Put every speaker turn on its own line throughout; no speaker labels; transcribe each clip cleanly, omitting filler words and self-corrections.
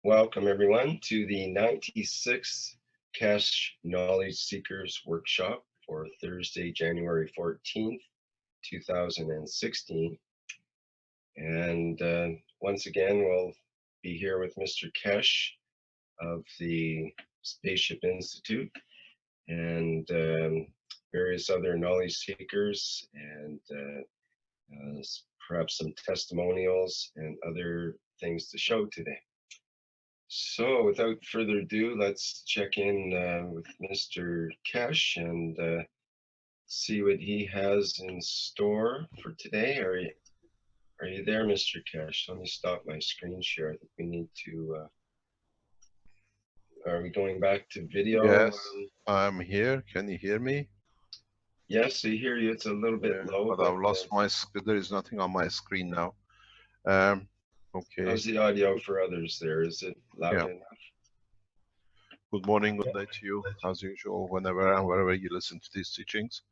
Welcome everyone to the 96th Cash Knowledge Seekers Workshop for Thursday, January 14th, 2016. And once again, we'll be here with Mr. Kesh of the Spaceship Institute and various other knowledge seekers and perhaps some testimonials and other things to show today. So without further ado, let's check in with Mr. Kesh and see what he has in store for today. Are you there, Mr. Kesh? Let me stop my screen share. I think we need to, are we going back to video?
Yes, I'm here. Can you hear me?
Yes, I hear you. It's a little bit
Yeah,
low,
but
but
I've lost my. There is nothing on my screen now. Um, okay.
how's the audio for others there? Is it loud
Yeah.
enough?
Good morning. Good day to you. As usual, whenever and wherever you listen to these teachings,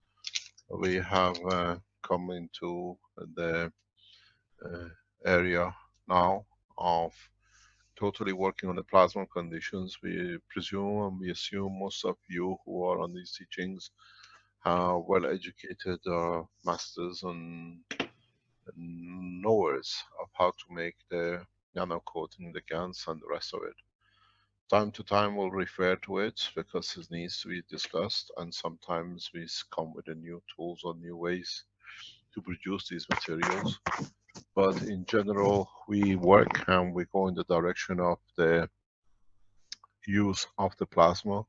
we have come into the uh, area now of totally working on the plasma conditions. We presume and we assume most of you who are on these teachings are well educated, masters and knowers of how to make the nano coating, the GANs and the rest of it. Time to time we'll refer to it because it needs to be discussed, and sometimes we come with the new tools or new ways to produce these materials. But in general, we work and we go in the direction of the use of the plasma,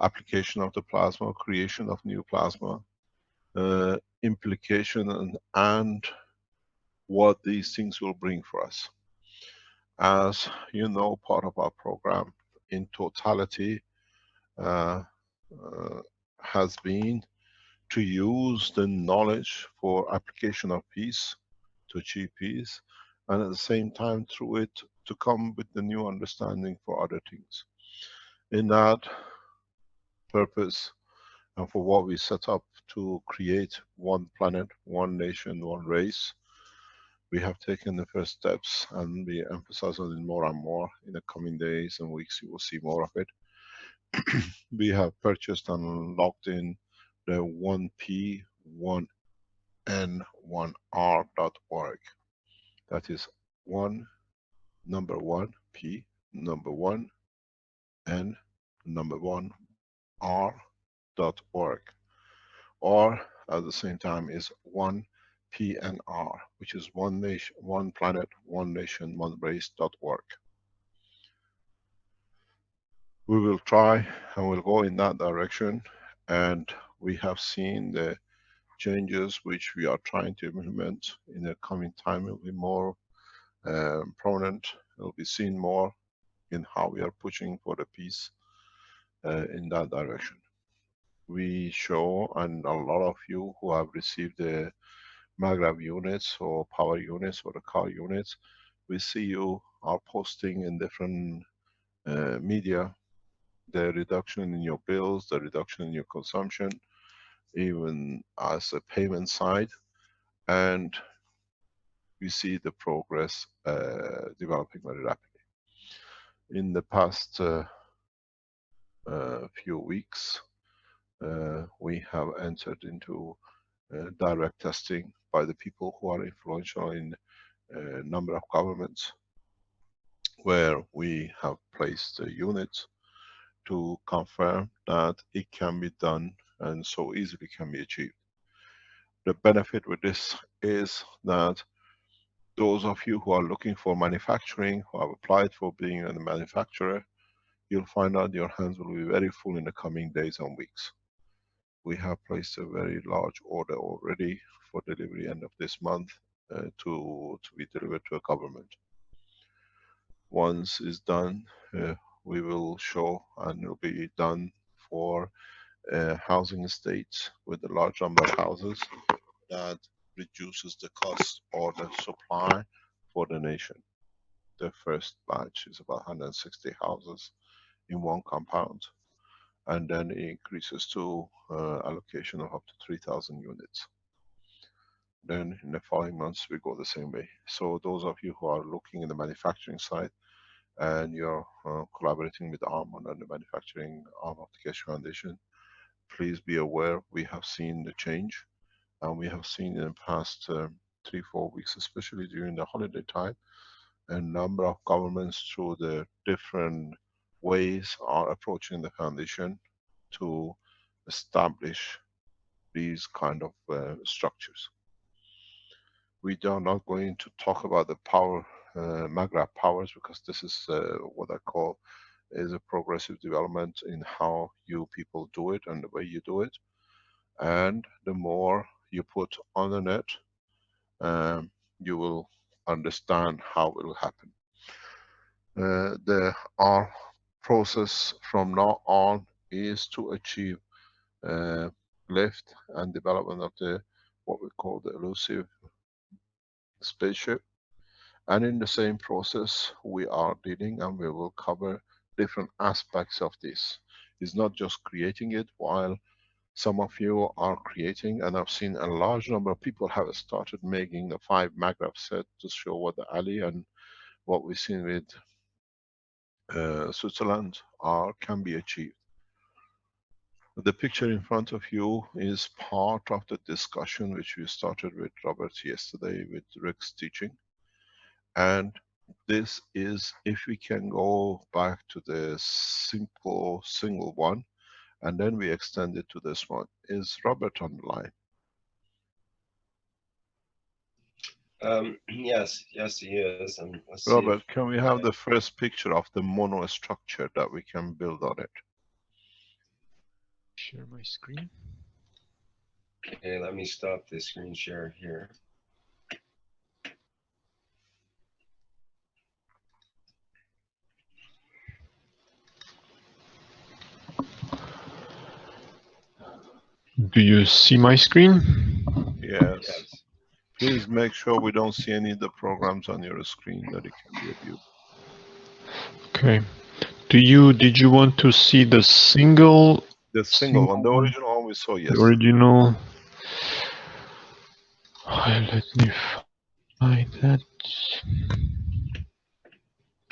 application of the plasma, creation of new plasma, implication and what these things will bring for us. As you know, part of our program in totality uh, uh, has been to use the knowledge for application of peace, to achieve peace, and at the same time through it to come with the new understanding for other things. In that purpose and for what we set up to create one planet, one nation, one race, we have taken the first steps and we emphasize on it more and more. In the coming days and weeks you will see more of it. We have purchased and locked in the 1P, 1N, 1R.org. That is one, number one, P, number one, N, number one, R.org. Or at the same time is one PNR, which is one nation, one planet, one nation, one race.org. We will try and we'll go in that direction, and we have seen the changes which we are trying to implement in the coming time will be more prominent. It will be seen more in how we are pushing for the peace in that direction. We show, and a lot of you who have received the maglev units or power units or the car units, we see you are posting in different media the reduction in your bills, the reduction in your consumption, even as a payment side, and we see the progress developing very rapidly. In the past few weeks, we have entered into direct testing by the people who are influential in a number of governments, where we have placed units to confirm that it can be done and so easily can be achieved. The benefit with this is that those of you who are looking for manufacturing, who have applied for being a manufacturer, you'll find out your hands will be very full in the coming days and weeks. We have placed a very large order already for delivery end of this month to be delivered to a government. Once it's done, we will show, and it will be done for housing estates with a large number of houses that reduces the cost or the supply for the nation. The first batch is about 160 houses in one compound, and then it increases to allocation of up to 3,000 units. Then in the following months we go the same way. So those of you who are looking in the manufacturing side, and you're collaborating with ARM on the manufacturing arm of the Keshe Foundation, please be aware we have seen the change, and we have seen in the past 3-4 weeks, especially during the holiday time, a number of governments through the different ways are approaching the foundation to establish these kind of structures. We are not going to talk about the power, maghreb powers, because this is what I call is a progressive development in how you people do it and the way you do it. And the more you put on the net, you will understand how it will happen. Our process from now on is to achieve lift and development of the what we call the elusive spaceship. And in the same process, we are dealing and we will cover different aspects of this. It's not just creating it, while some of you are creating, and I've seen a large number of people have started making the 5 maghreb set to show what the Ali and what we've seen with Switzerland can be achieved. The picture in front of you is part of the discussion which we started with Robert yesterday with Rick's teaching. And this is, if we can go back to the simple single one, and then we extend it to this one. Is Robert on the line?
Yes, he is. And let's see if
Robert, can we have the first picture of the mono structure that we can build on it?
Share my screen.
Okay, let me stop the screen share here.
Do you see my screen?
Yes. Please make sure we don't see any of the programs on your screen that it can be viewed.
Okay. Did you want to see the single?
The single one, the original one we saw yesterday.
The original. Let me find that.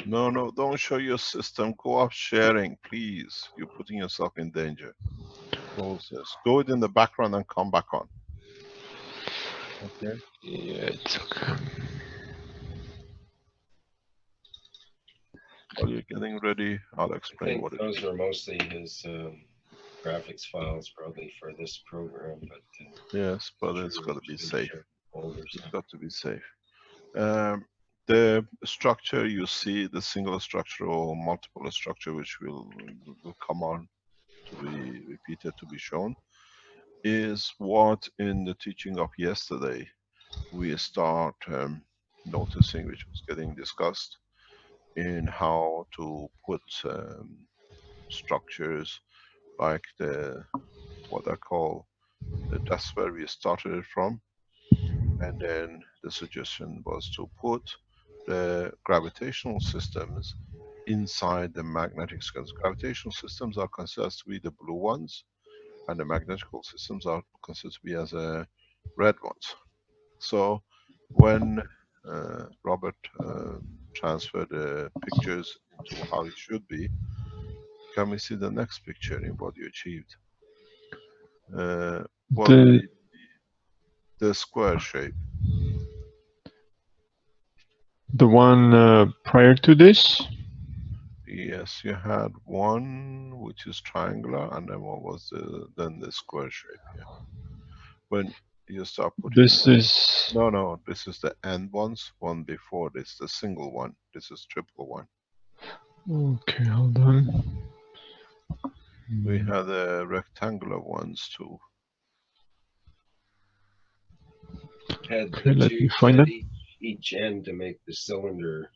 No, don't show your system. Go off sharing, please. You're putting yourself in danger. Close this. Do it in the background and come back on. Okay.
Yeah, it's okay.
While you're getting ready, I'll explain what it is.
Those are mostly his graphics files, probably for this program. But
yes, but it's got to be safe.
It's
got to be safe. The structure you see, the single structure or multiple structure, which will come on to be repeated, to be shown, is what in the teaching of yesterday we start noticing, which was getting discussed, in how to put structures like what I call, that's where we started it from. And then the suggestion was to put the gravitational systems inside the magnetic systems. Gravitational systems are considered to be the blue ones, and the magnetical systems are considered to be as a red ones. So when Robert transferred the pictures into how it should be, can we see the next picture in what you achieved? Well, the square shape.
The one prior to this?
Yes, you had one which is triangular, and then what was then the square shape? Yeah. When you start putting
this is
no, this is the end ones. One before this, the single one. This is triple one.
Okay, hold on.
We had the rectangular ones too.
Had
okay, let me find it.
Each end to make the cylinder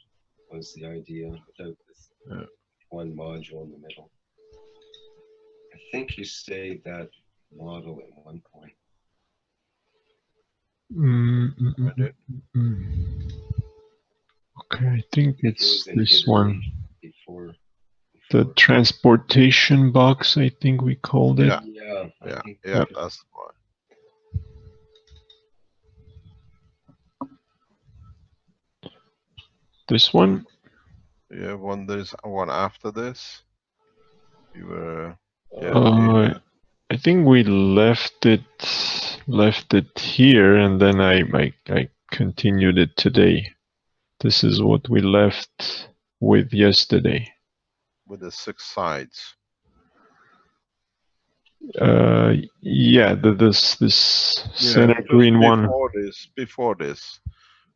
was the idea, without this one module in the middle. I think you saved that model at one point.
Okay, I think it's this one.
Before.
The transportation box, I think we called it.
Yeah, that's the one.
This one?
Yeah, one, there's one after this. You were, yeah,
I think we left it here, and then I continued it today. This is what we left with yesterday.
with the 6 sides.
Yeah, this
Yeah,
center
just
green one.
before this,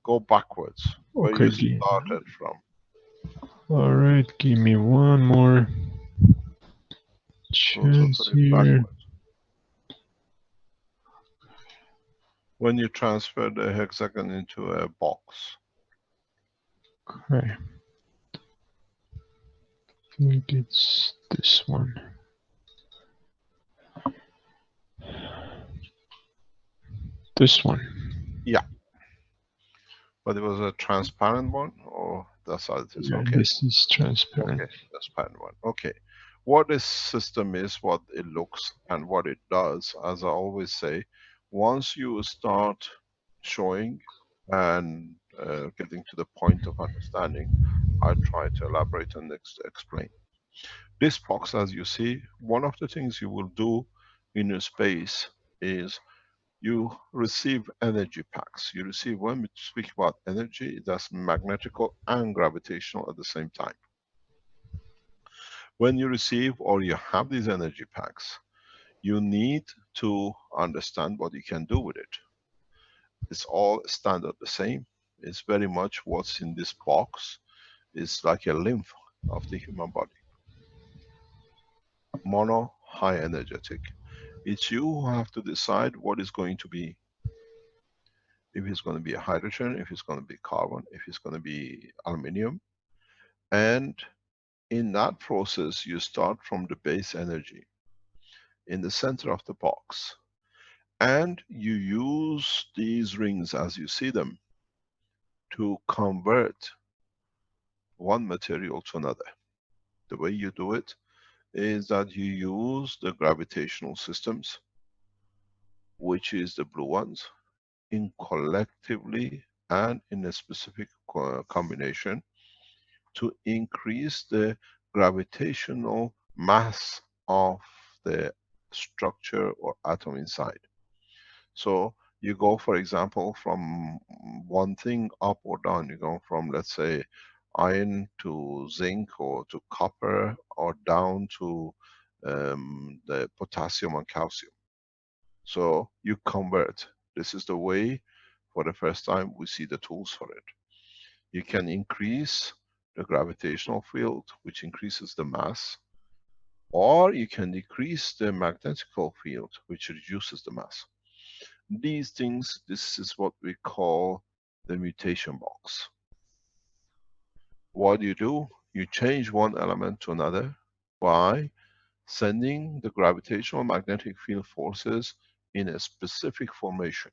go backwards, where
Okay,
you started from.
all right, give me one more
Also
chance
put it
here.
backwards. When you transfer the hexagon into a box.
Okay. I think it's this one. This one.
Yeah. But it was a transparent one, or that's how it is.
Yeah,
Okay.
this is transparent.
Okay, transparent one. Okay. What this system is, what it looks, and what it does, as I always say, once you start showing and getting to the point of understanding, I try to elaborate and explain. This box, as you see, one of the things you will do in a space is you receive energy packs. You receive, when we speak about energy, that's magnetical and gravitational at the same time. When you receive or you have these energy packs, you need to understand what you can do with it. It's all standard the same. It's very much what's in this box. It's like a lymph of the human body. Mono, high energetic. It's you who have to decide what is going to be. If it's going to be a hydrogen, if it's going to be carbon, if it's going to be aluminium. And in that process, you start from the base energy in the center of the box. And you use these rings as you see them to convert one material to another. The way you do it is that you use the gravitational systems, which is the blue ones, in collectively and in a specific combination to increase the gravitational mass of the structure or atom inside. So you go, for example, from one thing up or down. You go from, let's say, iron to zinc or to copper, or down to the potassium and calcium. So you convert. This is the way, for the first time, we see the tools for it. You can increase the gravitational field, which increases the mass, or you can decrease the magnetical field, which reduces the mass. These things, this is what we call the mutation box. What do? You change one element to another by sending the gravitational magnetic field forces in a specific formation.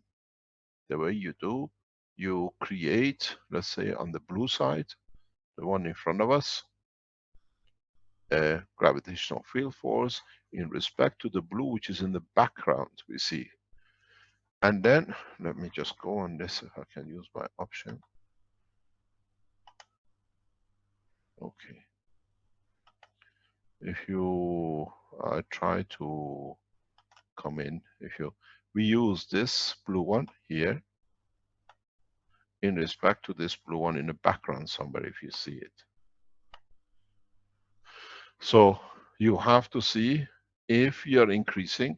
The way you do, you create, let's say on the blue side, the one in front of us, a gravitational field force in respect to the blue, which is in the background we see. And then, let me just go on this if I can use my option. Okay. If you try to come in, we use this blue one here in respect to this blue one in the background somewhere, if you see it. So you have to see if you're increasing,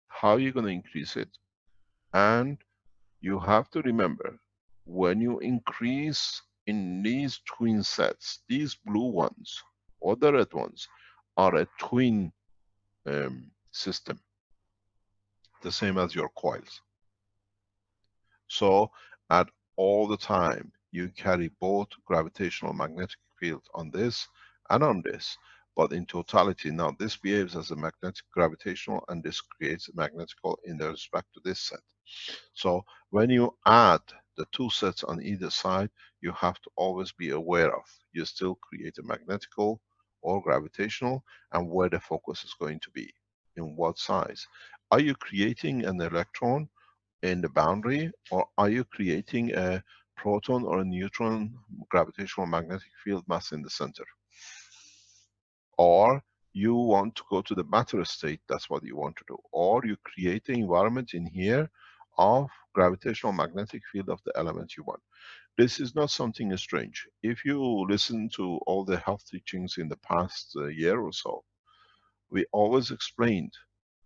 how you're going to increase it. And you have to remember, when you increase in these twin sets, these blue ones or the red ones are a twin system, the same as your coils. So at all the time, you carry both gravitational magnetic field on this and on this. But in totality, now this behaves as a magnetic gravitational, and this creates a magnetical in the respect to this set. So when you add the two sets on either side, you have to always be aware of, you still create a magnetical or gravitational, and where the focus is going to be, in what size. Are you creating an electron in the boundary, or are you creating a proton or a neutron gravitational magnetic field mass in the center. Or you want to go to the matter state, that's what you want to do. Or you create the environment in here of gravitational magnetic field of the element you want. This is not something strange. If you listen to all the health teachings in the past year or so, we always explained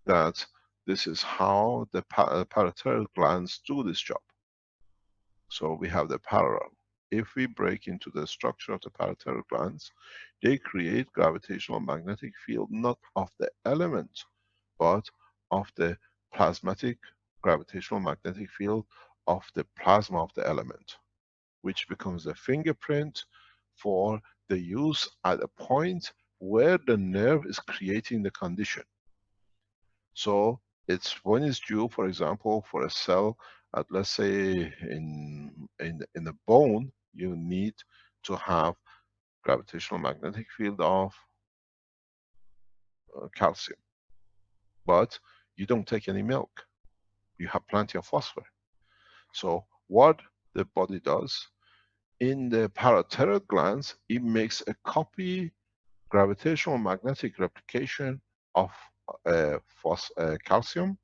that this is how the parotid glands do this job. So we have the parallel. If we break into the structure of the parotid glands, they create gravitational magnetic field not of the element, but of the plasmatic gravitational magnetic field of the plasma of the element, which becomes a fingerprint for the use at a point where the nerve is creating the condition. So it's when it's due, for example, for a cell at, let's say, in the bone, you need to have gravitational magnetic field of calcium. But you don't take any milk. You have plenty of phosphorus. So what the body does, in the parotid glands, it makes a copy gravitational magnetic replication of calcium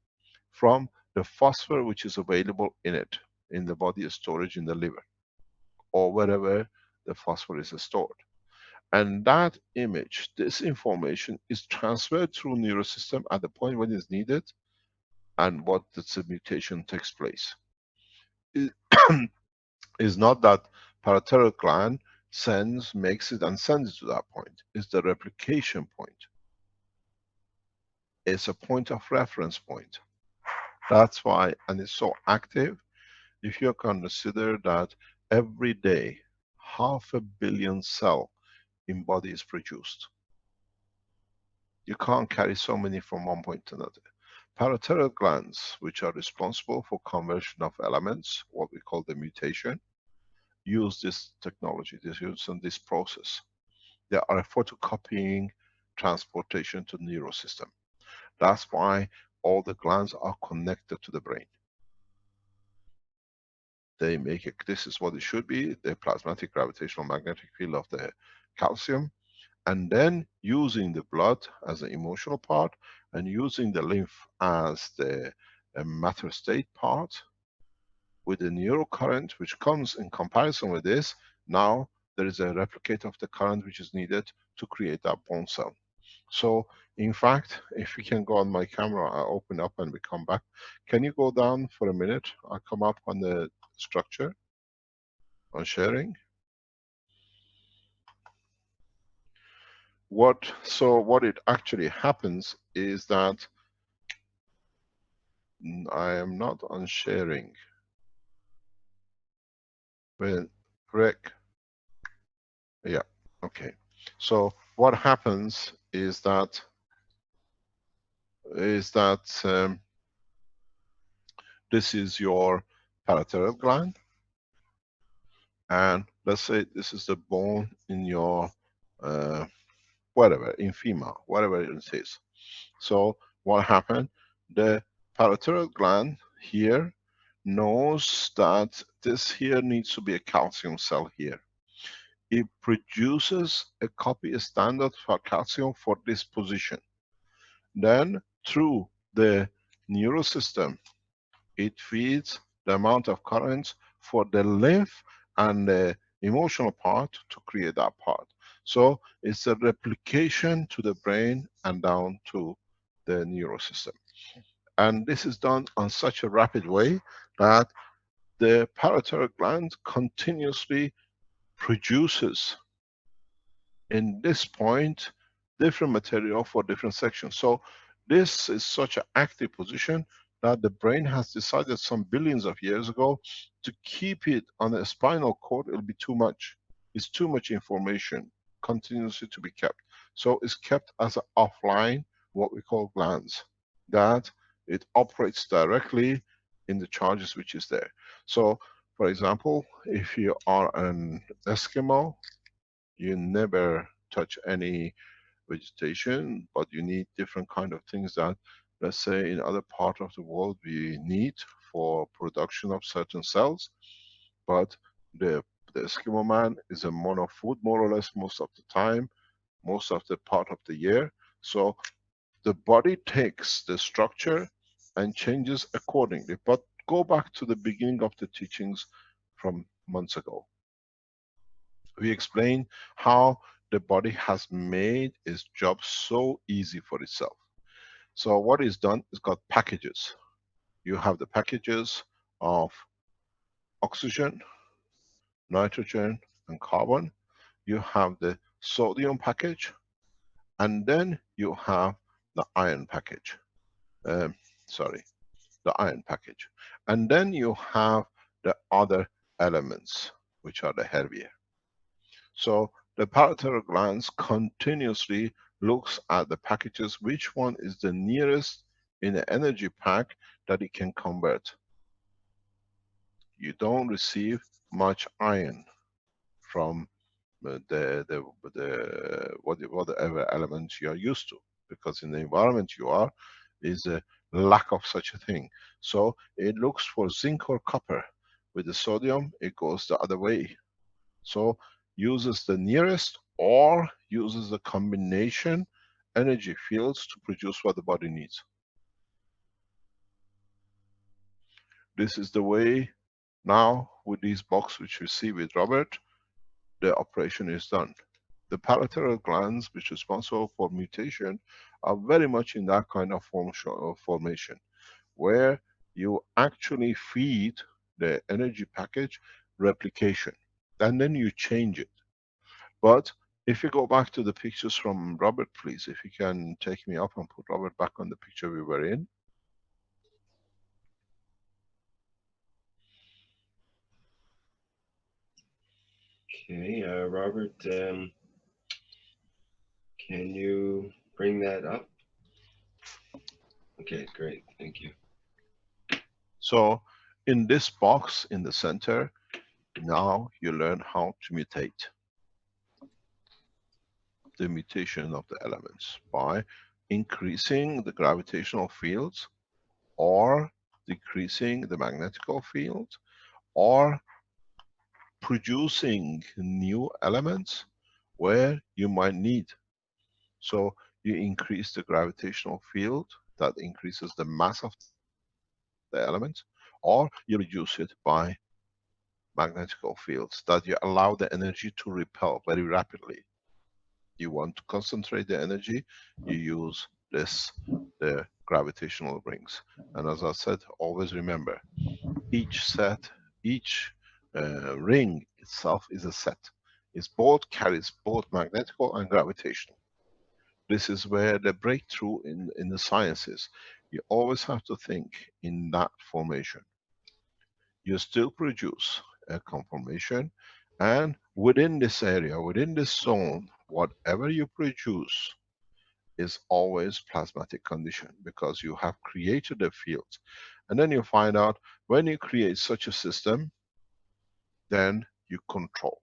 from the phosphor which is available in it, in the body storage in the liver, or wherever the phosphor is stored. And that image, this information, is transferred through neurosystem at the point when it's needed, and what the mutation takes place. It is not that parotid gland sends, makes it and sends it to that point. It's the replication point. It's a point of reference point. That's why, and it's so active. If you consider that every day 500 million cells in body is produced, you can't carry so many from one point to another. Parotid glands, which are responsible for conversion of elements, what we call the mutation, use this technology, this process. They are photocopying transportation to the neural system. That's why all the glands are connected to the brain. They make it, this is what it should be, the plasmatic gravitational magnetic field of the calcium, and then using the blood as the emotional part and using the lymph as the matter state part with the neural current which comes in comparison with this. Now there is a replicate of the current which is needed to create that bone cell. So in fact, if we can go on my camera, I open up and we come back. Can you go down for a minute? I'll come up on the structure, on sharing. So what it actually happens is that I am not on sharing. When Rick, yeah, okay. So what happens is that this is your parotid gland, and let's say this is the bone in your whatever, in female, whatever it is. So what happened? The parotid gland here knows that this here needs to be a calcium cell here. It produces a copy standard for calcium for this position. Then through the neural system, it feeds the amount of current for the lymph and the emotional part to create that part. So it's a replication to the brain and down to the neural system. And this is done on such a rapid way that the parotid gland continuously produces in this point different material for different sections. So this is such an active position that the brain has decided some billions of years ago to keep it on a spinal cord. It'll be too much. It's too much information continuously to be kept. So it's kept as an offline, what we call glands, that it operates directly in the charges which is there. So for example, if you are an Eskimo, you never touch any vegetation, but you need different kind of things that, let's say, in other part of the world we need for production of certain cells. But The Eskimo man is a mono food more or less most of the time, most of the part of the year. So the body takes the structure and changes accordingly. But go back to the beginning of the teachings from months ago. We explained how the body has made its job so easy for itself. So what is done is got packages. You have the packages of oxygen, nitrogen, and carbon. You have the sodium package, and then you have the iron package. Um, sorry, the iron package. And then you have the other elements, which are the heavier. So the pituitary glands continuously looks at the packages, which one is the nearest in the energy pack that it can convert. You don't receive much iron from whatever elements you are used to, because in the environment you are is a lack of such a thing. So it looks for zinc or copper. With the sodium it goes the other way. So uses the nearest or uses the combination energy fields to produce what the body needs. This is the way now with these box which we see with Robert, the operation is done. The pituitary glands, which are responsible for mutation, are very much in that kind of formation, where you actually feed the energy package replication, and then you change it. But if you go back to the pictures from Robert, please, if you can take me up and put Robert back on the picture we were in.
Okay, Robert, can you bring that up? Okay, great, thank you.
So in this box in the center, now you learn how to mutate. The mutation of the elements by increasing the gravitational fields or decreasing the magnetical field or producing new elements where you might need. So you increase the gravitational field, that increases the mass of the element, or you reduce it by magnetical fields that you allow the energy to repel very rapidly. You want to concentrate the energy, you use this, the gravitational rings. And as I said, always remember, each set, each ring itself is a set. It's both, carries both magnetical and gravitational. This is where the breakthrough in the sciences. You always have to think in that formation. You still produce a conformation, and within this area, within this zone, whatever you produce is always plasmatic condition, because you have created a field. And then you find out when you create such a system, then you control.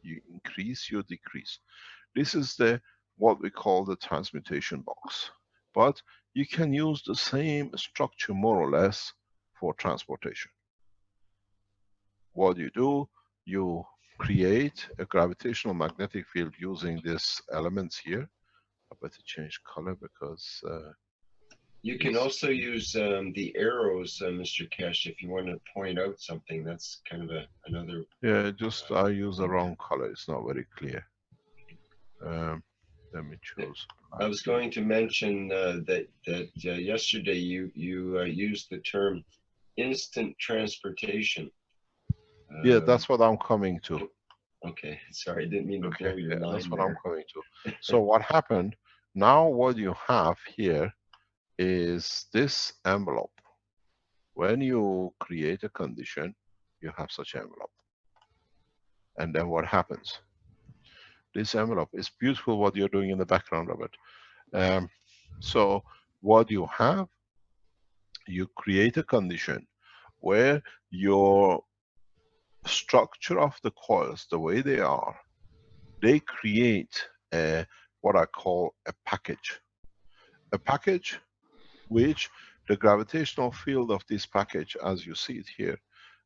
You increase, you decrease. This is the what we call the transmutation box. But you can use the same structure more or less for transportation. What you do, you create a gravitational magnetic field using these elements here. I better change color because
you can also use the arrows, Mr. Kesh, if you want to point out something. That's kind of another.
yeah, just I use the wrong color. It's not very clear. Let me choose.
I was going to mention that yesterday you used the term instant transportation.
Yeah, that's what I'm coming to.
Okay, sorry, I didn't mean to blow your line.
That's what
there.
I'm coming to. So what happened? Now what you have here is this envelope. When you create a condition, you have such envelope. And then what happens? This envelope is beautiful what you're doing in the background of it. So what you have, you create a condition where your structure of the coils, the way they are, they create what I call a package. A package which the gravitational field of this package, as you see it here,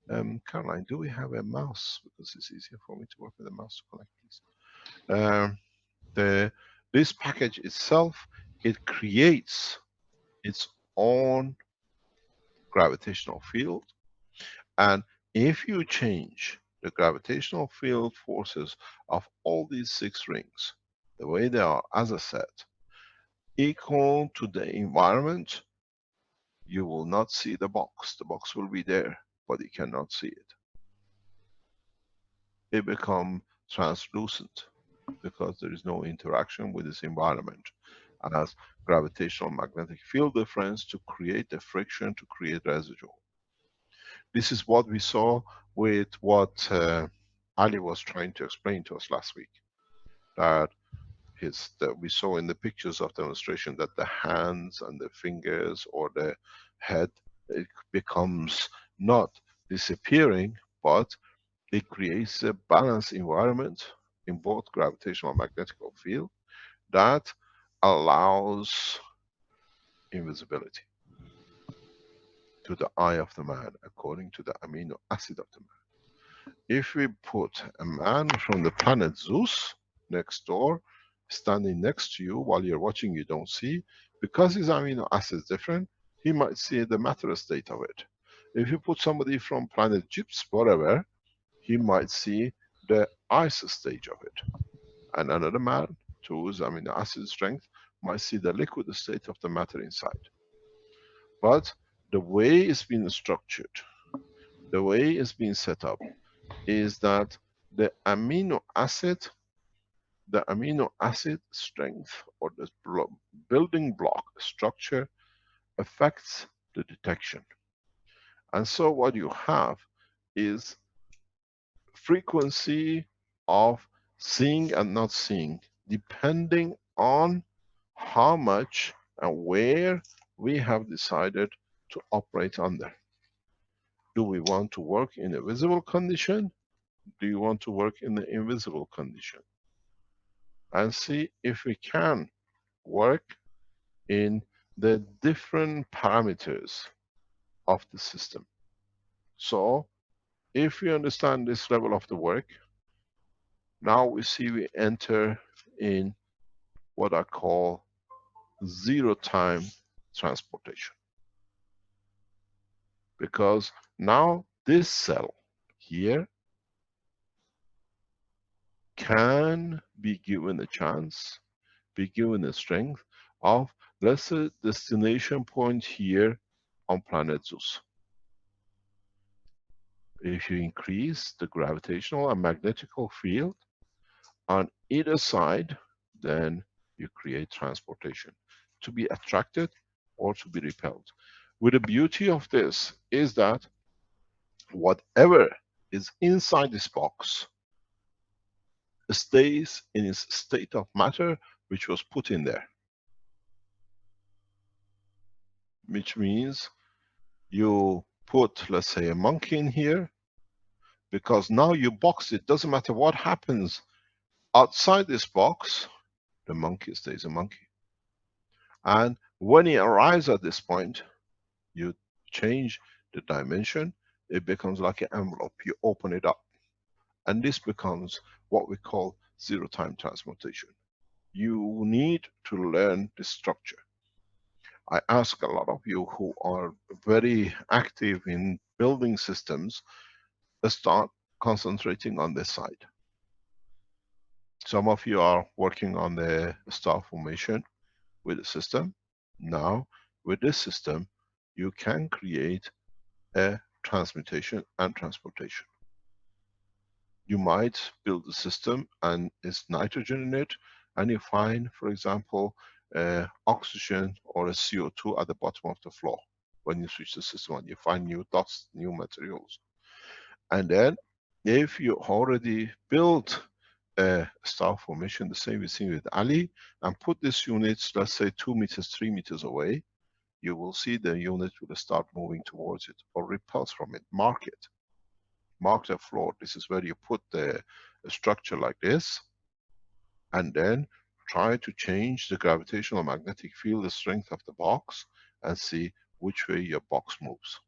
Caroline, do we have a mouse? Because it's easier for me to work with a mouse to connect these. This package itself, it creates its own gravitational field. And if you change the gravitational field forces of all these 6 rings, the way they are, as I said, equal to the environment, you will not see the box. The box will be there, but you cannot see it. It becomes translucent because there is no interaction with this environment as gravitational magnetic field difference to create the friction, to create residual. This is what we saw with what Ali was trying to explain to us last week. That we saw in the pictures of demonstration that the hands and the fingers or the head, it becomes not disappearing, but it creates a balanced environment in both gravitational and magnetic field that allows invisibility to the eye of the man according to the amino acid of the man. If we put a man from the planet Zeus next door, standing next to you while you're watching, you don't see, because his amino acid is different, he might see the matter state of it. If you put somebody from planet Gyps, whatever, he might see the ice stage of it. And another man, to his amino acid strength, might see the liquid state of the matter inside. But the way it's been structured, the way it's been set up, is that the amino acid strength or the building block structure affects the detection. And so what you have is frequency of seeing and not seeing, depending on how much and where we have decided to operate under. Do we want to work in a visible condition? Do you want to work in the invisible condition? And see if we can work in the different parameters of the system. So if we understand this level of the work, now we see we enter in what I call zero-time transportation. Because now this cell here can be given a chance, be given a strength of, let's say, destination point here on planet Zeus. If you increase the gravitational and magnetical field on either side, then you create transportation to be attracted or to be repelled. With the beauty of this is that whatever is inside this box stays in its state of matter which was put in there. Which means you put, let's say, a monkey in here, because now you box it, doesn't matter what happens outside this box, the monkey stays a monkey. And when it arrives at this point, you change the dimension, it becomes like an envelope, you open it up. And this becomes what we call zero-time transmutation. You need to learn the structure. I ask a lot of you who are very active in building systems, start concentrating on this side. Some of you are working on the star formation with the system. Now, with this system, you can create a transmutation and transportation. You might build a system and it's nitrogen in it, and you find, for example, oxygen or a CO2 at the bottom of the floor. When you switch the system on, you find new dust, new materials. And then, if you already built a star formation, the same we see with Ali, and put these units, let's say 2 meters, 3 meters away, you will see the unit will start moving towards it or repulse from it. Mark it. Mark the floor. This is where you put the structure like this, and then try to change the gravitational magnetic field, the strength of the box, and see which way your box moves.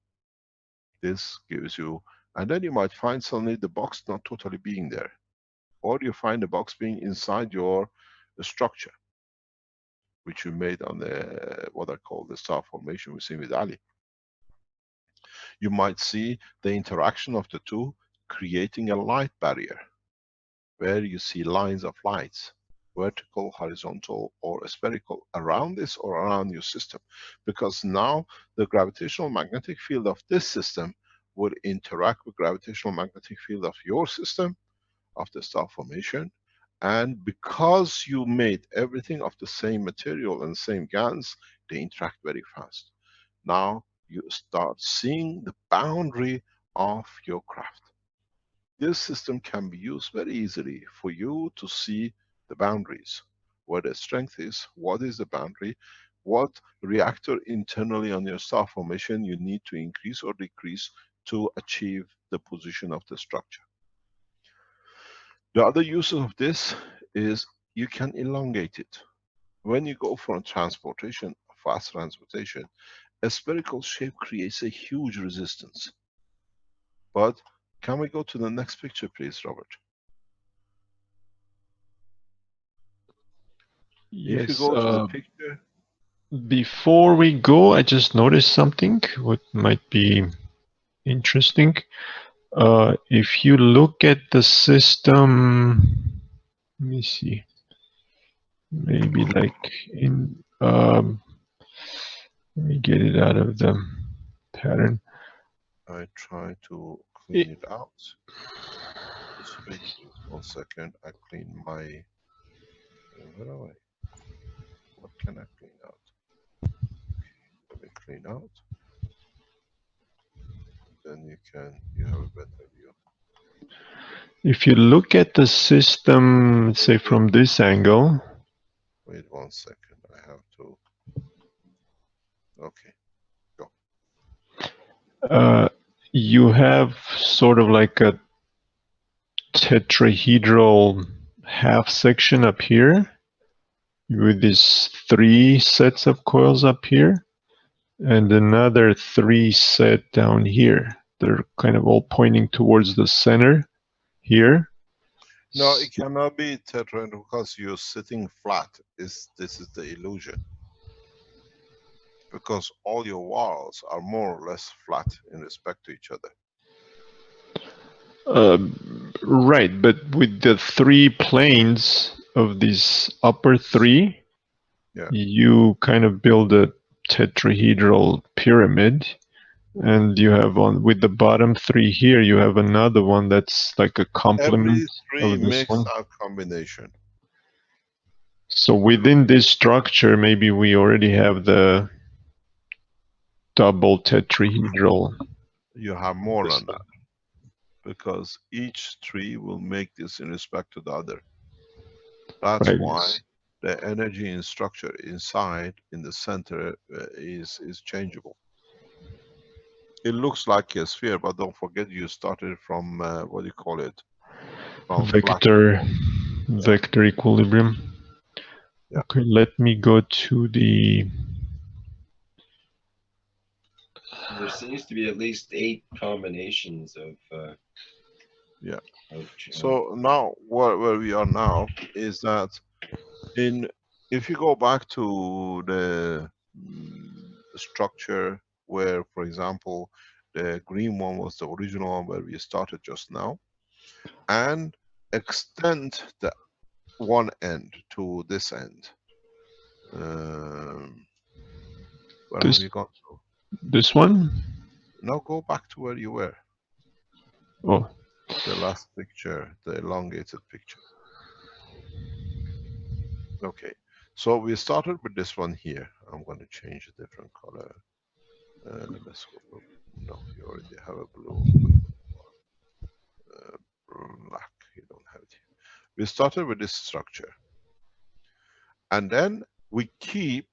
This gives you And then you might find suddenly the box not totally being there. Or you find the box being inside your structure, which you made on the, what I call the star formation we see with Ali. You might see the interaction of the two creating a light barrier, where you see lines of lights, vertical, horizontal, or spherical, around this or around your system. Because now the gravitational magnetic field of this system would interact with gravitational magnetic field of your system, of the star formation. And because you made everything of the same material and same GANs, they interact very fast. Now you start seeing the boundary of your craft. This system can be used very easily for you to see the boundaries, where the strength is, what is the boundary, what reactor internally on your star formation you need to increase or decrease to achieve the position of the structure. The other use of this is you can elongate it. When you go for a transportation, fast transportation, a spherical shape creates a huge resistance. But can we go to the next picture, please, Robert? If you
Yes.
go to the picture.
Before we go, I just noticed something what might be interesting. If you look at the system, let me see, maybe like in, let me get it out of the pattern.
I try to clean it out. Just wait 1 second. I clean my. Where are I? What can I clean out? Let me clean out. Then you have a better view.
If you look at the system, say from this angle.
Wait 1 second. I have to. Okay, go.
You have sort of like a tetrahedral half section up here with these 3 sets of coils up here and another 3 set down here. They're kind of all pointing towards the center here.
No, it cannot be tetrahedral because you're sitting flat. This is the illusion. Because all your walls are more or less flat in respect to each other.
Right, but with the 3 planes of these upper 3,
yeah,
you kind of build a tetrahedral pyramid. And you have on with the bottom 3 here, you have another one that's like a complement
every 3
of this
mixed
one.
out combination.
So within this structure, maybe we already have the double tetrahedral.
You have more than that. Because each 3 will make this in respect to the other. That's
Right.
why the energy in structure inside, in the center, is changeable. It looks like a sphere, but don't forget you started from, what do you call it? From
Vector equilibrium.
Yeah.
Okay, let me go to the.
There seems to be at least 8 combinations of.
Yeah. So now, where we are now is that if you go back to the structure where, for example, the green one was the original one where we started just now, and extend the one end to this end. Where have you gone to?
This one?
Now go back to where you were.
Oh.
The last picture, the elongated picture. Okay, so we started with this one here. I'm going to change a different color. Let's go for, no, you already have a blue. Black, you don't have it here. We started with this structure. And then we keep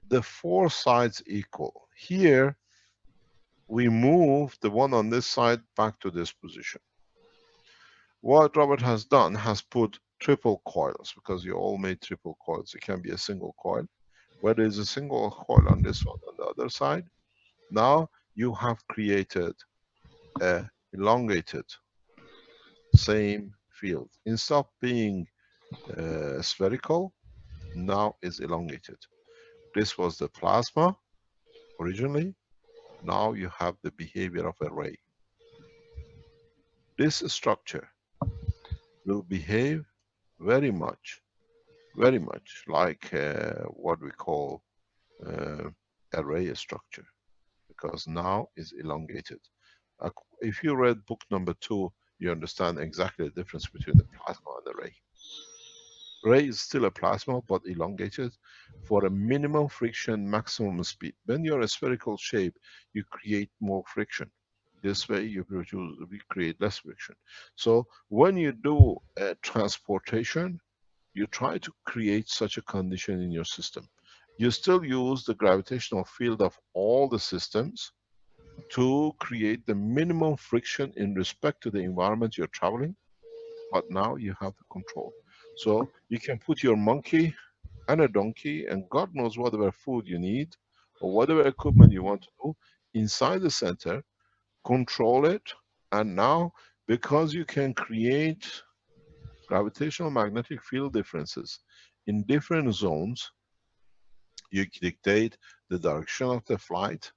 the 4 sides equal. Here, we move the one on this side back to this position. What Robert has done has put triple coils, because you all made triple coils. It can be a single coil. Where there is a single coil on this one on the other side, now you have created a elongated same field. Instead of being spherical, now is elongated. This was the plasma originally. Now you have the behavior of a ray. This structure will behave very much like what we call uh, array structure, because now is elongated. If you read book number 2, you understand exactly the difference between the plasma and the ray. Ray is still a plasma, but elongated for a minimum friction, maximum speed. When you're a spherical shape, you create more friction. This way we create less friction. So when you do a transportation, you try to create such a condition in your system. You still use the gravitational field of all the systems to create the minimum friction in respect to the environment you're traveling, but now you have the control. So you can put your monkey and a donkey and God knows whatever food you need or whatever equipment you want to do inside the center, control it, and now because you can create gravitational magnetic field differences in different zones, you dictate the direction of the flight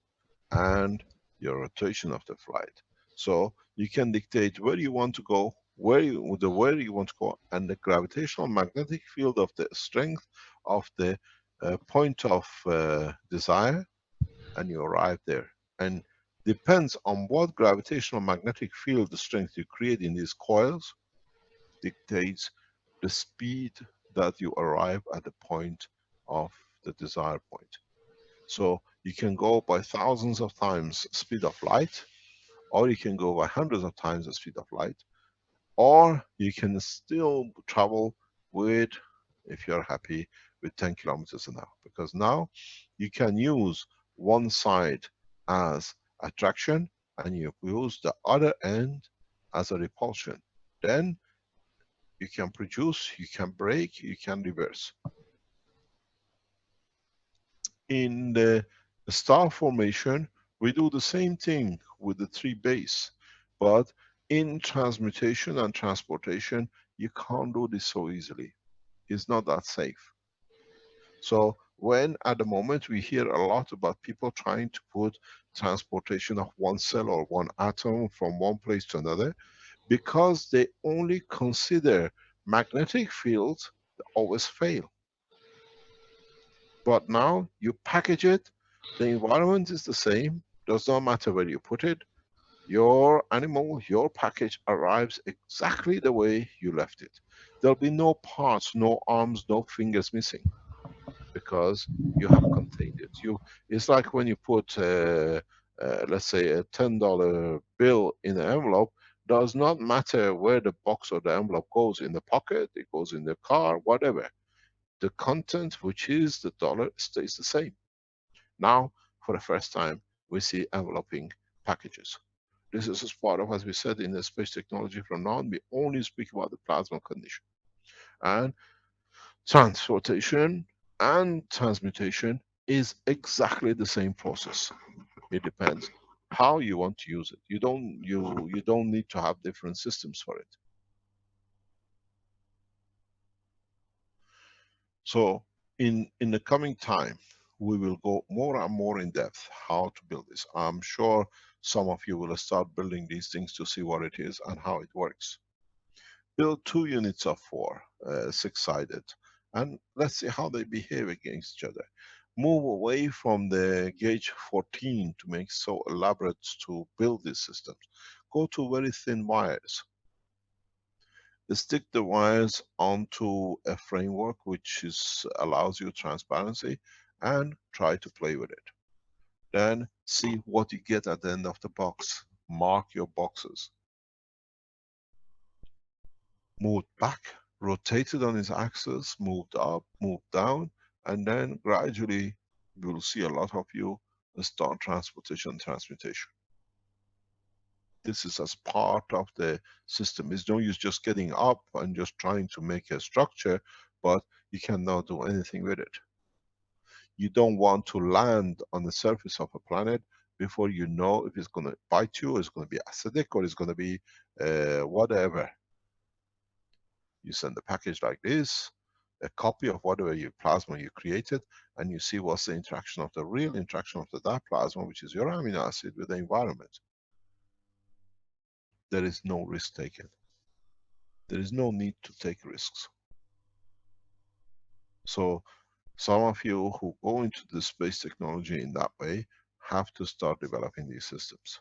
and your rotation of the flight. So you can dictate where you want to go, where you want to go, and the gravitational magnetic field of the strength of the point of desire, and you arrive there. And depends on what gravitational magnetic field the strength you create in these coils dictates the speed that you arrive at the point of the desired point. So you can go by thousands of times speed of light, or you can go by hundreds of times the speed of light, or you can still travel with, if you're happy, with 10 kilometers an hour. Because now you can use one side as attraction and you use the other end as a repulsion. Then you can produce, you can brake, you can reverse. In the star formation, we do the same thing with the 3 base, but in transmutation and transportation, you can't do this so easily. It's not that safe. So when at the moment we hear a lot about people trying to put transportation of one cell or one atom from one place to another, because they only consider magnetic fields, they always fail. But now you package it, the environment is the same, does not matter where you put it, your animal, your package arrives exactly the way you left it. There'll be no parts, no arms, no fingers missing, because you have contained it. It's like when you put, let's say, a $10 bill in an envelope, does not matter where the box or the envelope goes, in the pocket, it goes in the car, whatever. The content, which is the dollar, stays the same. Now, for the first time, we see enveloping packages. This is as part of, as we said, in the space technology from now on, we only speak about the plasma condition. And transportation and transmutation is exactly the same process. It depends how you want to use it. You don't need to have different systems for it. So in the coming time, we will go more and more in depth how to build this. I'm sure some of you will start building these things to see what it is and how it works. Build 2 units of 4, 6-sided, and let's see how they behave against each other. Move away from the gauge 14 to make so elaborate to build these systems. Go to very thin wires. Stick the wires onto a framework which allows you transparency, and try to play with it. Then see what you get at the end of the box. Mark your boxes. Move back, rotate it on its axis, moved up, moved down, and then gradually you will see a lot of you start transportation and transmutation. This is as part of the system. It's no use just getting up and just trying to make a structure, but you cannot do anything with it. You don't want to land on the surface of a planet before you know if it's going to bite you, or it's going to be acidic, or it's going to be whatever. You send a package like this, a copy of whatever your plasma you created, and you see what's the interaction of the real interaction of that plasma, which is your amino acid, with the environment. There is no risk taken. There is no need to take risks. So some of you who go into the space technology in that way have to start developing these systems.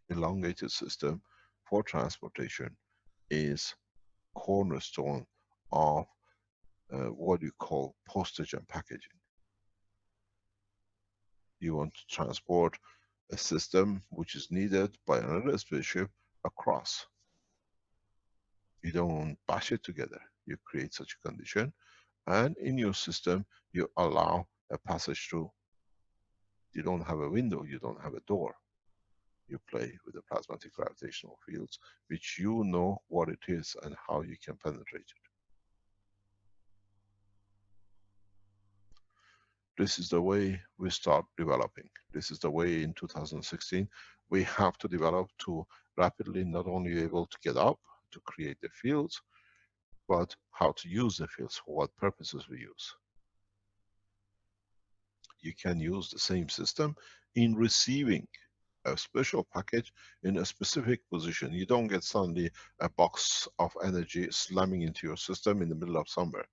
Elongated system for transportation is cornerstone of what you call postage and packaging. You want to transport a system which is needed by another spaceship across. You don't bash it together. You create such a condition, and in your system you allow a passage through. You don't have a window, you don't have a door. You play with the plasmatic gravitational fields, which you know what it is and how you can penetrate it. This is the way we start developing. This is the way in 2016 we have to develop to rapidly not only be able to get up to create the fields, but how to use the fields, for what purposes we use. You can use the same system in receiving a special package in a specific position. You don't get suddenly a box of energy slamming into your system in the middle of somewhere.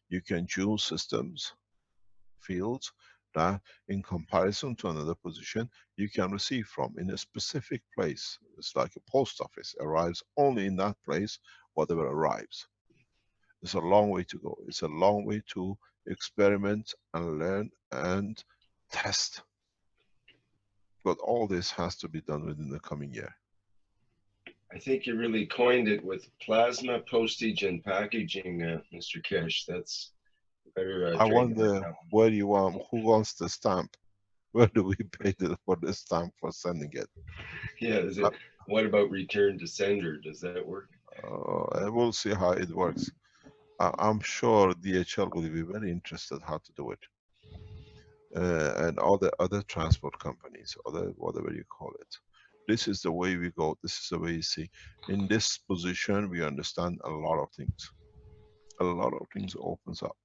You can choose systems, fields, that in comparison to another position you can receive from in a specific place. It's like a post office, arrives only in that place whatever arrives. It's a long way to go. It's a long way to experiment and learn and test. But all this has to be done within the coming year.
I think you really coined it with plasma, postage, and packaging, Mr. Kesh. That's better.
I wonder where you want, who wants the stamp? Where do we pay for the stamp for sending it?
Yeah, is it? What about return to sender? Does that work?
We'll see how it works. I'm sure DHL will be very interested how to do it. And all the other transport companies, other whatever you call it. This is the way we go. This is the way you see. In this position, we understand a lot of things. A lot of things opens up.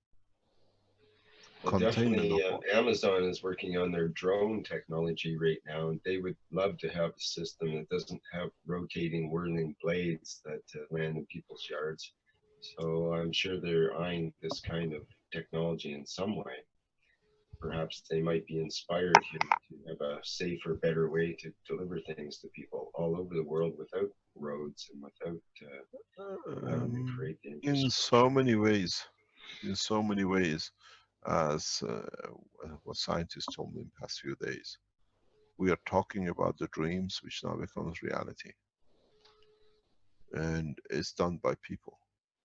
Well, definitely, Amazon is working on their drone technology right now, and they would love to have a system that doesn't have rotating, whirling blades that land in people's yards. So I'm sure they're eyeing this kind of technology in some way. Perhaps they might be inspired here to have a safer, better way to deliver things to people all over the world without roads and without having to create the infrastructure.
In so many ways. In so many ways. As what scientists told me in the past few days. We are talking about the dreams which now becomes reality. And it's done by people.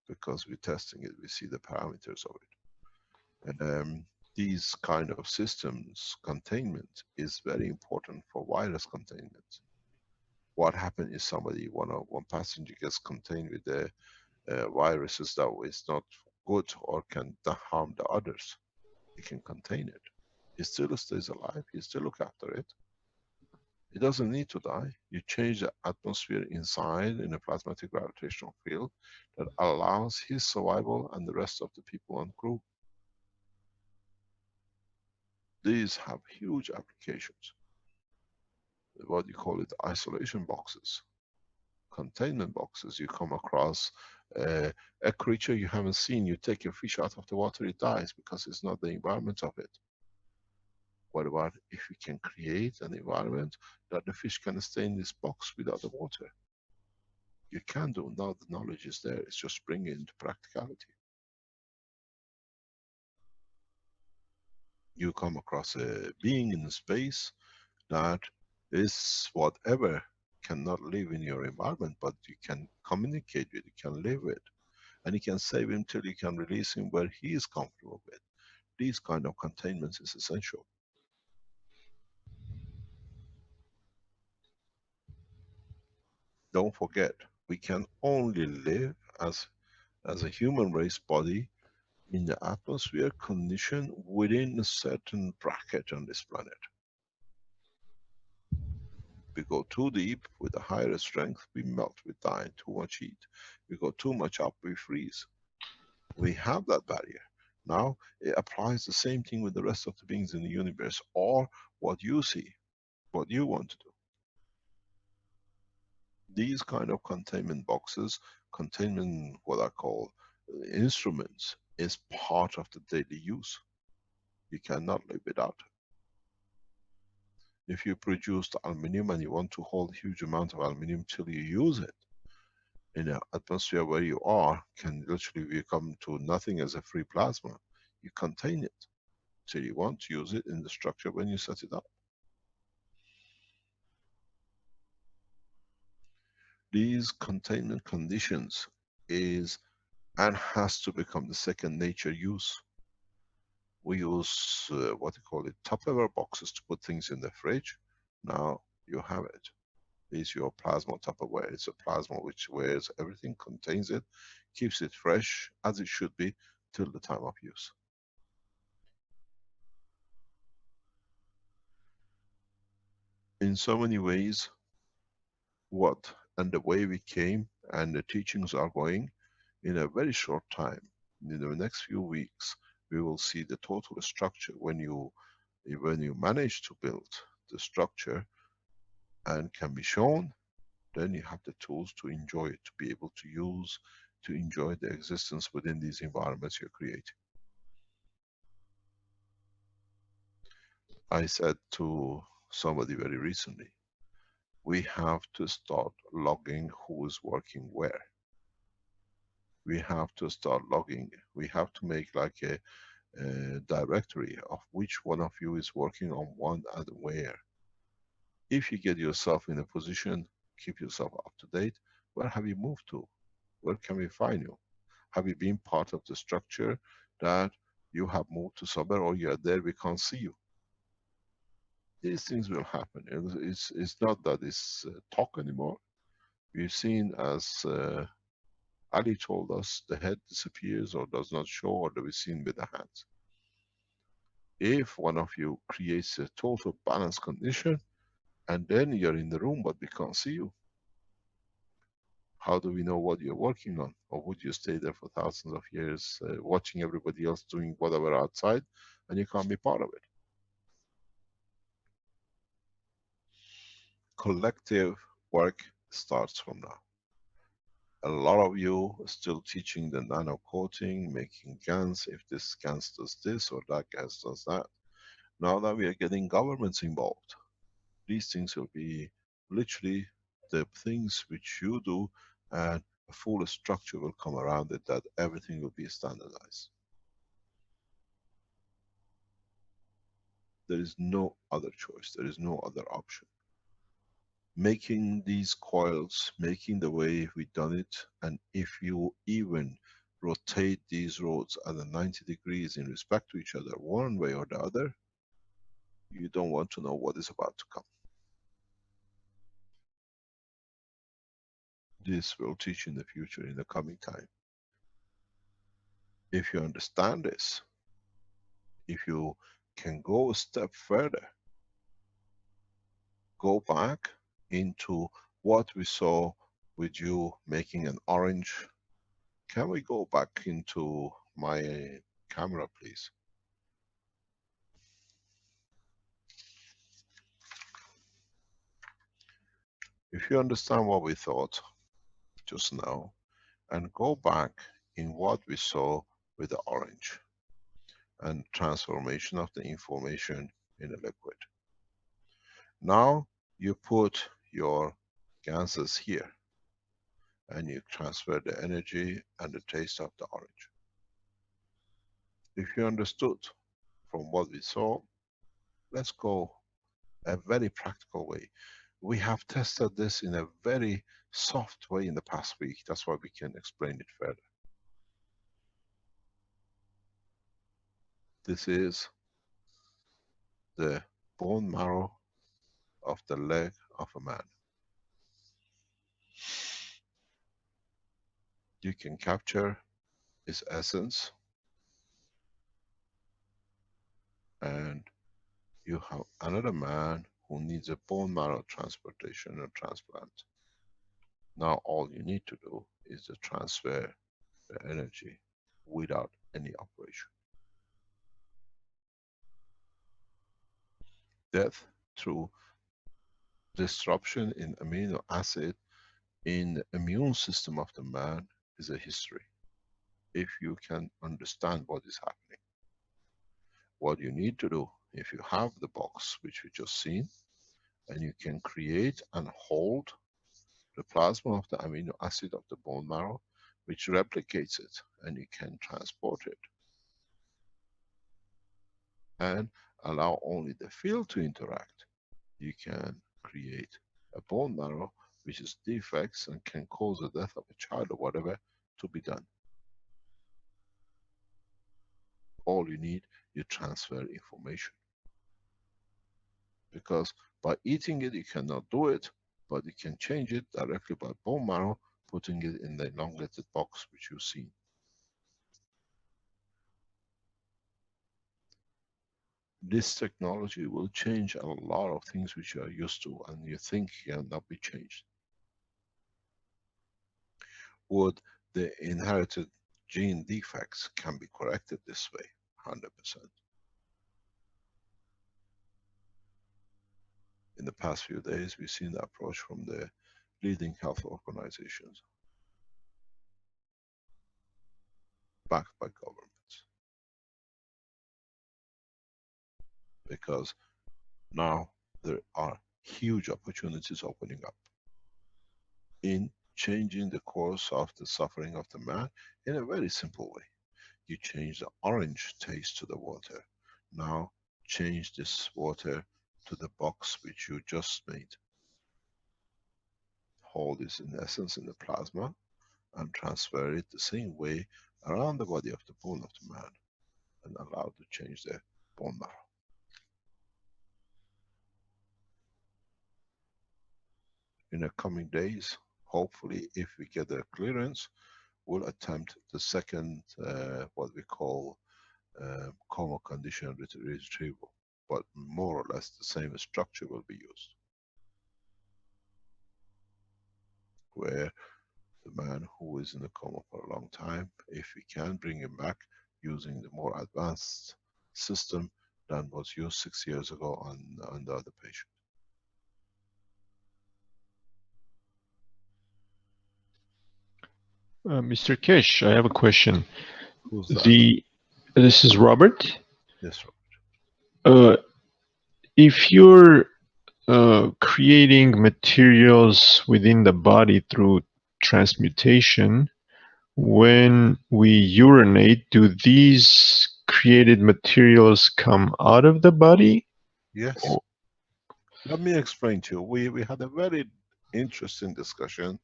Because we're testing it, we see the parameters of it. And these kind of systems, containment is very important for virus containment. What happens if somebody, one passenger gets contained with the viruses that is not good or can harm the others? He can contain it. He still stays alive, he still look after it. He doesn't need to die. You change the atmosphere inside in a plasmatic gravitational field that allows his survival and the rest of the people on crew. These have huge applications. What you call it, isolation boxes, containment boxes. You come across a creature you haven't seen, you take a fish out of the water, it dies because it's not the environment of it. What about if we can create an environment that the fish can stay in this box without the water? You can do. Now the knowledge is there, it's just bringing it into practicality. You come across a being in space that is whatever, cannot live in your environment, but you can communicate with, you can live with, and you can save him till you can release him where he is comfortable with. These kind of containments is essential. Don't forget, we can only live as a human race body in the atmosphere condition within a certain bracket on this planet. We go too deep with a higher strength, we melt, we die, too much heat. We go too much up, we freeze. We have that barrier. Now, it applies the same thing with the rest of the beings in the universe, or what you see, what you want to do. These kind of containment boxes, containment, what I call instruments, is part of the daily use. You cannot live without it. If you produce the aluminum and you want to hold huge amount of aluminum till you use it, in an atmosphere where you are, can literally become to nothing as a free plasma. You contain it till you want to use it in the structure when you set it up. These containment conditions is and has to become the second nature use. We use what you call it, top level boxes to put things in the fridge. Now you have it. Is your plasma Tupperware. It's a plasma which wears everything, contains it, keeps it fresh as it should be till the time of use. In so many ways, what and the way we came and the teachings are going, in a very short time, in the next few weeks, we will see the total structure. When you manage to build the structure and can be shown, then you have the tools to enjoy it, to be able to use, to enjoy the existence within these environments you're creating. I said to somebody very recently, we have to start logging who is working where. We have to start logging. We have to make like a directory of which one of you is working on what and where. If you get yourself in a position, keep yourself up to date. Where have you moved to? Where can we find you? Have you been part of the structure that you have moved to somewhere, or you are there, we can't see you? These things will happen. It's not that it's talk anymore. We've seen, as Ali told us, the head disappears or does not show, or to be seen with the hands. If one of you creates a total balance condition, and then you're in the room but we can't see you, how do we know what you're working on? Or would you stay there for thousands of years watching everybody else doing whatever outside and you can't be part of it? Collective work starts from now. A lot of you are still teaching the nano coating, making GANs, if this GANs does this or that GANs does that. Now that we are getting governments involved, these things will be literally the things which you do, and a full structure will come around it, that everything will be standardized. There is no other choice, there is no other option. Making these coils, making the way we've done it, and if you even rotate these rods at a 90 degrees in respect to each other, one way or the other, you don't want to know what is about to come. This will teach in the future, in the coming time. If you understand this, if you can go a step further, go back into what we saw with you making an orange. Can we go back into my camera, please? If you understand what we thought just now, and go back in what we saw with the orange, and transformation of the information in a liquid. Now you put your ganses here, and you transfer the energy and the taste of the orange. If you understood from what we saw, let's go a very practical way. We have tested this in a very soft way in the past week. That's why we can explain it further. This is the bone marrow of the leg of a man. You can capture its essence, and you have another man who needs a bone marrow transportation or transplant. Now all you need to do is to transfer the energy without any operation. Death through disruption in amino acid in the immune system of the man is a history. If you can understand what is happening, what you need to do, if you have the box which we just seen, and you can create and hold the plasma of the amino acid of the bone marrow, which replicates it, and you can transport it and allow only the field to interact, you can create a bone marrow which is defects and can cause the death of a child or whatever to be done. All you need, you transfer information. Because by eating it, you cannot do it, but you can change it directly by bone marrow, putting it in the elongated box which you've seen. This technology will change a lot of things which you are used to and you think cannot be changed. Would the inherited gene defects can be corrected this way? 100%. In the past few days, we've seen the approach from the leading health organizations, backed by governments. Because now there are huge opportunities opening up in changing the course of the suffering of the man in a very simple way. You change the orange taste to the water. Now change this water to the box which you just made. Hold this in essence in the plasma and transfer it the same way around the body of the bone of the man and allow to change the bone marrow. In the coming days, hopefully if we get a clearance, we'll attempt the second, what we call coma condition retrieval, but more or less the same structure will be used. Where the man who is in a coma for a long time, if we can bring him back using the more advanced system than was used 6 years ago on the other patient.
Mr. Kesh, I have a question.
Who's that?
This is Robert.
Yes, Robert.
If you're creating materials within the body through transmutation, when we urinate, do these created materials come out of the body?
Yes. Let me explain to you. We had a very interesting discussion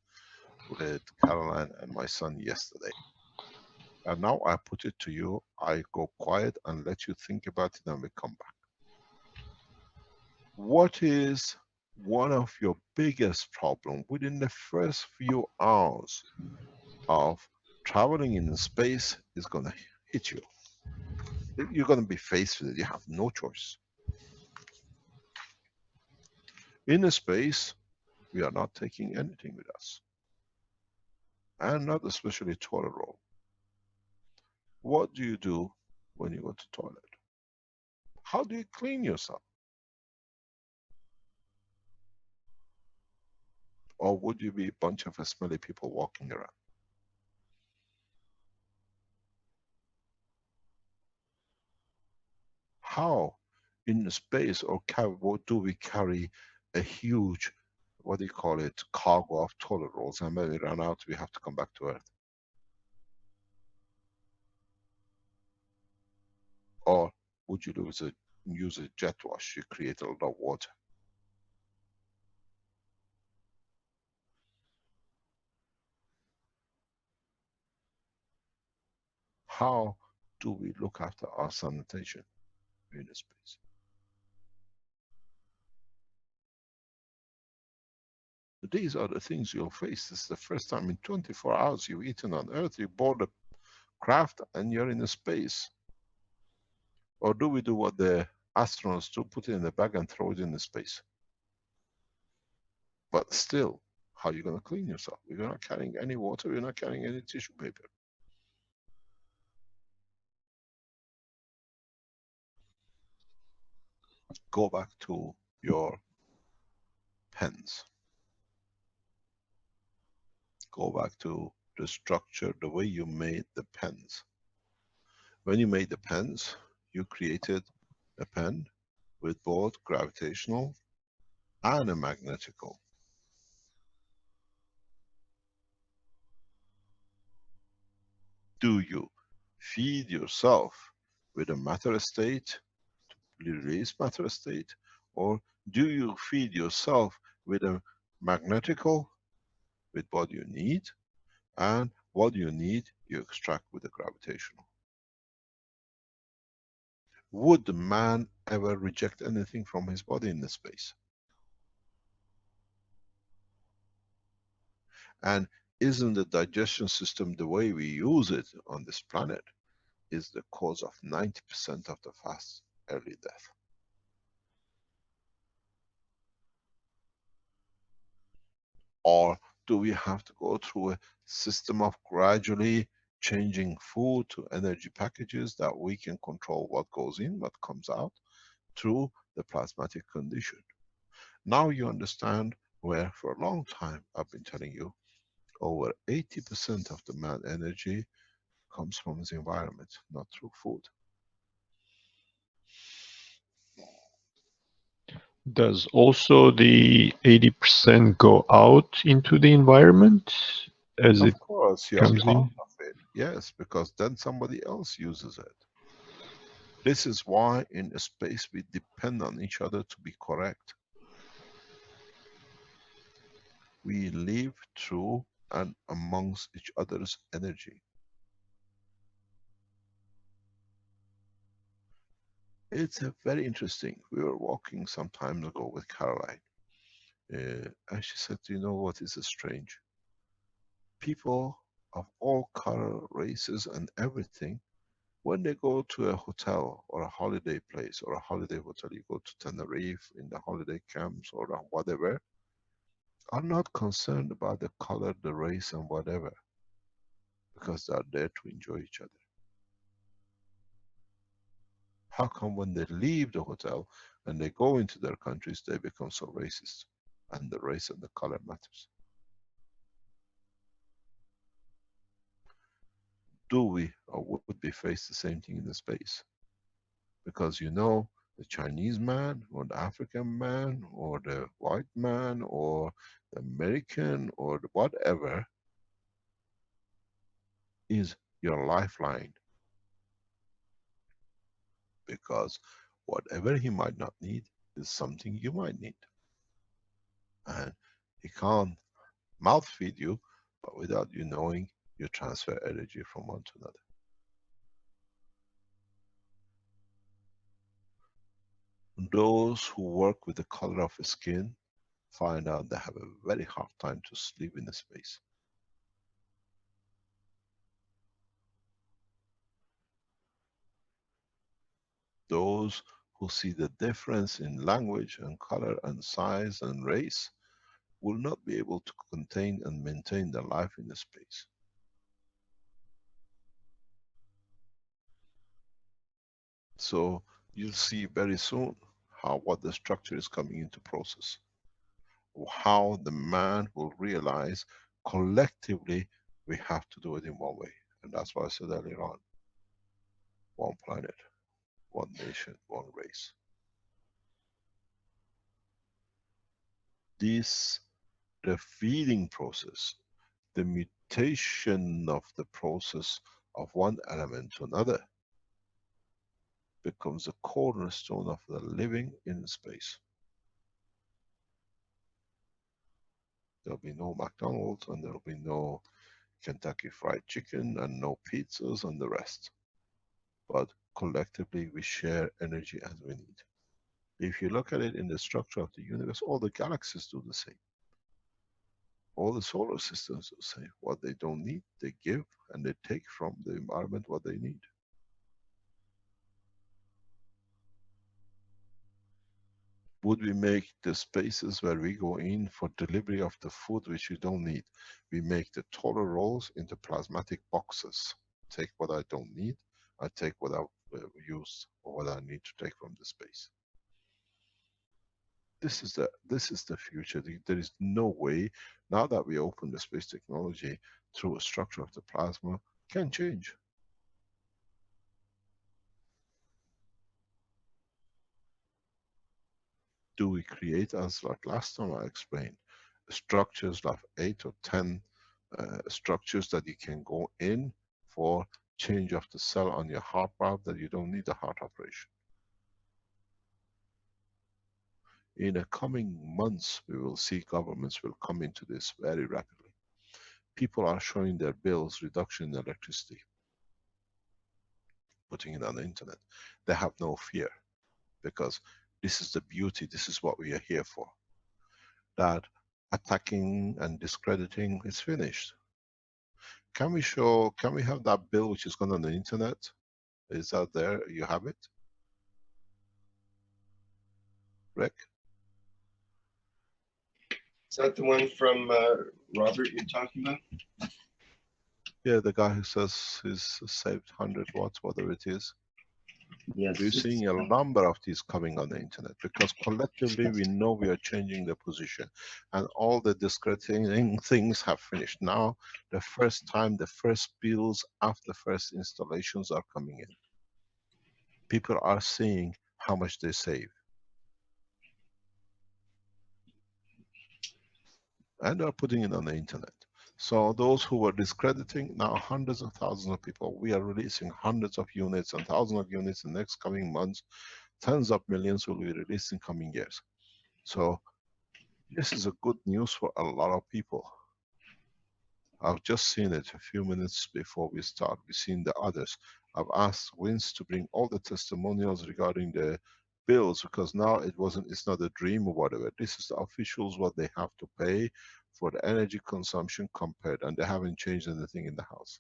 with Caroline and my son yesterday. And now I put it to you. I go quiet and let you think about it and we come back. What is one of your biggest problems within the first few hours of traveling in space is going to hit you? You're going to be faced with it. You have no choice. In space, we are not taking anything with us. And not especially toilet roll. What do you do when you go to the toilet? How do you clean yourself? Or would you be a bunch of smelly people walking around? How in space or do we carry a huge, what do you call it, cargo of toilet rolls, and when we run out, we have to come back to Earth? Or would you use a jet wash? You create a lot of water. How do we look after our sanitation in space? These are the things you'll face. This is the first time in 24 hours you've eaten on Earth. You board a craft and you're in space. Or do we do what the astronauts do, put it in a bag and throw it in the space? But still, how are you going to clean yourself? You're not carrying any water, you're not carrying any tissue paper. Go back to your pens. Go back to the structure, the way you made the pens. When you made the pens, you created a pen with both gravitational and a magnetical. Do you feed yourself with a matter state to release matter state, or do you feed yourself with a magnetical, with what you need, and what you need you extract with the gravitational? Would the man ever reject anything from his body in the space? And isn't the digestion system, the way we use it on this planet, is the cause of 90% of the fast early death? Or do we have to go through a system of gradually changing food to energy packages that we can control what goes in, what comes out through the plasmatic condition? Now you understand where for a long time I've been telling you over 80% of the man energy comes from his environment, not through food.
Does also the 80% go out into the environment as it
Of course, you're
comes
part
in?
of it. Yes, because then somebody else uses it. This is why in space we depend on each other to be correct. We live through and amongst each other's energy. It's a very interesting. We were walking some time ago with Caroline, and she said, "You know what is strange? People of all color, races, and everything, when they go to a hotel or a holiday place or a holiday hotel, you go to Tenerife in the holiday camps or whatever, are not concerned about the color, the race, and whatever, because they are there to enjoy each other. How come when they leave the hotel and they go into their countries, they become so racist and the race and the color matters?" Do we or would we face the same thing in the space? Because you know, the Chinese man or the African man or the white man or the American or the whatever is your lifeline, because whatever he might not need is something you might need. And he can't mouth feed you, but without you knowing, you transfer energy from one to another. Those who work with the color of skin find out they have a very hard time to sleep in the space. Those who see the difference in language and color and size and race will not be able to contain and maintain their life in the space. So you'll see very soon what the structure is coming into process. How the man will realize collectively we have to do it in one way. And that's why I said earlier on, one planet, one nation, one race. This, the feeding process, the mutation of the process of one element to another, becomes a cornerstone of the living in space. There'll be no McDonald's and there'll be no Kentucky Fried Chicken and no pizzas and the rest. But collectively we share energy as we need. If you look at it in the structure of the universe, all the galaxies do the same. All the solar systems do the same. What they don't need, they give, and they take from the environment what they need. Would we make the spaces where we go in for delivery of the food which we don't need? We make the taller rolls into plasmatic boxes. Take what I don't need, I take what I use or what I need to take from the space. This is the future. There is no way, now that we open the space technology through a structure of the plasma, can change. Do we create, as like last time I explained, structures like 8 or 10 structures that you can go in for change of the cell on your heart valve, that you don't need a heart operation. In the coming months, we will see governments will come into this very rapidly. People are showing their bills reduction in electricity, putting it on the internet. They have no fear, because this is the beauty, this is what we are here for. That attacking and discrediting is finished. Can we have that bill which is gone on the internet? Is that there? You have it? Rick?
Is that the one from Robert you're talking about?
Yeah, the guy who says he's saved 100 watts, whatever it is.
Yes.
We're seeing a number of these coming on the internet, because collectively we know we are changing the position, and all the discrediting things have finished. Now, the first time, the first bills after first installations are coming in. People are seeing how much they save. And they're putting it on the internet. So those who were discrediting, now hundreds of thousands of people, we are releasing hundreds of units and thousands of units in the next coming months. Tens of millions will be released in coming years. So this is a good news for a lot of people. I've just seen it a few minutes before we start. We've seen the others. I've asked Vince to bring all the testimonials regarding the bills, because now it's not a dream or whatever. This is the officials, what they have to pay for the energy consumption compared, and they haven't changed anything in the house.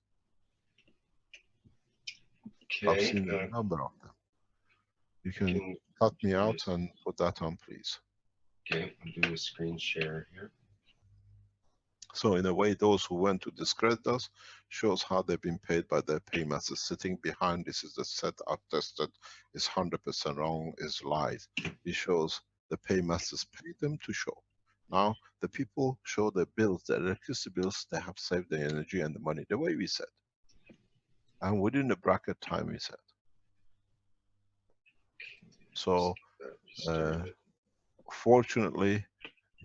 Okay.
I've seen a number of them. You can cut me out and put that on, please.
Okay, I'll do a screen share here.
So in a way, those who went to discredit us shows how they've been paid by their paymasters sitting behind. This is the set I've tested. Is 100% wrong, is lies. It shows the paymasters paid them to show. Now the people show their bills, their electricity bills, they have saved the energy and the money the way we said. And within the bracket time we said. So fortunately,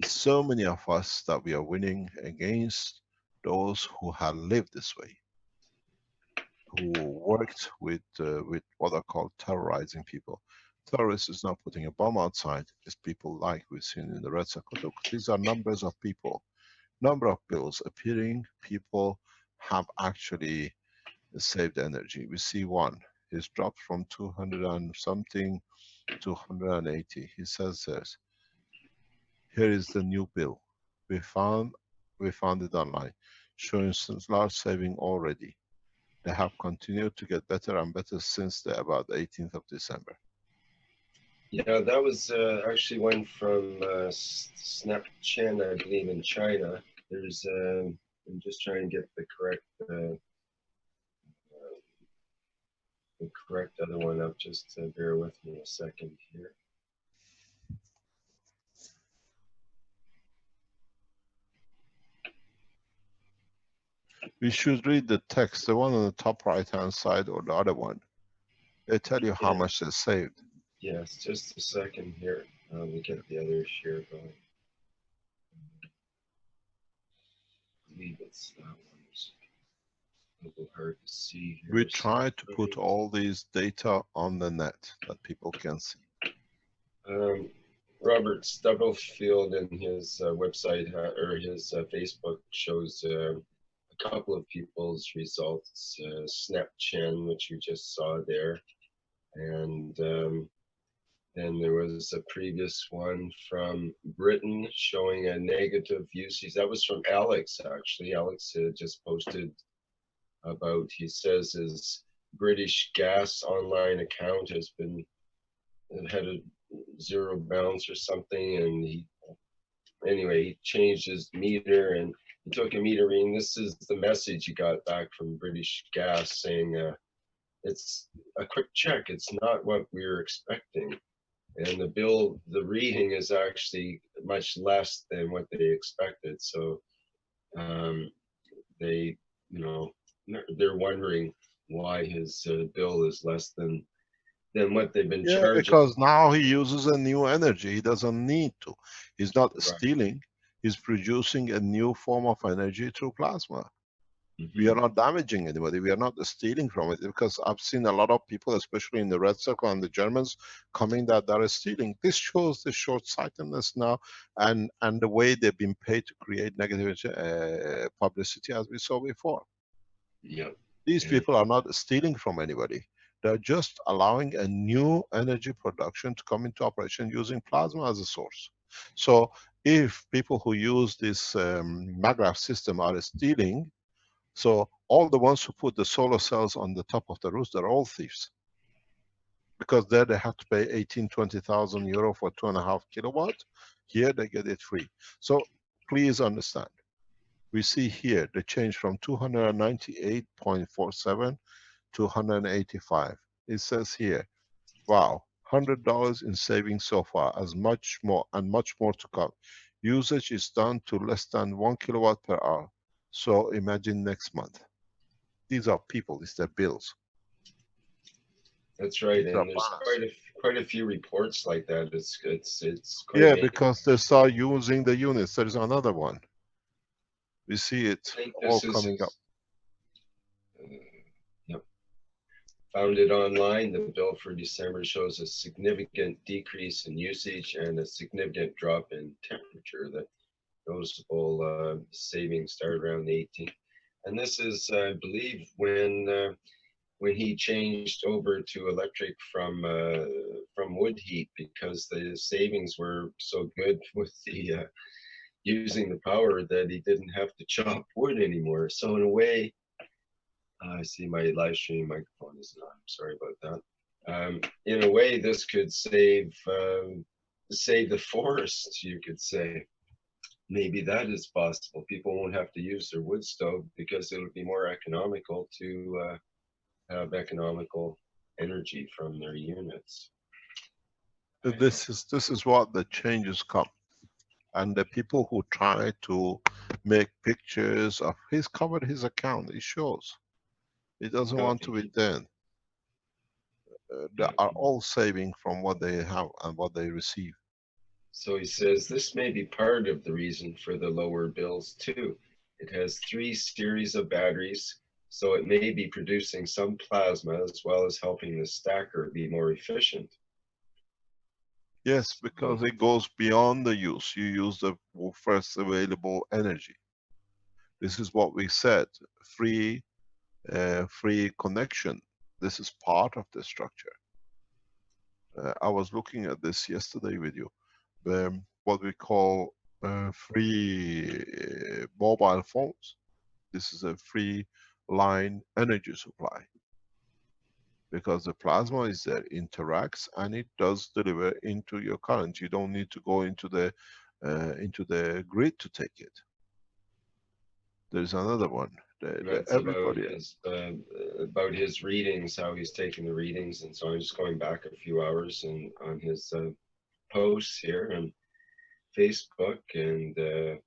so many of us that we are winning against those who have lived this way, who worked with what are called terrorizing people. Terrorists is not putting a bomb outside, it's people like we've seen in the red circle. Look, these are numbers of people, number of bills appearing, people have actually saved energy. We see one, he's dropped from 200 and something to 180. He says this. Here is the new bill. We found it online, showing some large saving already. They have continued to get better and better since about the 18th of December.
Yeah, that was actually one from Snapchat, I believe, in China. There's, I'm just trying to get the correct other one up. Just bear with me a second here.
We should read the text, the one on the top right hand side or the other one. They tell you how much they saved.
Yes, just a second here. Let me get the other share going. I believe it's that one. It's a little hard to see here.
We try to put all these data on the net that people can see.
Robert Stubblefield in his website or his Facebook shows a couple of people's results. Snapchat, which you just saw there, and then there was a previous one from Britain showing a negative usage. That was from Alex, actually. Alex just posted about, he says his British Gas online account has been had a zero bounce or something, and he changed his meter and he took a meter reading. This is the message he got back from British Gas saying, it's a quick check. It's not what we were expecting. And the reading is actually much less than what they expected. So they, they're wondering why his bill is less than what they've been
Yeah,
charging.
because now he uses a new energy. He doesn't need to. He's not
Right.
stealing. He's producing a new form of energy through plasma. We are
Mm-hmm.
not damaging anybody. We are not stealing from it, because I've seen a lot of people, especially in the Red Circle and the Germans, coming that they're stealing. This shows the short-sightedness now, and the way they've been paid to create negative publicity, as we saw before.
Yep.
These
And
people are not stealing from anybody. They're just allowing a new energy production to come into operation using plasma as a source. So if people who use this maglev system are stealing, so all the ones who put the solar cells on the top of the roof, they're all thieves. Because there they have to pay 18, 20,000 euro for 2.5 kilowatts. Here they get it free. So please understand. We see here the change from 298.47 to 185. It says here, wow, $100 in savings so far, as much more and much more to come. Usage is down to less than 1 kilowatt per hour. So imagine next month. These are people, it's their bills.
that's right.
These are
And there's
balance.
quite a few reports like that. It's quite
Yeah,
amazing.
because they start using the units. There is another one. We see it
I think
all
this is
coming up.
yep. Found it online. The bill for December shows a significant decrease in usage and a significant drop in temperature. The noticeable savings started around the 18th. And this is, I believe, when he changed over to electric from wood heat, because the savings were so good with the using the power that he didn't have to chop wood anymore. So in a way, I see my live stream microphone is on. I'm sorry about that. In a way, this could save the forest, you could say. Maybe that is possible. People won't have to use their wood stove because it'll be more economical to have economical energy from their units.
This is what the changes come. And the people who try to make pictures of, he's covered his account, it shows. He doesn't want to be there. They
Yeah.
are all saving from what they have and what they receive.
So he says this may be part of the reason for the lower bills too. It has 3 series of batteries, so it may be producing some plasma as well as helping the stacker be more efficient.
Yes, because it goes beyond the use. You use the first available energy. This is what we said, free connection. This is part of the structure. I was looking at this yesterday with you. What we call free mobile phones. This is a free line energy supply. Because the plasma is there, interacts, and it does deliver into your current. You don't need to go into the grid to take it. There's another one.
That's
Everybody.
about his readings, how he's taking the readings, and so I'm just going back a few hours and on his posts here on Facebook, and I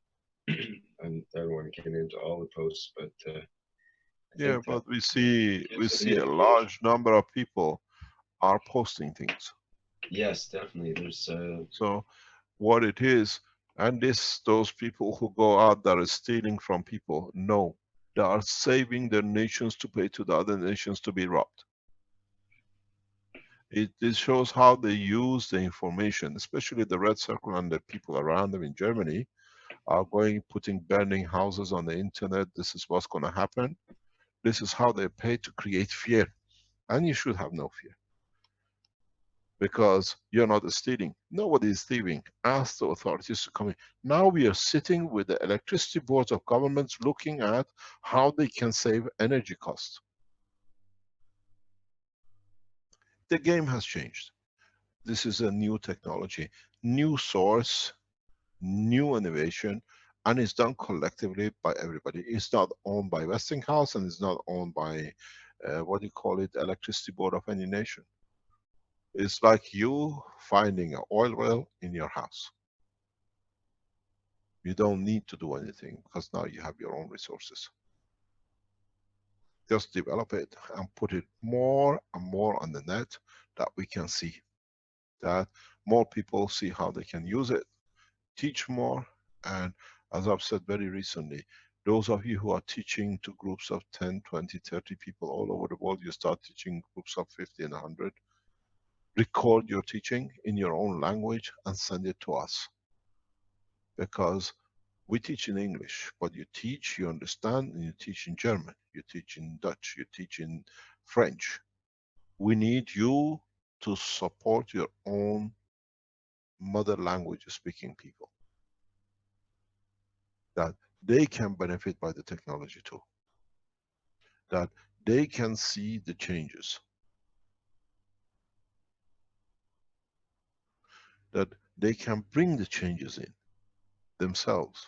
don't want to get into all the posts, but
Yeah, but we see a large number of people are posting things.
Yes, definitely. There's
so what it is, and those people who go out that are stealing from people, no, they are saving their nations to pay to the other nations to be robbed. It shows how they use the information, especially the Red Circle and the people around them in Germany are putting burning houses on the internet. This is what's going to happen. This is how they pay to create fear. And you should have no fear. Because you're not stealing. Nobody is stealing. Ask the authorities to come in. Now we are sitting with the electricity boards of governments looking at how they can save energy costs. The game has changed. This is a new technology, new source, new innovation, and it's done collectively by everybody. It's not owned by Westinghouse and it's not owned by, what do you call it, electricity board of any nation. It's like you finding an oil well in your house. You don't need to do anything because now you have your own resources. Just develop it and put it more and more on the net that we can see. That more people see how they can use it, teach more, and as I've said very recently, those of you who are teaching to groups of 10, 20, 30 people all over the world, you start teaching groups of 50 and 100. Record your teaching in your own language and send it to us. Because we teach in English, but you teach, you understand, and you teach in German, you teach in Dutch, you teach in French. We need you to support your own mother language speaking people, that they can benefit by the technology too, that they can see the changes, that they can bring the changes in themselves.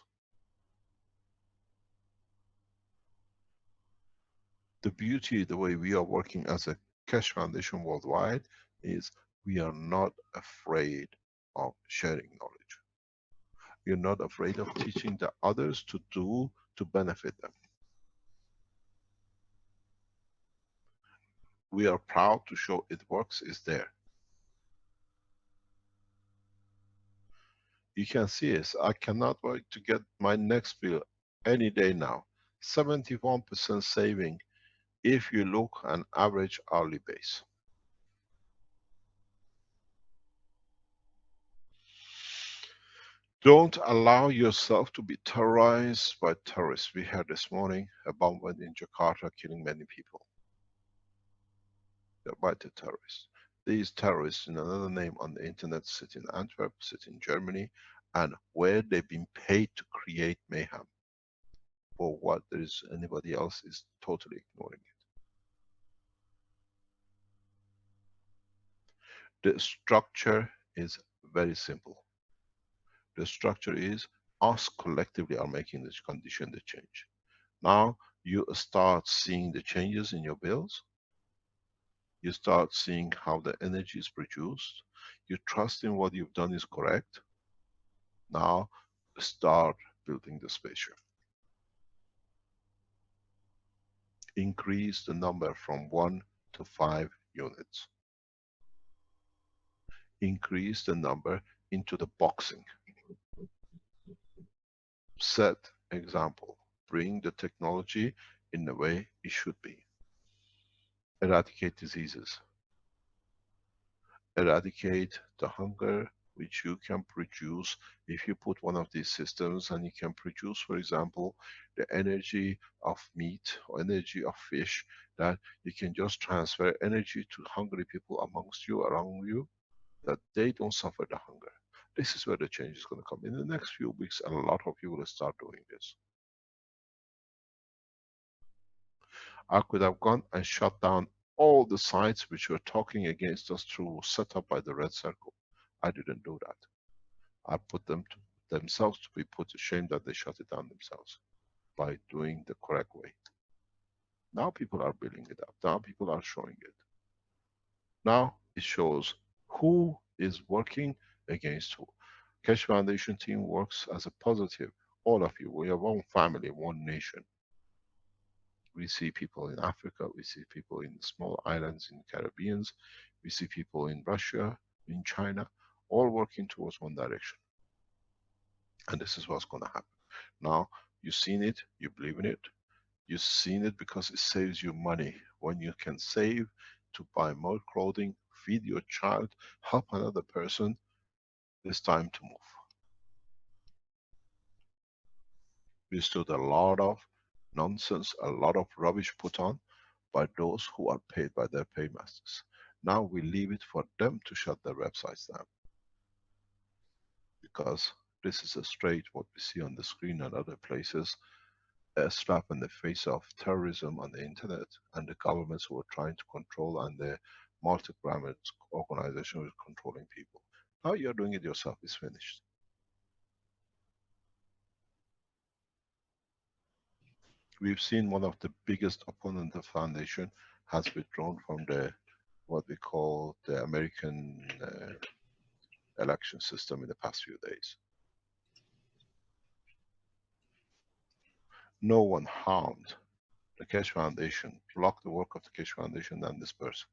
The beauty, the way we are working as a Keshe Foundation worldwide, is we are not afraid of sharing knowledge. You're not afraid of teaching the others to do, to benefit them. We are proud to show it works, is there. You can see it. I cannot wait to get my next bill any day now. 71% saving if you look an average hourly base. Don't allow yourself to be terrorized by terrorists. We heard this morning a bomb went in Jakarta, killing many people. They're by the terrorists. These terrorists, in another name on the internet, sit in Antwerp, sit in Germany, and where they've been paid to create mayhem. For what there is anybody else is totally ignoring it. The structure is very simple. The structure is us collectively are making this condition the change. Now you start seeing the changes in your bills. You start seeing how the energy is produced. You trust in what you've done is correct. Now start building the spaceship. Increase the number from 1 to 5 units. Increase the number into the boxing. Set example. Bring the technology in the way it should be. Eradicate diseases. Eradicate the hunger which you can produce if you put one of these systems and you can produce, for example, the energy of meat or energy of fish, that you can just transfer energy to hungry people amongst you, around you, that they don't suffer the hunger. This is where the change is going to come. In the next few weeks, a lot of you will start doing this. I could have gone and shut down all the sites which were talking against us through set up by the Red Circle. I didn't do that. I put them to themselves to be put to shame that they shut it down themselves by doing the correct way. Now people are building it up. Now people are showing it. Now it shows who is working against who. Keshe Foundation team works as a positive. All of you, we are one family, one nation. We see people in Africa, we see people in small islands in the Caribbean, we see people in Russia, in China, all working towards one direction. And this is what's going to happen. Now, you've seen it, you believe in it, you've seen it because it saves you money. When you can save to buy more clothing, feed your child, help another person, it's time to move. We stood a lot of nonsense, a lot of rubbish put on by those who are paid by their paymasters. Now we leave it for them to shut their websites down. Because this is a straight, what we see on the screen and other places, a slap in the face of terrorism on the internet and the governments who are trying to control and the multi-pyramid organization with controlling people. Now you're doing it yourself, it's finished. We've seen one of the biggest opponent of foundation has withdrawn from the what we call the American election system in the past few days. No one harmed the Keshe Foundation, blocked the work of the Keshe Foundation than this person.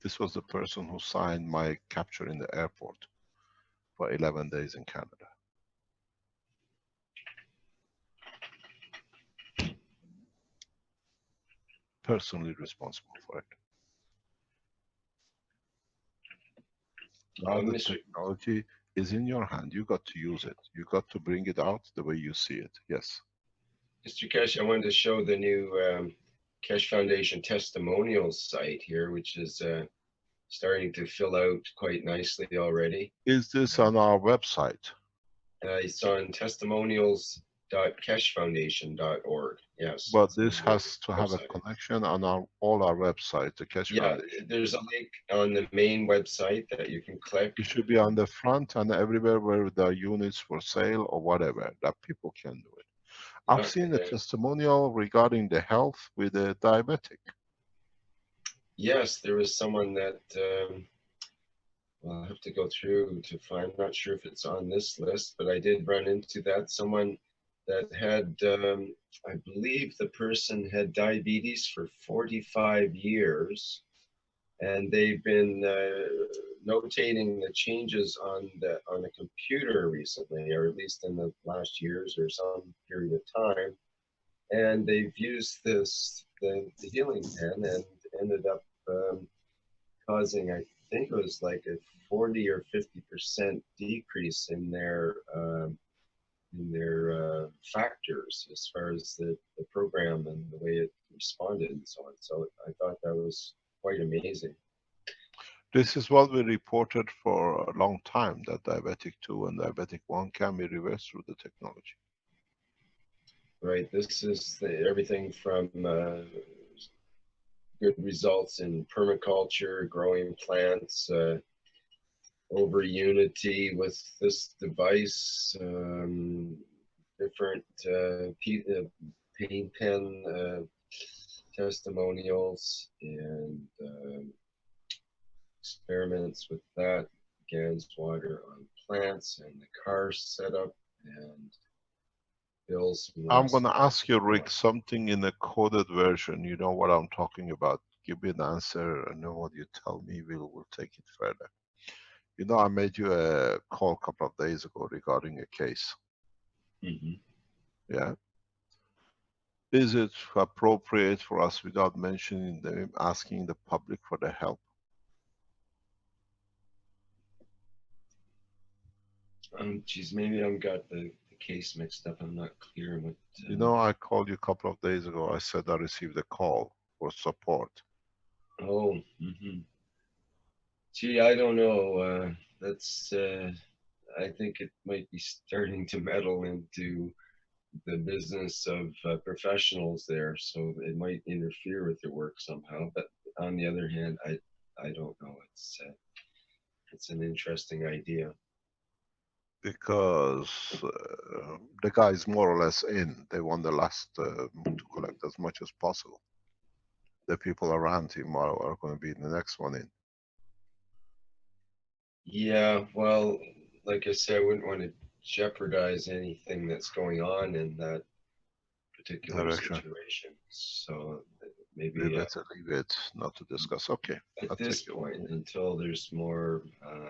This was the person who signed my capture in the airport for 11 days in Canada. Personally responsible for it. Now the technology is in your hand. You got to use it. You got to bring it out the way you see it. Yes.
Mr. Keshe, I wanted to show the new Keshe Foundation testimonials site here, which is starting to fill out quite nicely already.
Is this on our website?
It's on testimonials.keshefoundation.org. Yes.
But this has to have a connection on all our websites, the Keshe Foundation.
There's a link on the main website that you can click.
It should be on the front and everywhere where there are units for sale or whatever, that people can do it. I've seen a testimonial regarding the health with a diabetic.
Yes, there was someone that well, I'll have to go through to find. I'm not sure if it's on this list, but I did run into that. Someone that had, I believe the person had diabetes for 45 years, and they've been notating the changes on a computer recently, or at least in the last years or some period of time. And they've used the healing pen and ended up causing, I think it was like a 40 or 50% decrease in their factors as far as the program and the way it responded and so on. So I thought that was quite amazing.
This is what we reported for a long time, that diabetic 2 and diabetic 1 can be reversed through the technology.
Right. This is everything from good results in permaculture, growing plants, over unity with this device, different pain pen testimonials, and experiments with that, GANS water on plants, and the car setup, and bills.
I'm going to ask you, Rick, something in a coded version. You know what I'm talking about. Give me an answer, and then what you tell me, we'll take it further. You know, I made you a call a couple of days ago regarding a case.
Mm-hmm.
Yeah. Is it appropriate for us, without mentioning them, asking the public for their help?
Geez, maybe I've got the case mixed up. I'm not clear what.
You know, I called you a couple of days ago. I said I received a call for support.
Oh, mm-hmm. Gee, I don't know. That's. I think it might be starting to meddle into the business of professionals there, so it might interfere with their work somehow. But on the other hand, I don't know. It's an interesting idea.
Because the guy is more or less in. They want the last to collect as much as possible. The people around him are going to be the next one in.
Yeah, well, like I said, I wouldn't want to jeopardize anything that's going on in that particular situation. So maybe
we better leave it not to discuss. Okay.
At this point, until there's more.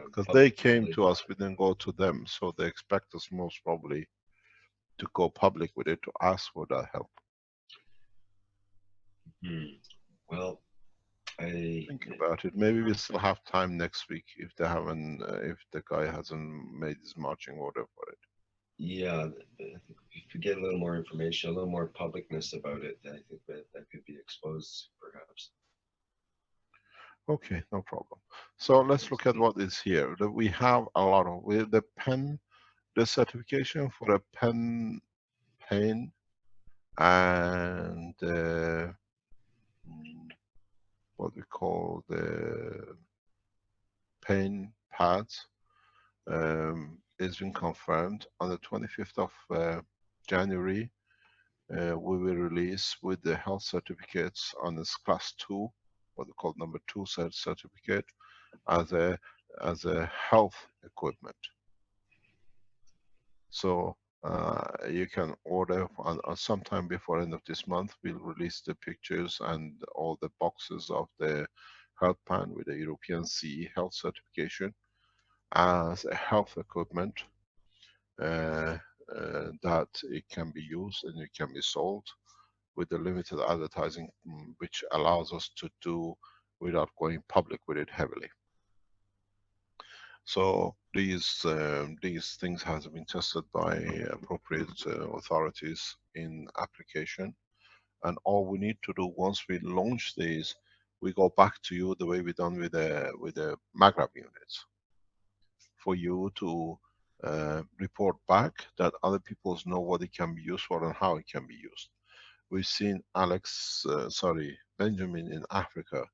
Because they came to us, we didn't go to them, so they expect us most probably to go public with it, to ask for that help.
Well, I
think about it. Maybe we still have time next week if they haven't, if the guy hasn't made his marching order for it.
Yeah, I think if we get a little more information, a little more publicness about it, I think that could be exposed, perhaps.
Okay, no problem. So let's look at what is here. We have a lot of the certification for a pen and what we call the pen pads is been confirmed. On the 25th of January, we will release with the health certificates on this class 2, what we call number 2 certificate, as a health equipment. So you can order on sometime before end of this month. We'll release the pictures and all the boxes of the health pan with the European CE health certification as a health equipment that it can be used and it can be sold with the limited advertising, which allows us to do without going public with it heavily. So these things has been tested by appropriate authorities in application, and all we need to do once we launch these, we go back to you the way we done with the maggrav units, for you to report back that other people know what it can be used for and how it can be used. We've seen Benjamin in Africa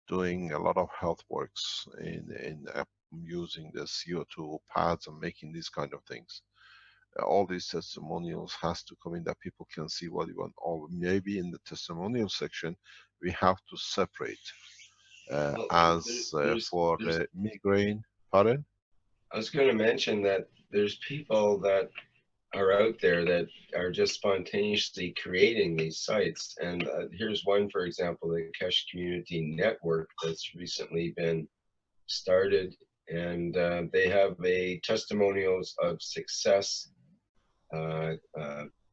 doing a lot of health works in using the CO2 pads and making these kind of things. All these testimonials has to come in that people can see what you want. Or maybe in the testimonial section, we have to separate
Well,
for the migraine. Pardon?
I was going to mention that there's people that are out there that are just spontaneously creating these sites. And here's one, for example, the Keshe Community Network that's recently been started. And they have a testimonials of success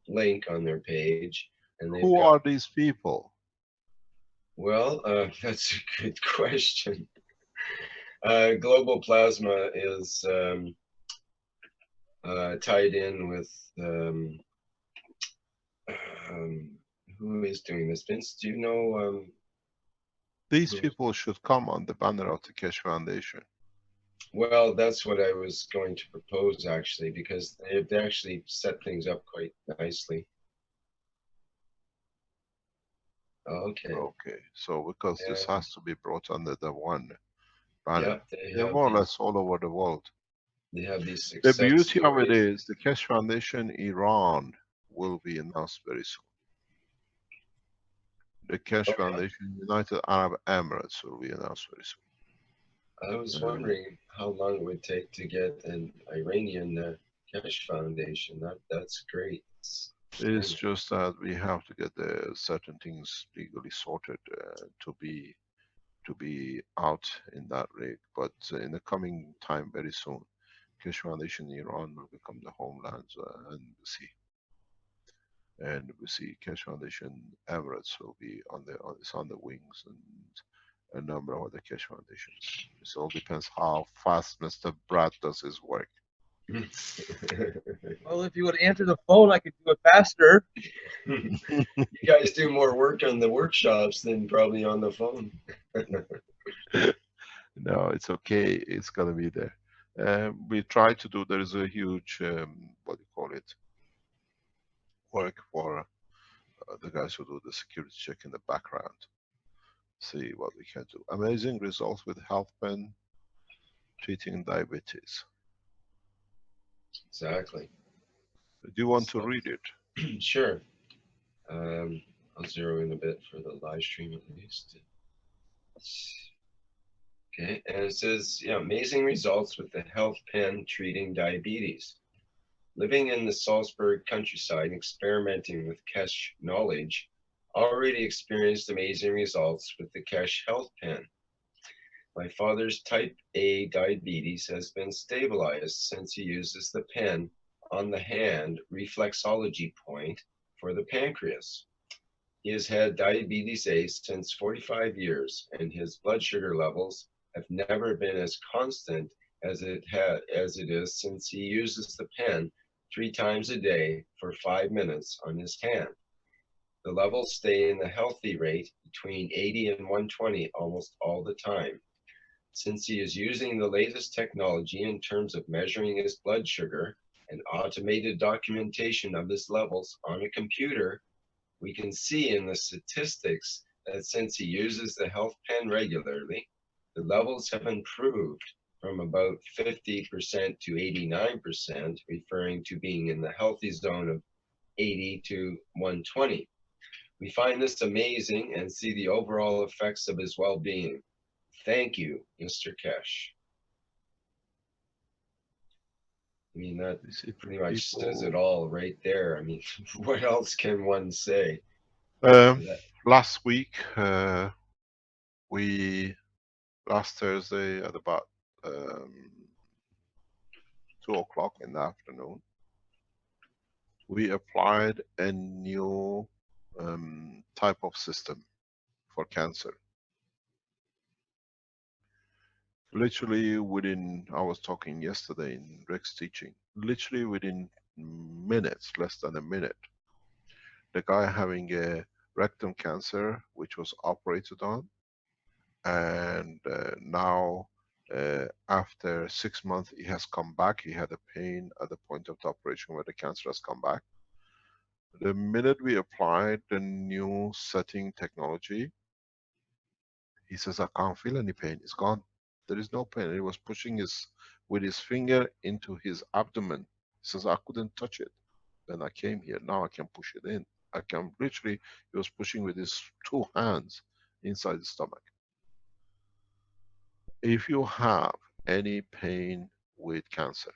link on their page. And
Who are these people?
Well, that's a good question. Global Plasma is tied in with who is doing this? Vince, do you know?
These people should come on the banner of the Keshe Foundation.
Well, that's what I was going to propose actually, because they actually set things up quite nicely. Okay.
Okay, so because this has to be brought under the one banner.
Yeah,
they're more or less all over the world.
They have these
The
success
beauty of it
stories.
is the Keshe Foundation Iran will be announced very soon. The Keshe Foundation United Arab Emirates will be announced very soon.
I was wondering how long it would take to get an Iranian Keshe Foundation. That's great.
It's just that we have to get the certain things legally sorted to be out in that rig. But in the coming time, very soon, Keshe Foundation Iran will become the homeland, and we see Keshe Foundation Emirates will be on the wings, and a number of other Keshe Foundations. It all depends how fast Mr. Brad does his work.
Well, if you would answer the phone, I could do it faster.
You guys do more work on the workshops than probably on the phone.
No, it's okay. It's gonna be there. We try to do. There is a huge what do you call it? Work for the guys who do the security check in the background. See what we can do. Amazing results with health pen treating diabetes.
Exactly.
Do you want to read it?
Sure. I'll zero in a bit for the live stream at least. Okay, and it says, yeah, amazing results with the health pen treating diabetes. Living in the Salzburg countryside, experimenting with Keshe knowledge, already experienced amazing results with the Keshe health pen. My father's type A diabetes has been stabilized since he uses the pen on the hand reflexology point for the pancreas. He has had diabetes A since 45 years, and his blood sugar levels have never been as constant as it is since he uses the pen 3 times a day for 5 minutes on his hand. The levels stay in the healthy rate between 80 and 120 almost all the time. Since he is using the latest technology in terms of measuring his blood sugar and automated documentation of his levels on a computer, we can see in the statistics that since he uses the health pen regularly, the levels have improved from about 50% to 89%, referring to being in the healthy zone of 80 to 120. We find this amazing and see the overall effects of his well-being. Thank you, Mr. Kesh. I mean, that pretty much says it all right there. I mean, what else can one say?
Last week, last Thursday at about 2 o'clock in the afternoon, we applied a new type of system for cancer. Literally within, I was talking yesterday in Rick's teaching, literally within minutes, less than a minute, the guy having a rectum cancer, which was operated on, and now after 6 months, he has come back. He had a pain at the point of the operation where the cancer has come back. The minute we applied the new setting technology, he says, I can't feel any pain. It's gone. There is no pain. He was pushing with his finger into his abdomen. He says, I couldn't touch it. Then I came here. Now I can push it in. I can literally, he was pushing with his 2 hands inside the stomach. If you have any pain with cancer,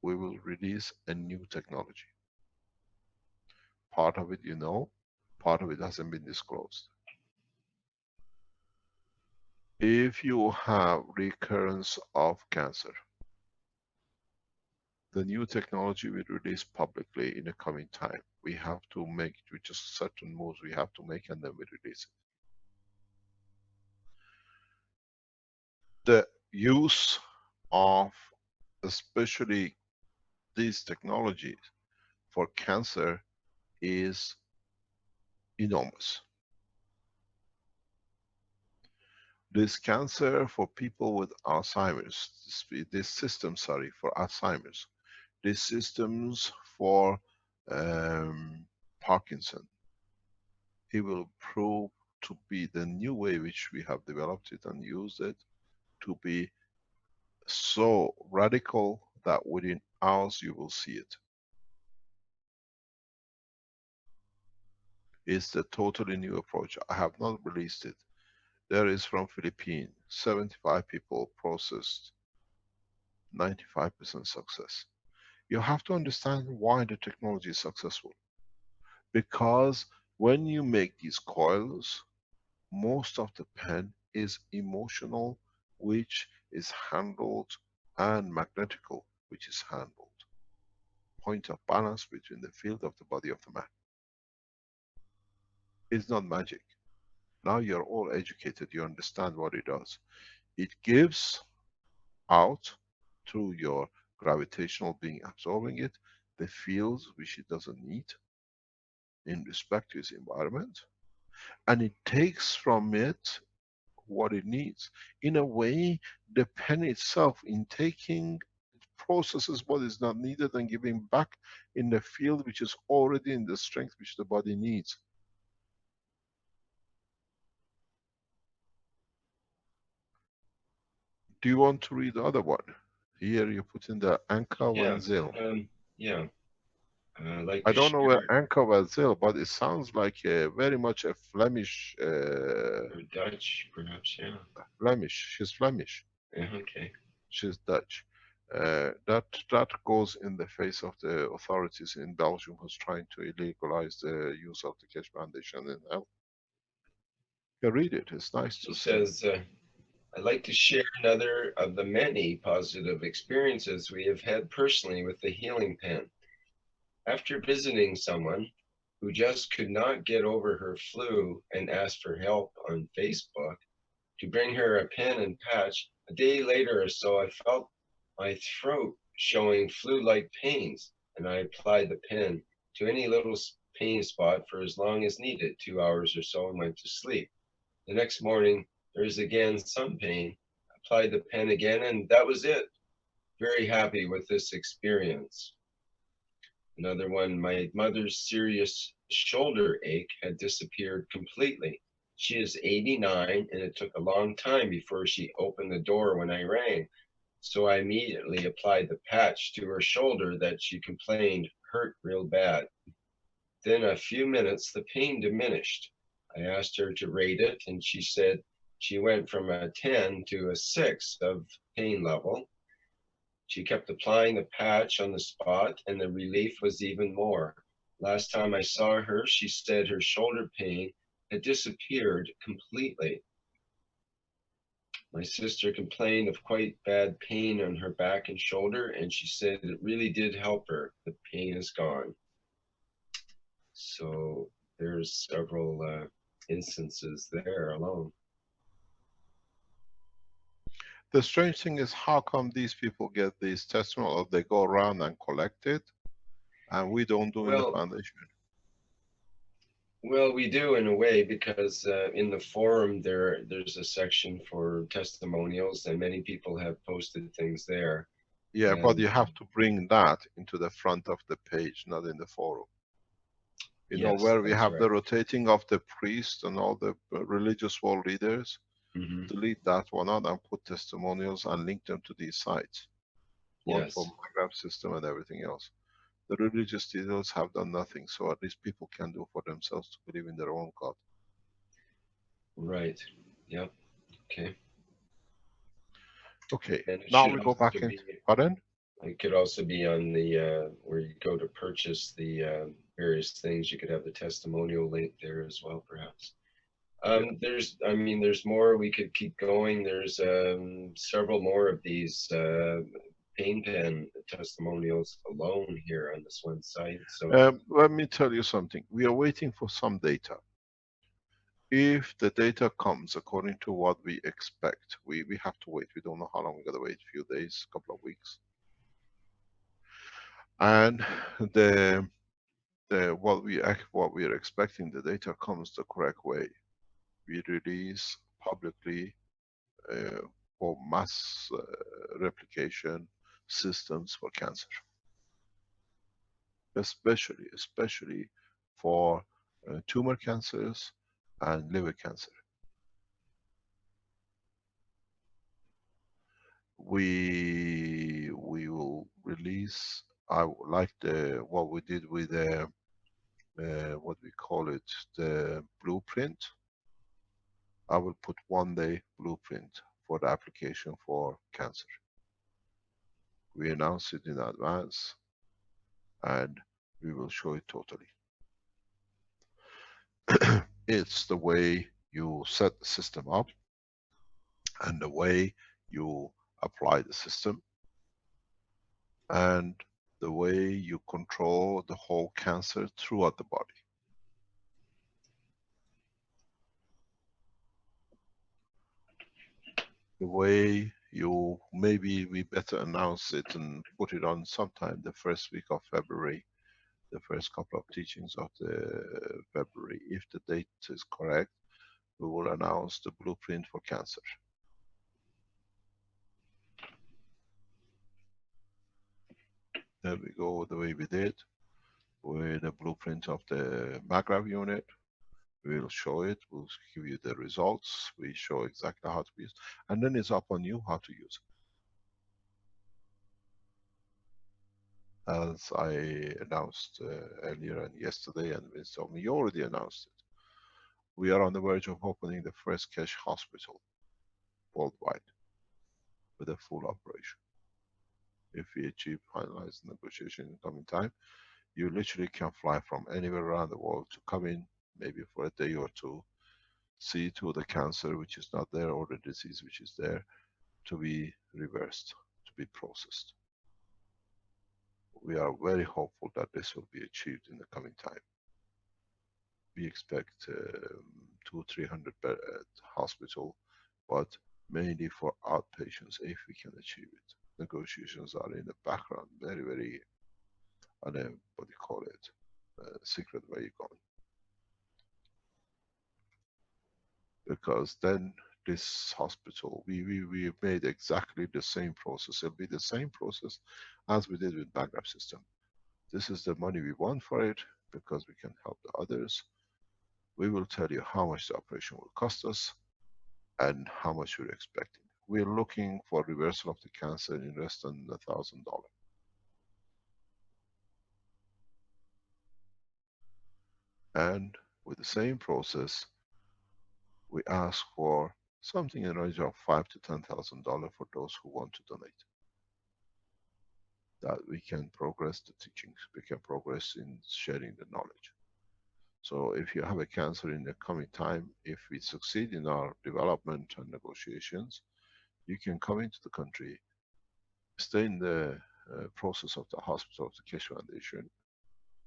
we will release a new technology. Part of it you know, part of it hasn't been disclosed. If you have recurrence of cancer, the new technology we release publicly in the coming time. We have to make it with just certain moves we have to make, and then we release it. The use of especially these technologies for cancer is enormous. This cancer for people with Alzheimer's, this system, sorry, for Alzheimer's, these systems for Parkinson, it will prove to be the new way which we have developed it and used it to be so radical that within hours you will see it. It's a totally new approach. I have not released it. There is from Philippines, 75 people processed, 95% success. You have to understand why the technology is successful. Because when you make these coils, most of the pen is emotional, which is handled, and magnetical, which is handled. Point of balance between the field of the body of the man. It's not magic. Now you're all educated, you understand what it does. It gives out through your gravitational being absorbing it, the fields which it doesn't need in respect to its environment, and it takes from it what it needs. In a way, the pen itself, in taking, processes what is not needed and giving back in the field which is already in the strength which the body needs. Do you want to read the other one? Here you put in the Anka van Zyl.
Yeah. Like
I don't know where Anka van Zyl, but it sounds like very much a Flemish.
Or Dutch, perhaps, yeah.
Flemish. She's Flemish.
Yeah, okay.
She's Dutch. That goes in the face of the authorities in Belgium who's trying to illegalize the use of the Keshe Foundation in health. You read it. It's nice to see.
He says, I'd like to share another of the many positive experiences we have had personally with the healing pen. After visiting someone who just could not get over her flu and asked for help on Facebook to bring her a pen and patch, a day later or so I felt my throat showing flu-like pains, and I applied the pen to any little pain spot for as long as needed, 2 hours or so, and went to sleep. The next morning, there is again some pain. Applied the pen again, and that was it. Very happy with this experience. Another one, my mother's serious shoulder ache had disappeared completely. She is 89 and it took a long time before she opened the door when I rang. So I immediately applied the patch to her shoulder that she complained hurt real bad. Then a few minutes, the pain diminished. I asked her to rate it, and she said she went from a 10 to a 6 of pain level. She kept applying the patch on the spot, and the relief was even more. Last time I saw her, she said her shoulder pain had disappeared completely. My sister complained of quite bad pain on her back and shoulder, and she said it really did help her. The pain is gone. So there's several instances there alone.
The strange thing is, how come these people get these testimonials, or they go around and collect it, and we don't do in the foundation?
Well, we do in a way, because in the forum there's a section for testimonials, and many people have posted things there.
Yeah, but you have to bring that into the front of the page, not in the forum. You know, where we have the rotating of the priest and all the religious world leaders, delete that one out and put testimonials and link them to these sites. One for Maghreb system and everything else. The religious leaders have done nothing, so at least people can do for themselves to believe in their own God.
Right. Yep. Okay.
Okay. Now we go back in. Pardon?
It could also be on the where you go to purchase the various things. You could have the testimonial link there as well, perhaps. There's more. We could keep going. There's several more of these pain pen testimonials alone here on this one site. So
let me tell you something. We are waiting for some data. If the data comes according to what we expect, we have to wait. We don't know how long we're going to wait. A few days, couple of weeks. And what we are expecting, the data comes the correct way, we release publicly for mass replication systems for cancer, especially for tumor cancers and liver cancer. We will release, I like what we did with what we call it, the blueprint. I will put 1-day blueprint for the application for cancer. We announce it in advance and we will show it totally. It's the way you set the system up and the way you apply the system and the way you control the whole cancer throughout the body. The way you, maybe we better announce it and put it on sometime the first week of February, the first couple of teachings of the February. If the date is correct, we will announce the blueprint for cancer. There we go, the way we did with the blueprint of the Maghreb unit. We'll show it, we'll give you the results, we show exactly how to use it, and then it's up on you how to use it. As I announced earlier and yesterday, and Vince told me, you already announced it. We are on the verge of opening the first cash hospital worldwide with a full operation. If we achieve finalized negotiation in the coming time, you literally can fly from anywhere around the world to come in, maybe for a day or two, see to the cancer which is not there or the disease which is there to be reversed, to be processed. We are very hopeful that this will be achieved in the coming time. We expect 200-300 bed hospital, but mainly for outpatients if we can achieve it. Negotiations are in the background, very on a, what do you call it, secret way going. Because then this hospital, we made exactly the same process. It'll be the same process as we did with Maghreb system. This is the money we want for it because we can help the others. We will tell you how much the operation will cost us and how much we're expecting. We're looking for reversal of the cancer in less than $1,000. And with the same process, we ask for something in the range of $5,000 to $10,000 for those who want to donate. That we can progress the teachings, we can progress in sharing the knowledge. So if you have a cancer in the coming time, if we succeed in our development and negotiations, you can come into the country, stay in the process of the hospital of the Keshe Foundation.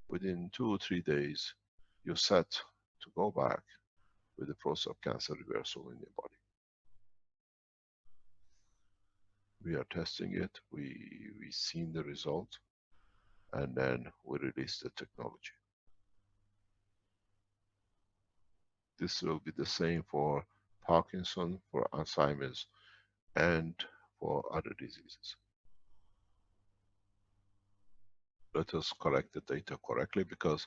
Within 2 or 3 days, you're set to go back with the process of cancer reversal in your body. We are testing it, we've seen the result, and then we release the technology. This will be the same for Parkinson, for Alzheimer's, and for other diseases. Let us collect the data correctly, because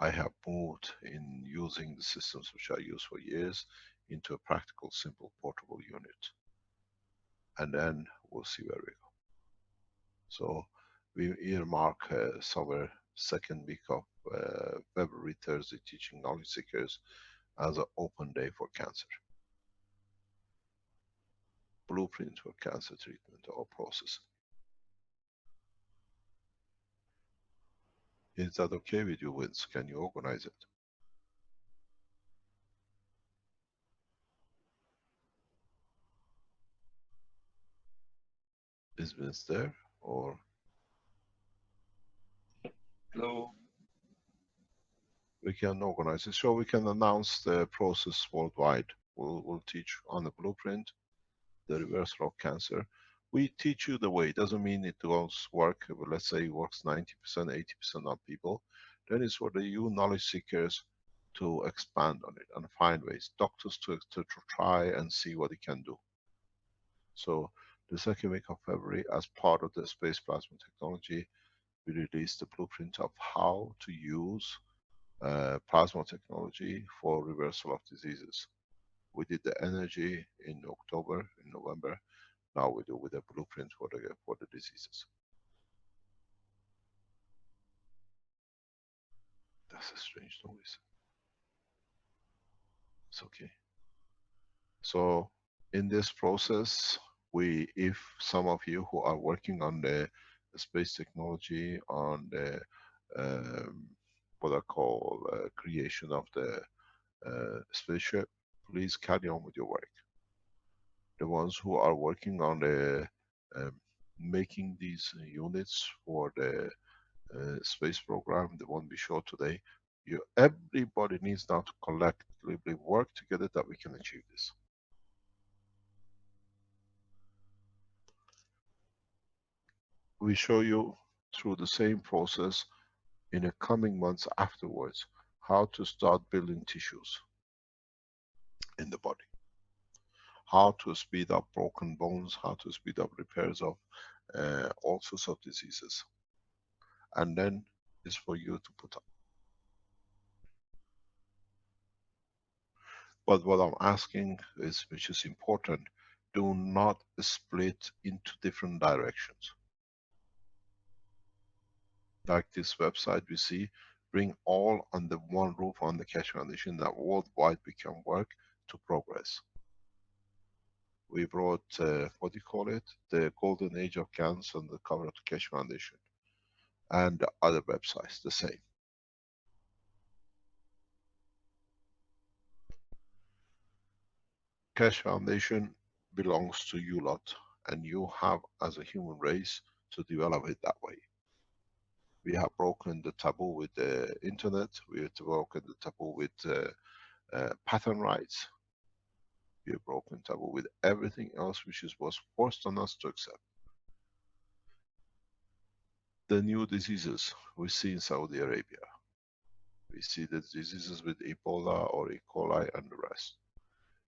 I have moved in using the systems which I used for years into a practical, simple, portable unit. And then we'll see where we go. So we earmark somewhere second week of February, Thursday, teaching knowledge seekers as an open day for cancer. Blueprint for cancer treatment or process. Is that okay with you, Vince? Can you organize it? Is Vince there, or?
Hello.
We can organize it. So we can announce the process worldwide. We'll teach on the blueprint, the reversal of cancer. We teach you the way. It doesn't mean it goes work. Let's say it works 90%, 80% on people. Then it's for the you knowledge seekers to expand on it and find ways. Doctors to try and see what it can do. So the second week of February, as part of the space plasma technology, we released the blueprint of how to use plasma technology for reversal of diseases. We did the energy in October, in November. Now we do with a blueprint for the diseases. That's a strange noise. It's okay. So in this process, if some of you who are working on the space technology, on the what I call creation of the spaceship, please carry on with your work. The ones who are working on the making these units for the space program, the one we showed today, everybody needs now to collectively work together that we can achieve this. We show you through the same process in the coming months afterwards how to start building tissues in the body, how to speed up broken bones, how to speed up repairs of all sorts of diseases. And then it's for you to put up. But what I'm asking is, which is important, do not split into different directions. Like this website we see, bring all under one roof on the Keshe Foundation, that worldwide we can work to progress. We brought, what do you call it? The golden age of cancer on the cover of the Keshe Foundation. And the other websites, the same. Keshe Foundation belongs to you lot, and you have, as a human race, to develop it that way. We have broken the taboo with the internet, we have broken the taboo with patent rights, we have broken taboo with everything else which was forced on us to accept. The new diseases we see in Saudi Arabia, we see the diseases with Ebola or E. coli and the rest.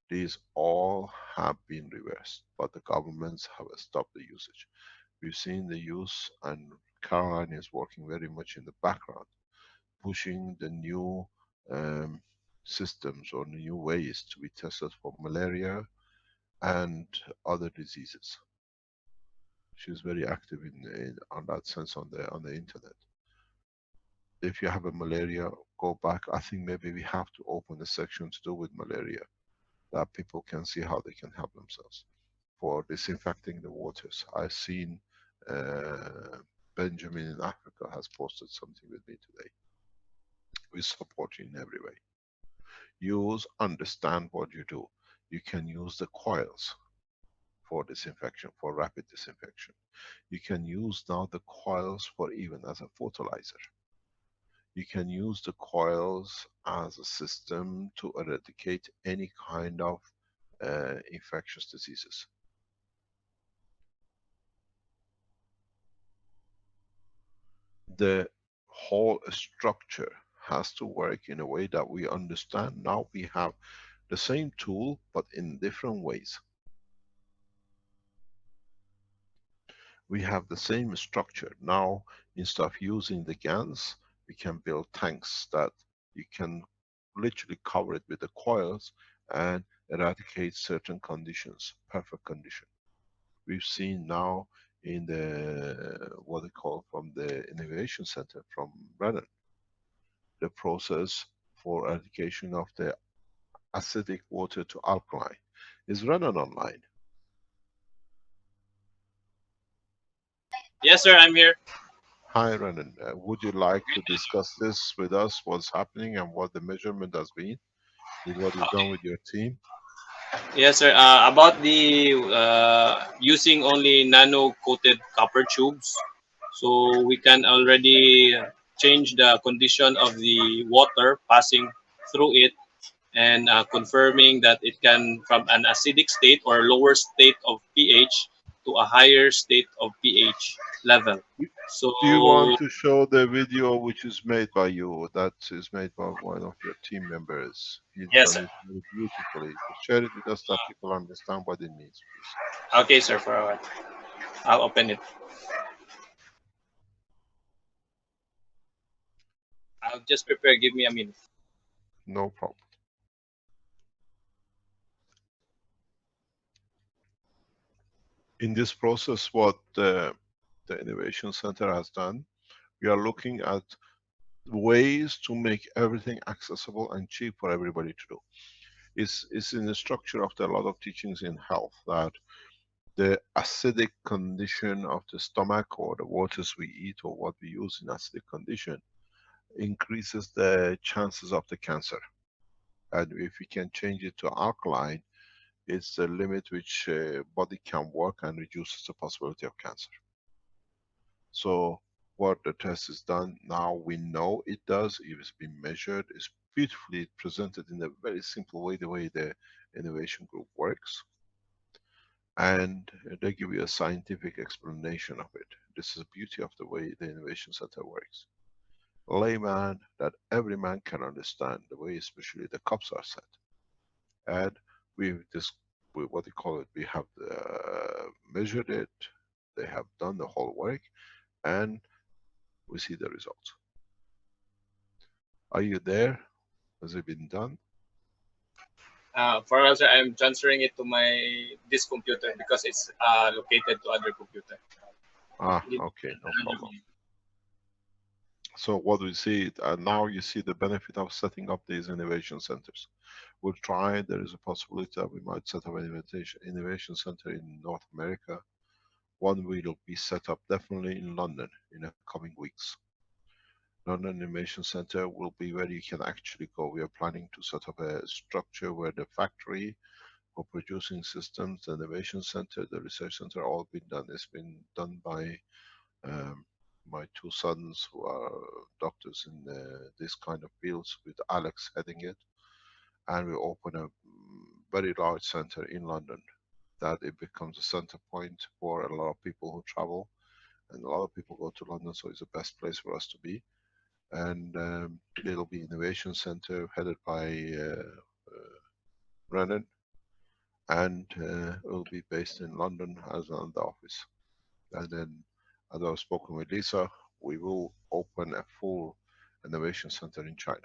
These all have been reversed, but the governments have stopped the usage. We've seen the use and Caroline is working very much in the background, pushing the new systems or new ways to be tested for malaria and other diseases. She's very active on that sense on the internet. If you have a malaria, go back. I think maybe we have to open a section to do with malaria, that people can see how they can help themselves for disinfecting the waters. I've seen Benjamin in Africa has posted something with me today. We support you in every way. Understand what you do. You can use the coils for disinfection, for rapid disinfection. You can use now the coils for even as a fertilizer. You can use the coils as a system to eradicate any kind of infectious diseases. The whole structure has to work in a way that we understand. Now we have the same tool, but in different ways. We have the same structure. Now, instead of using the GANs, we can build tanks that you can literally cover it with the coils and eradicate certain conditions, perfect condition. We've seen now in the, what they call from the Innovation Center from Brennan, the process for eradication of the acidic water to alkaline. Is Brennan online?
Yes, sir, I'm here.
Hi, Renan. Would you like to discuss this with us, what's happening and what the measurement has been with what you've done with your team?
Yes, sir. About the using only nano-coated copper tubes, so we can already change the condition of the water passing through it and confirming that it can from an acidic state or lower state of pH to a higher state of pH level. So
Do you want to show the video which is made by you, that is made by one of your team members? He's
yes,
done
sir.
it very beautifully. Share it with us that people understand what it means, please.
Okay, sir. For a while, I'll open it. I'll just prepare. Give me a minute.
No problem. In this process, what the Innovation Center has done, we are looking at ways to make everything accessible and cheap for everybody to do. It's in the structure of a lot of teachings in health that the acidic condition of the stomach or the waters we eat or what we use in acidic condition increases the chances of the cancer. And if we can change it to alkaline, it's the limit which body can work and reduces the possibility of cancer. So what the test is done now, we know it does, it's been measured, it's beautifully presented in a very simple way, the way the innovation group works. And they give you a scientific explanation of it. This is the beauty of the way the Innovation Center works. Layman, that every man can understand the way especially the cups are set. And what they call it, we have measured it, they have done the whole work, and we see the results. Are you there? Has it been done?
For us, I'm transferring it to this computer because it's located to other computer.
Okay, no problem. So what we see, now you see the benefit of setting up these innovation centers. We'll try, there is a possibility that we might set up an innovation center in North America. One will be set up definitely in London in the coming weeks. London Innovation Center will be where you can actually go. We are planning to set up a structure where the factory for producing systems, the innovation center, the research center, all been done. It's been done by my two sons who are doctors in this kind of fields, with Alex heading it. And we open a very large center in London that it becomes a center point for a lot of people who travel, and a lot of people go to London, so it's the best place for us to be. And it'll be innovation center headed by Brennan, and it will be based in London as an office. And then as I've spoken with Lisa, we will open a full innovation center in China.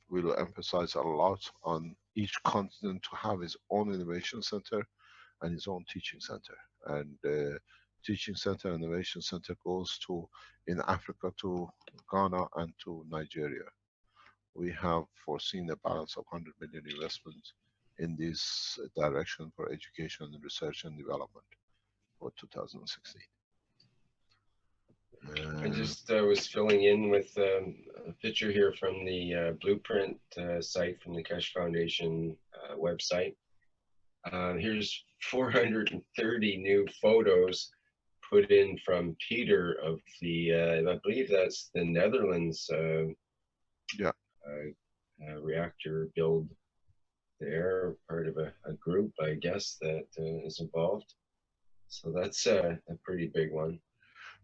We'll emphasize a lot on each continent to have its own innovation center and its own teaching center. And teaching center and innovation center goes to, in Africa, to Ghana and to Nigeria. We have foreseen a balance of 100 million investments in this direction for education and research and development for 2016.
I just was filling in with a picture here from the Blueprint site from the Keshe Foundation website. Here's 430 new photos put in from Peter of the, I believe that's the Netherlands reactor build there, part of a group, I guess, that is involved. So that's a pretty big one.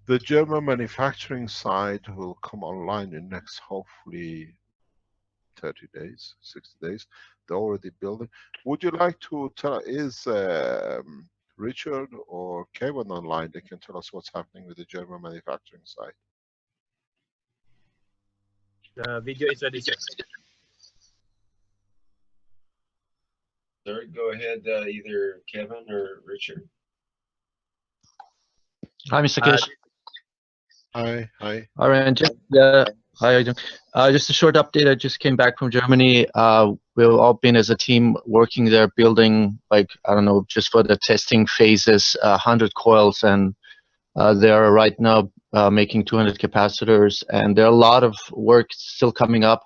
The German manufacturing side will come online in next, hopefully, 30 days, 60 days. They're already building. Would you like to tell, is Richard or Kevin online? They can tell us what's happening with the German manufacturing side.
The video is ready.
Sorry, go ahead, either Kevin or Richard.
Hi, Mr. Keshe.
Hi.
All right, just hi, how are you doing? Just a short update. I just came back from Germany. We've all been as a team working there, building, like, I don't know, just for the testing phases, 100 coils, and they are right now making 200 capacitors, and there are a lot of work still coming up,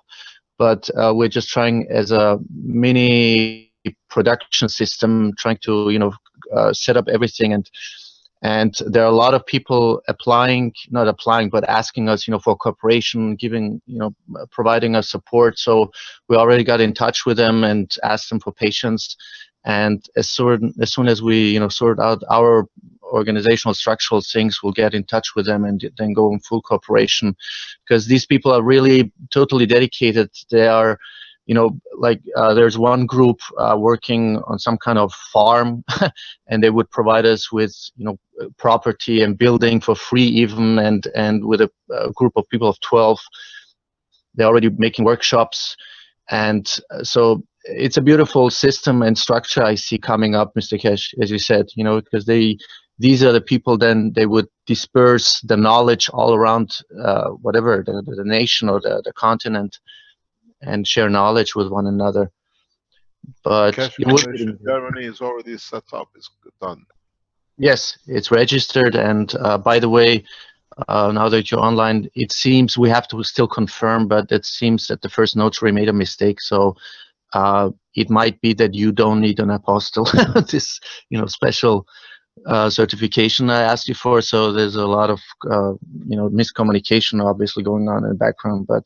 but we're just trying as a mini production system, trying to, you know, set up everything, and there are a lot of people applying, not applying, but asking us, you know, for cooperation, giving, you know, providing us support. So we already got in touch with them and asked them for patience. And as soon as we, you know, sort out our organizational structural things, we'll get in touch with them and then go in full cooperation, because these people are really totally dedicated. They are, you know, like there's one group working on some kind of farm, and they would provide us with, you know, property and building for free even, and with a group of people of 12, they're already making workshops. And so it's a beautiful system and structure I see coming up, Mr. Keshe, as you said, you know, because these are the people, then they would disperse the knowledge all around whatever, the nation or the continent, and share knowledge with one another. But
Keshe Foundation Germany is already set up, it's done.
Yes, it's registered, and by the way, now that you're online, it seems we have to still confirm, but it seems that the first notary made a mistake, so it might be that you don't need an apostille, this, you know, special certification I asked you for. So there's a lot of you know, miscommunication obviously going on in the background, but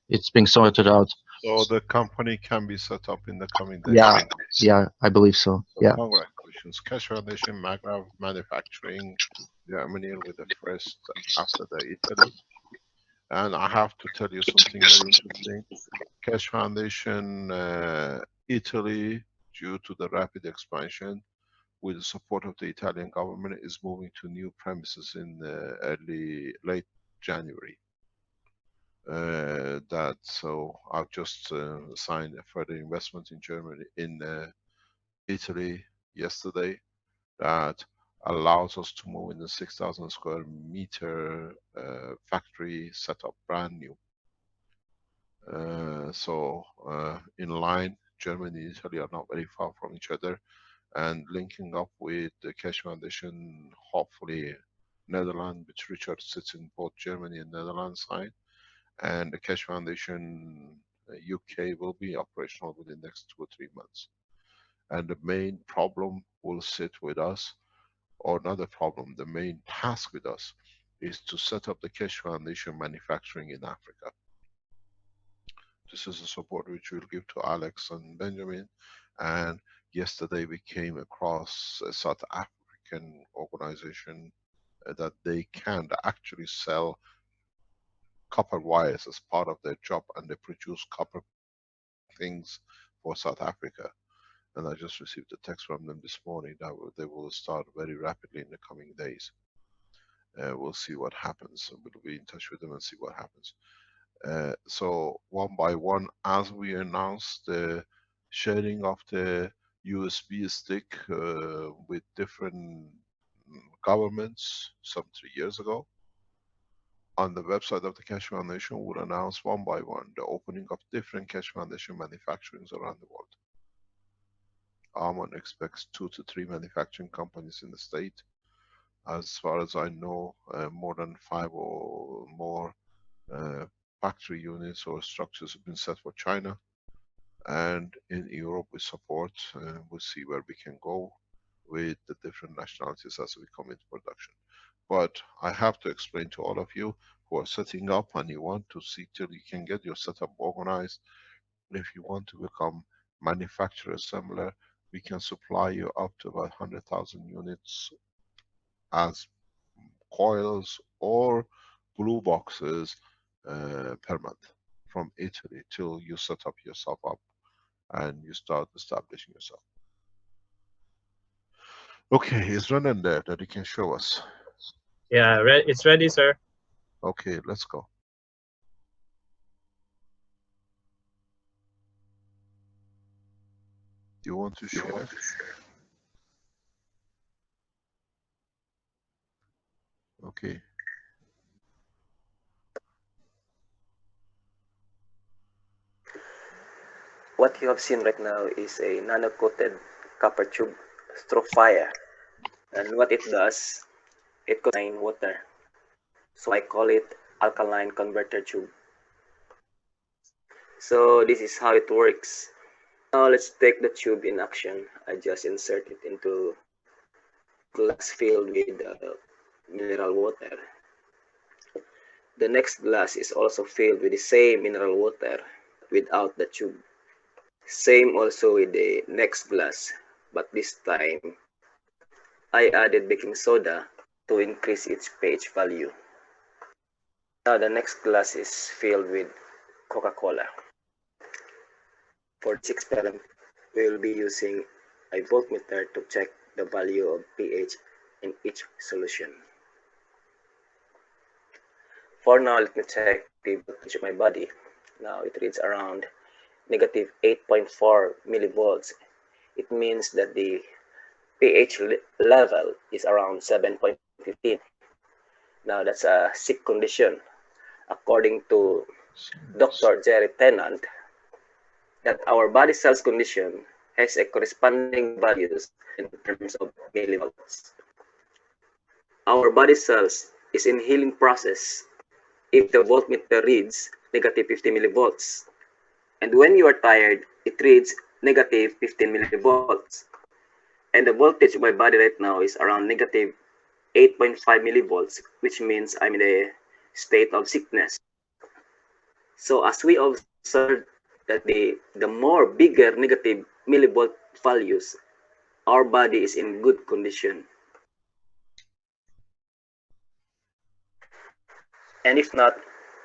it's being sorted out.
So the company can be set up in the coming days.
Yeah, I believe so. Yeah.
Congratulations, Keshe Foundation, Magna Manufacturing, Germany with the first after the Italy. And I have to tell you something very interesting. Keshe Foundation, Italy, due to the rapid expansion, with the support of the Italian government, is moving to new premises in late January. So I've just signed a further investment in Germany, in Italy yesterday, that allows us to move in the 6,000 square meter factory setup, brand new. So in line, Germany and Italy are not very far from each other, and linking up with the Keshe Foundation, hopefully Netherlands, which Richard sits in both Germany and Netherlands side, and the Keshe Foundation UK will be operational within the next 2 or 3 months. And the main problem will sit with us, or not a problem, the main task with us is to set up the Keshe Foundation manufacturing in Africa. This is a support which we'll give to Alex and Benjamin. And yesterday we came across a South African organization that they can actually sell copper wires as part of their job, and they produce copper things for South Africa. And I just received a text from them this morning that they will start very rapidly in the coming days. We'll see what happens. We'll be in touch with them and see what happens. So one by one, as we announced the sharing of the USB stick with different governments some 3 years ago, on the website of the Keshe Foundation, we'll announce one by one the opening of different Keshe Foundation manufacturings around the world. Armon expects 2 to 3 manufacturing companies in the state. As far as I know, more than 5 or more factory units or structures have been set for China. And in Europe we support, we'll see where we can go with the different nationalities as we come into production. But I have to explain to all of you who are setting up and you want to see till you can get your setup organized. If you want to become manufacturer assembler, we can supply you up to about 100,000 units as coils or blue boxes per month from Italy till you set up yourself up and you start establishing yourself. Okay, is Renan there that he can show us?
Yeah, it's ready, sir.
Okay, let's go. Do you want to share? Okay.
What you have seen right now is a nano-coated copper tube through fire. And what it does, it contains water. So I call it alkaline converter tube. So this is how it works. Now let's take the tube in action. I just insert it into glass filled with mineral water. The next glass is also filled with the same mineral water without the tube. Same also with the next glass, but this time I added baking soda to increase its pH value. Now the next glass is filled with Coca-Cola. For this experiment, we will be using a voltmeter to check the value of pH in each solution. For now, let me check the voltage of my body. Now it reads around negative 8.4 millivolts. It means that the pH level is around 7.15. Now that's a sick condition. According to Dr. Jerry Tennant, that our body cells condition has a corresponding values in terms of millivolts. Our body cells is in healing process if the voltmeter reads negative 50 millivolts. And when you are tired, it reads negative 15 millivolts. And the voltage of my body right now is around negative 8.5 millivolts, which means I'm in a state of sickness. So as we observe that the more bigger negative millivolt values, our body is in good condition. And if not,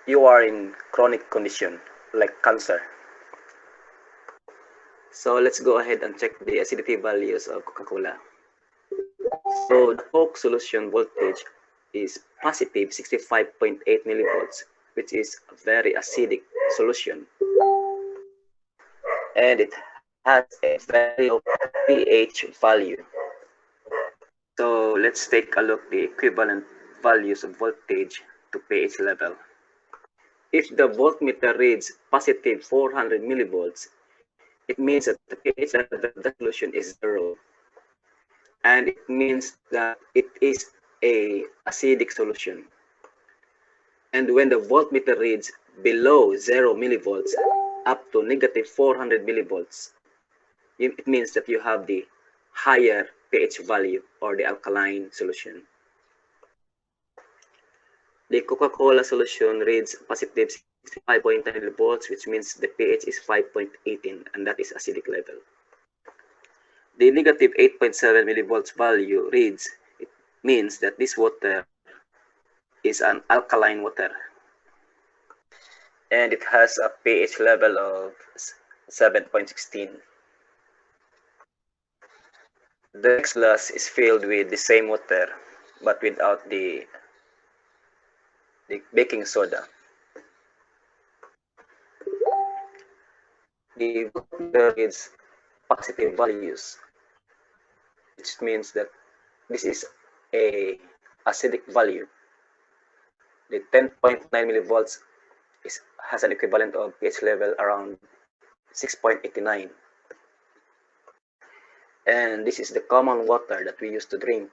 you are in chronic condition like cancer. So let's go ahead and check the acidity values of Coca-Cola. So the Coke solution voltage is positive 65.8 millivolts, which is a very acidic solution. And it has a very low pH value. So let's take a look at the equivalent values of voltage to pH level. If the voltmeter reads positive 400 millivolts, it means that the pH level of the solution is 0. And it means that it is a acidic solution. And when the voltmeter reads below 0 millivolts up to negative 400 millivolts, it means that you have the higher pH value or the alkaline solution. The Coca-Cola solution reads positive 65.9 millivolts, which means the pH is 5.18, and that is acidic level. The negative 8.7 millivolts value reads, it means that this water is an alkaline water. And it has a pH level of 7.16. The next glass is filled with the same water, but without the the baking soda. The water reads positive values, which means that this is a acidic value. The 10.9 millivolts has an equivalent of pH level around 6.89. And this is the common water that we use to drink,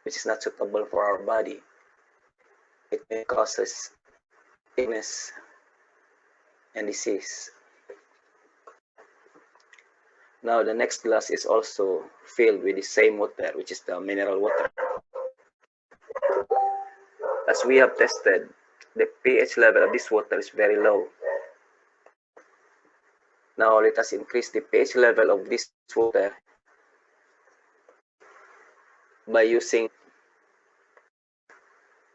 which is not suitable for our body. It may cause us illness and disease. Now the next glass is also filled with the same water, which is the mineral water. As we have tested, the pH level of this water is very low. Now let us increase the pH level of this water by using,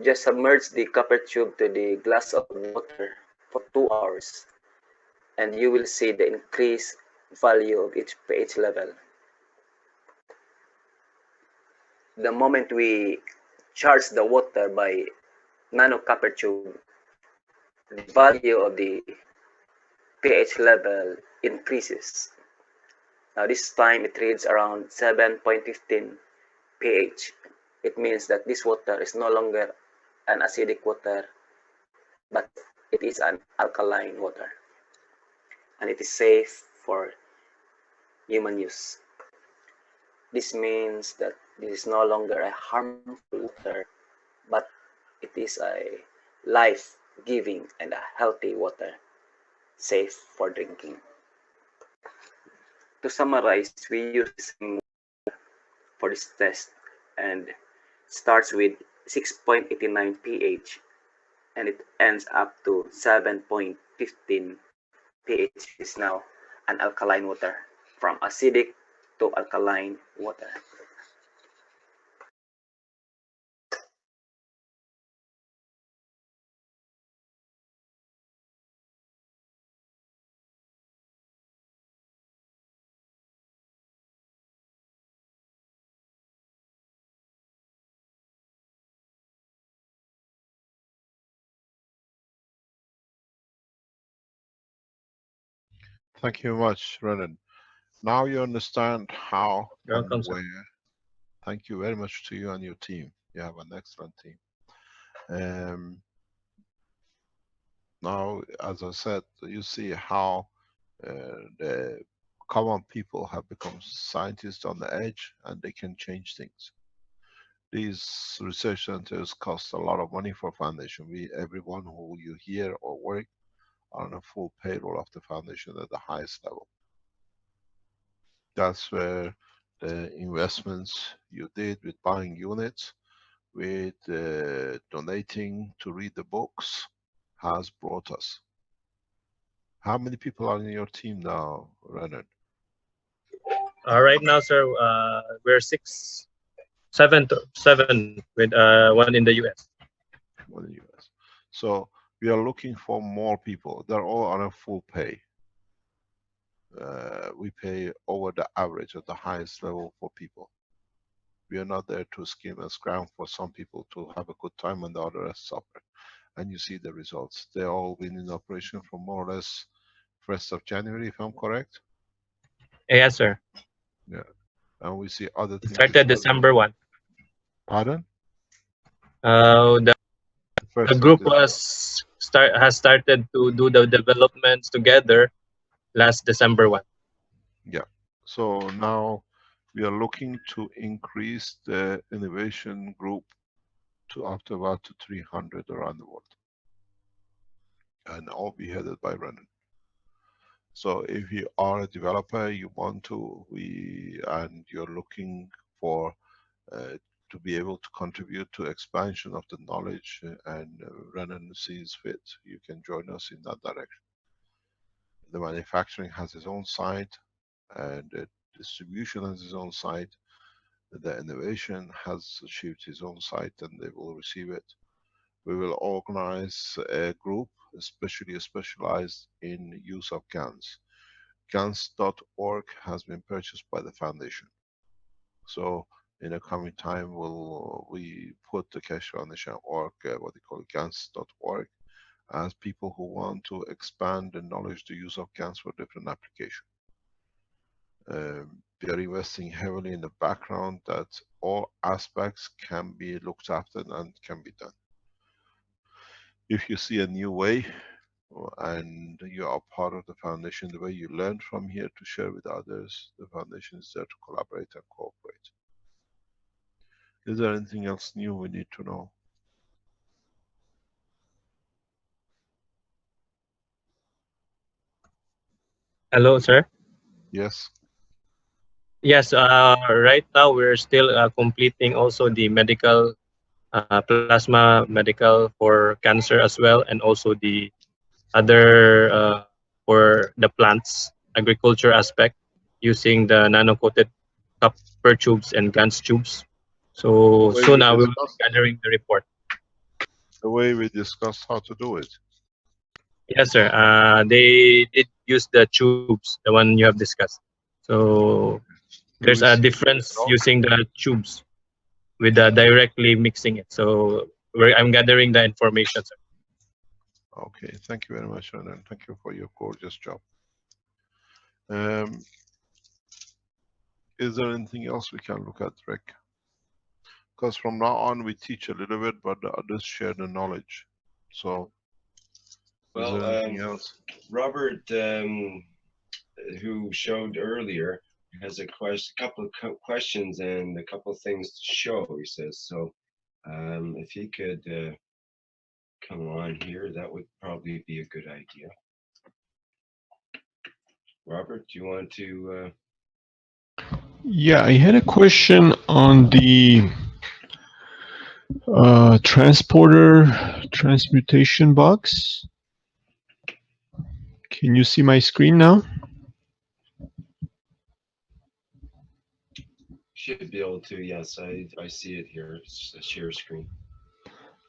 just submerge the copper tube to the glass of water for 2 hours, and you will see the increased value of its pH level. The moment we charge the water by nano copper tube, the value of the pH level increases. Now this time it reads around 7.15 pH. It means that this water is no longer an acidic water, but it is an alkaline water, and it is safe for human use. This means that this is no longer a harmful water, but it is a life-giving and a healthy water, safe for drinking. To summarize, we use the same water for this test, and starts with 6.89 pH and it ends up to 7.15 pH. Is now an alkaline water, from acidic to alkaline water.
Thank you very much, Renan. Now you understand how
You're
and
welcome, sir.
where. Thank you very much to you and your team. You have an excellent team. Now, as I said, you see how the common people have become scientists on the edge and they can change things. These research centers cost a lot of money for foundation. Everyone who you hear or work are on a full payroll of the foundation at the highest level. That's where the investments you did with buying units, with donating to read the books, has brought us. How many people are in your team now, Renan?
Right now, sir, we're seven with one in the US.
One in the US. So we are looking for more people. They're all on a full pay. We pay over the average at the highest level for people. We are not there to skim and scram for some people to have a good time and the others suffer. And you see the results. They're all been in operation for more or less 1st of January, if I'm correct.
Yes, sir.
Yeah. And we see other
It
things.
started December 1.
Pardon?
The group has started to do the developments together last December 1.
Yeah. So now we are looking to increase the innovation group to up to about 300 around the world, and all be headed by Renan. So if you are a developer, you want to, and you're looking for to be able to contribute to expansion of the knowledge, and Renan sees fit, you can join us in that direction. The manufacturing has its own side, and the distribution has its own side. The innovation has achieved its own site, and they will receive it. We will organize a group, especially specialized in use of GANs. GANs.org has been purchased by the foundation. So In the coming time, we put the Keshe Foundation org, what they call GANs.org, as people who want to expand the knowledge, the use of GANs for different applications. We are investing heavily in the background that all aspects can be looked after and can be done. If you see a new way and you are part of the foundation, the way you learn from here to share with others, the foundation is there to collaborate and cooperate. Is there anything else new we need to know?
Hello, sir.
Yes.
Yes, right now we're still completing also the medical plasma medical for cancer as well, and also the other for the plants agriculture aspect using the nano-coated copper tubes and GANS tubes. So
The way we
soon I will be
discussed,
gathering the report.
the way we discussed how to do it.
Yes, sir. They did use the tubes, the one you have discussed. So
Do
there's
we
a
see
difference
the
using the tubes with directly mixing it. So I'm gathering the information, sir.
Okay, thank you very much, and thank you for your gorgeous job. Um, is there anything else we can look at, Rick? Because from now on we teach a little bit, but the others share the knowledge. So, is there anything else?
Robert, who showed earlier, has a couple of questions and a couple of things to show. He says so. If he could come on here, that would probably be a good idea. Robert, do you want to?
Yeah, I had a question on the transporter transmutation box. Can you see my screen now?
Should be able to. Yes, I see it here. It's a share screen.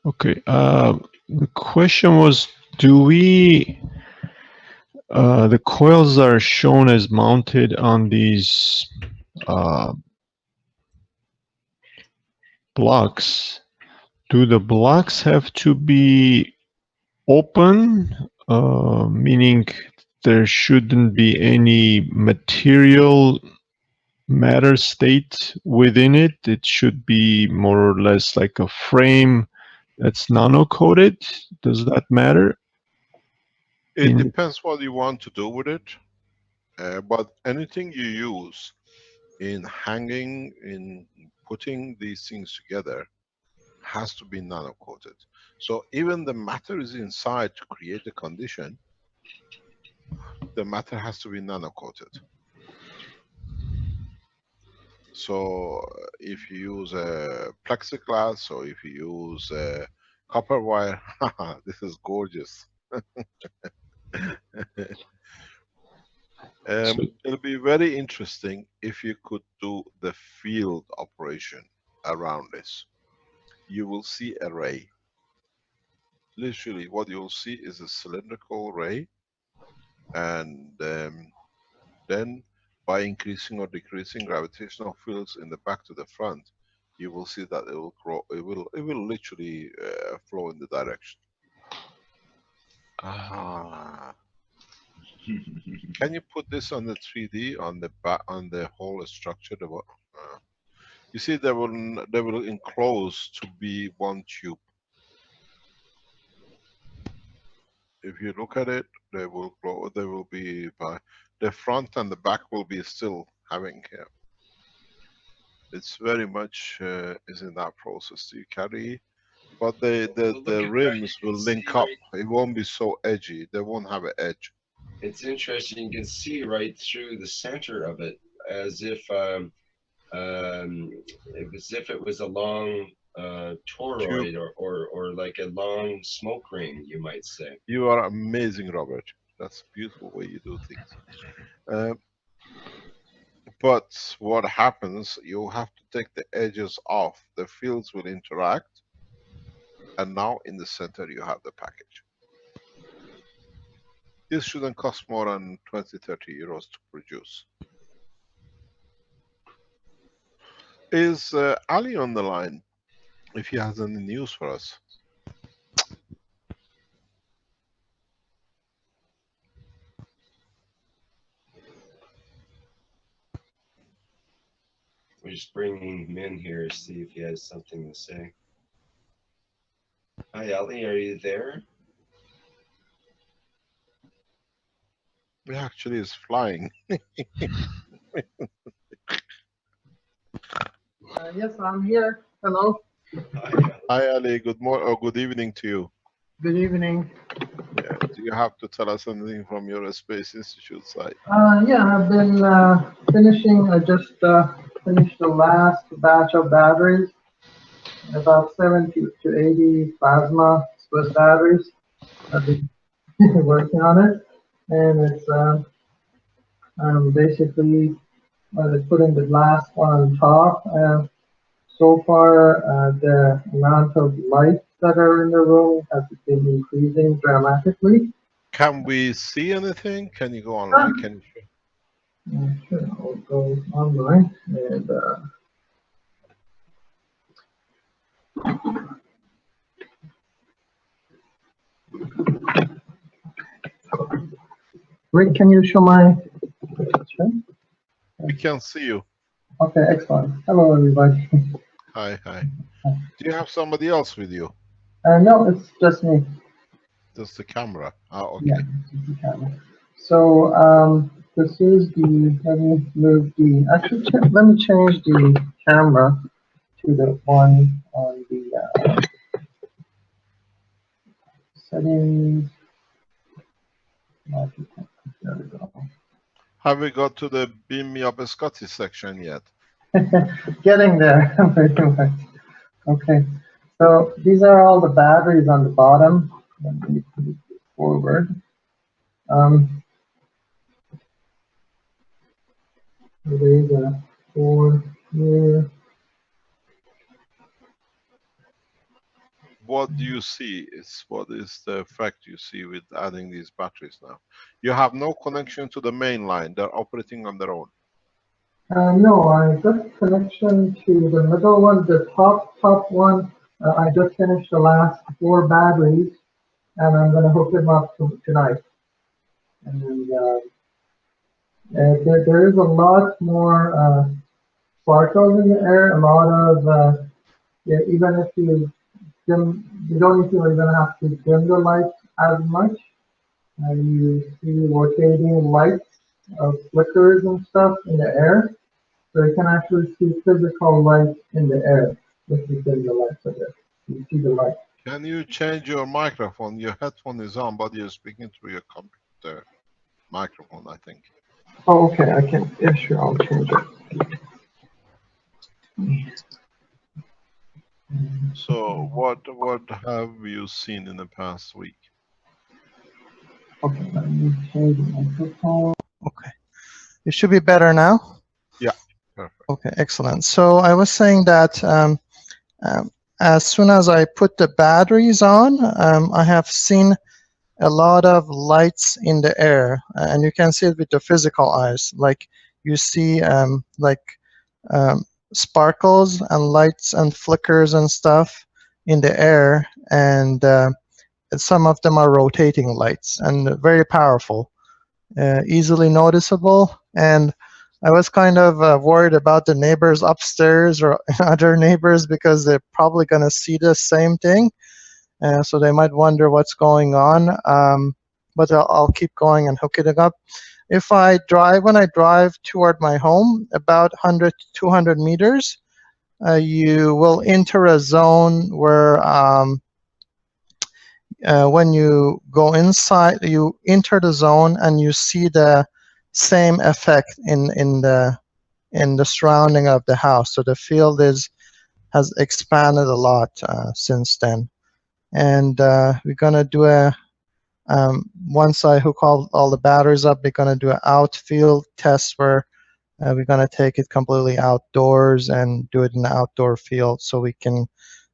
Okay. The question was, do we the coils are shown as mounted on these blocks. Do the blocks have to be open, meaning there shouldn't be any material matter state within it? It should be more or less like a frame that's nano-coated. Does that matter?
It depends what you want to do with it, but anything you use in hanging, in putting these things together, has to be nano-coated. So even the matter is inside to create the condition, the matter has to be nano-coated. So if you use a plexiglass or if you use a copper wire, this is gorgeous. It'll be very interesting if you could do the field operation around this. You will see a ray. Literally what you'll see is a cylindrical ray, and then by increasing or decreasing gravitational fields in the back to the front, you will see that it will grow, it will literally flow in the direction. Ah. Can you put this on the 3D on the back, on the whole structure? You see, they will enclose to be one tube. If you look at it, they will grow. They will be by the front and the back will be still having here. It's very much is in that process. You carry, but the rims will link up. It won't be so edgy. They won't have an edge.
It's interesting. You can see right through the center of it, as if it was a long toroid or like a long smoke ring, you might say.
You are amazing, Robert. That's a beautiful way you do things. But what happens, you have to take the edges off. The fields will interact. And now in the center you have the package. This shouldn't cost more than 20-30 euros to produce. Is Ali on the line? If he has any news for us.
We're just bringing him in here to see if he has something to say. Hi, Ali, are you there?
He actually is flying.
Yes, I'm here. Hello.
Hi, Ali.
Hi, Ali. Good morning or good evening to you.
Good evening.
Yeah. Do you have to tell us anything from your Space Institute side?
Yeah, I've been finishing. I just finished the last batch of batteries, about 70 to 80 plasma Swiss batteries. I've been working on it, and it's basically putting the last one on top. So far, the amount of lights that are in the room has been increasing dramatically.
Can we see anything? Can you go online? Can you show?
Sure, I'll go online and Rick, can you show my screen?
We can see you.
Okay, excellent. Hello, everybody.
Hi, hi. Do you have somebody else with you?
No, it's just me.
Just the camera. Oh, okay.
Yeah, this is the camera. So this is the. Let me move the. Actually, let me change the camera to the one on the settings. There we go.
Have we got to the beam me up Scotty section yet?
Getting there, pretty much. Okay, so these are all the batteries on the bottom. Let me move it forward. There's a 4 here.
What do you see? What is the effect you see with adding these batteries now? You have no connection to the main line. They're operating on their own.
No, I got connection to the middle one, the top one. I just finished the last 4 batteries, and I'm going to hook them up tonight. And there is a lot more sparkles in the air. A lot of yeah, even if you dim, you don't even have to dim the lights as much. You see rotating lights, flickers and stuff in the air. So you can actually see physical light in the air if you dim the lights a bit. You see the light.
Can you change your microphone? Your headphone is on, but you're speaking through your computer microphone, I think.
Oh, okay. I can. Yeah, sure. I'll change it.
So what have you seen in the past week?
Okay, let me change the microphone. Okay. It should be better now?
Yeah, perfect.
Okay, excellent. So I was saying that as soon as I put the batteries on, I have seen a lot of lights in the air, and you can see it with the physical eyes. Like you see sparkles and lights and flickers and stuff in the air, and some of them are rotating lights and very powerful, easily noticeable. And I was kind of worried about the neighbors upstairs or other neighbors because they're probably going to see the same thing. So they might wonder what's going on. But I'll keep going and hook it up. If I drive, when I drive toward my home, about 100 to 200 meters, you will enter a zone where when you go inside, you enter the zone and you see the same effect in the surrounding of the house. So the field has expanded a lot since then. And we're gonna do a once I hook all the batteries up, we're gonna do an outfield test where we're gonna take it completely outdoors and do it in the outdoor field so we can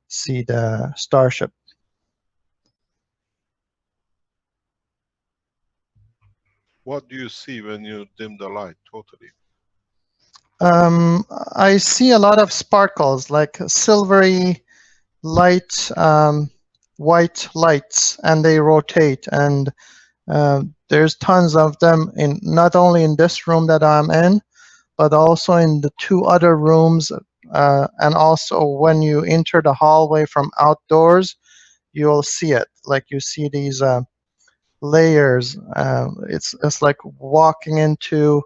see the Starship.
What do you see when you dim the light totally?
I see a lot of sparkles, like silvery light, white lights, and they rotate. And there's tons of them in not only in this room that I'm in, but also in the two other rooms. And also when you enter the hallway from outdoors, you'll see it. Like you see these layers. It's like walking into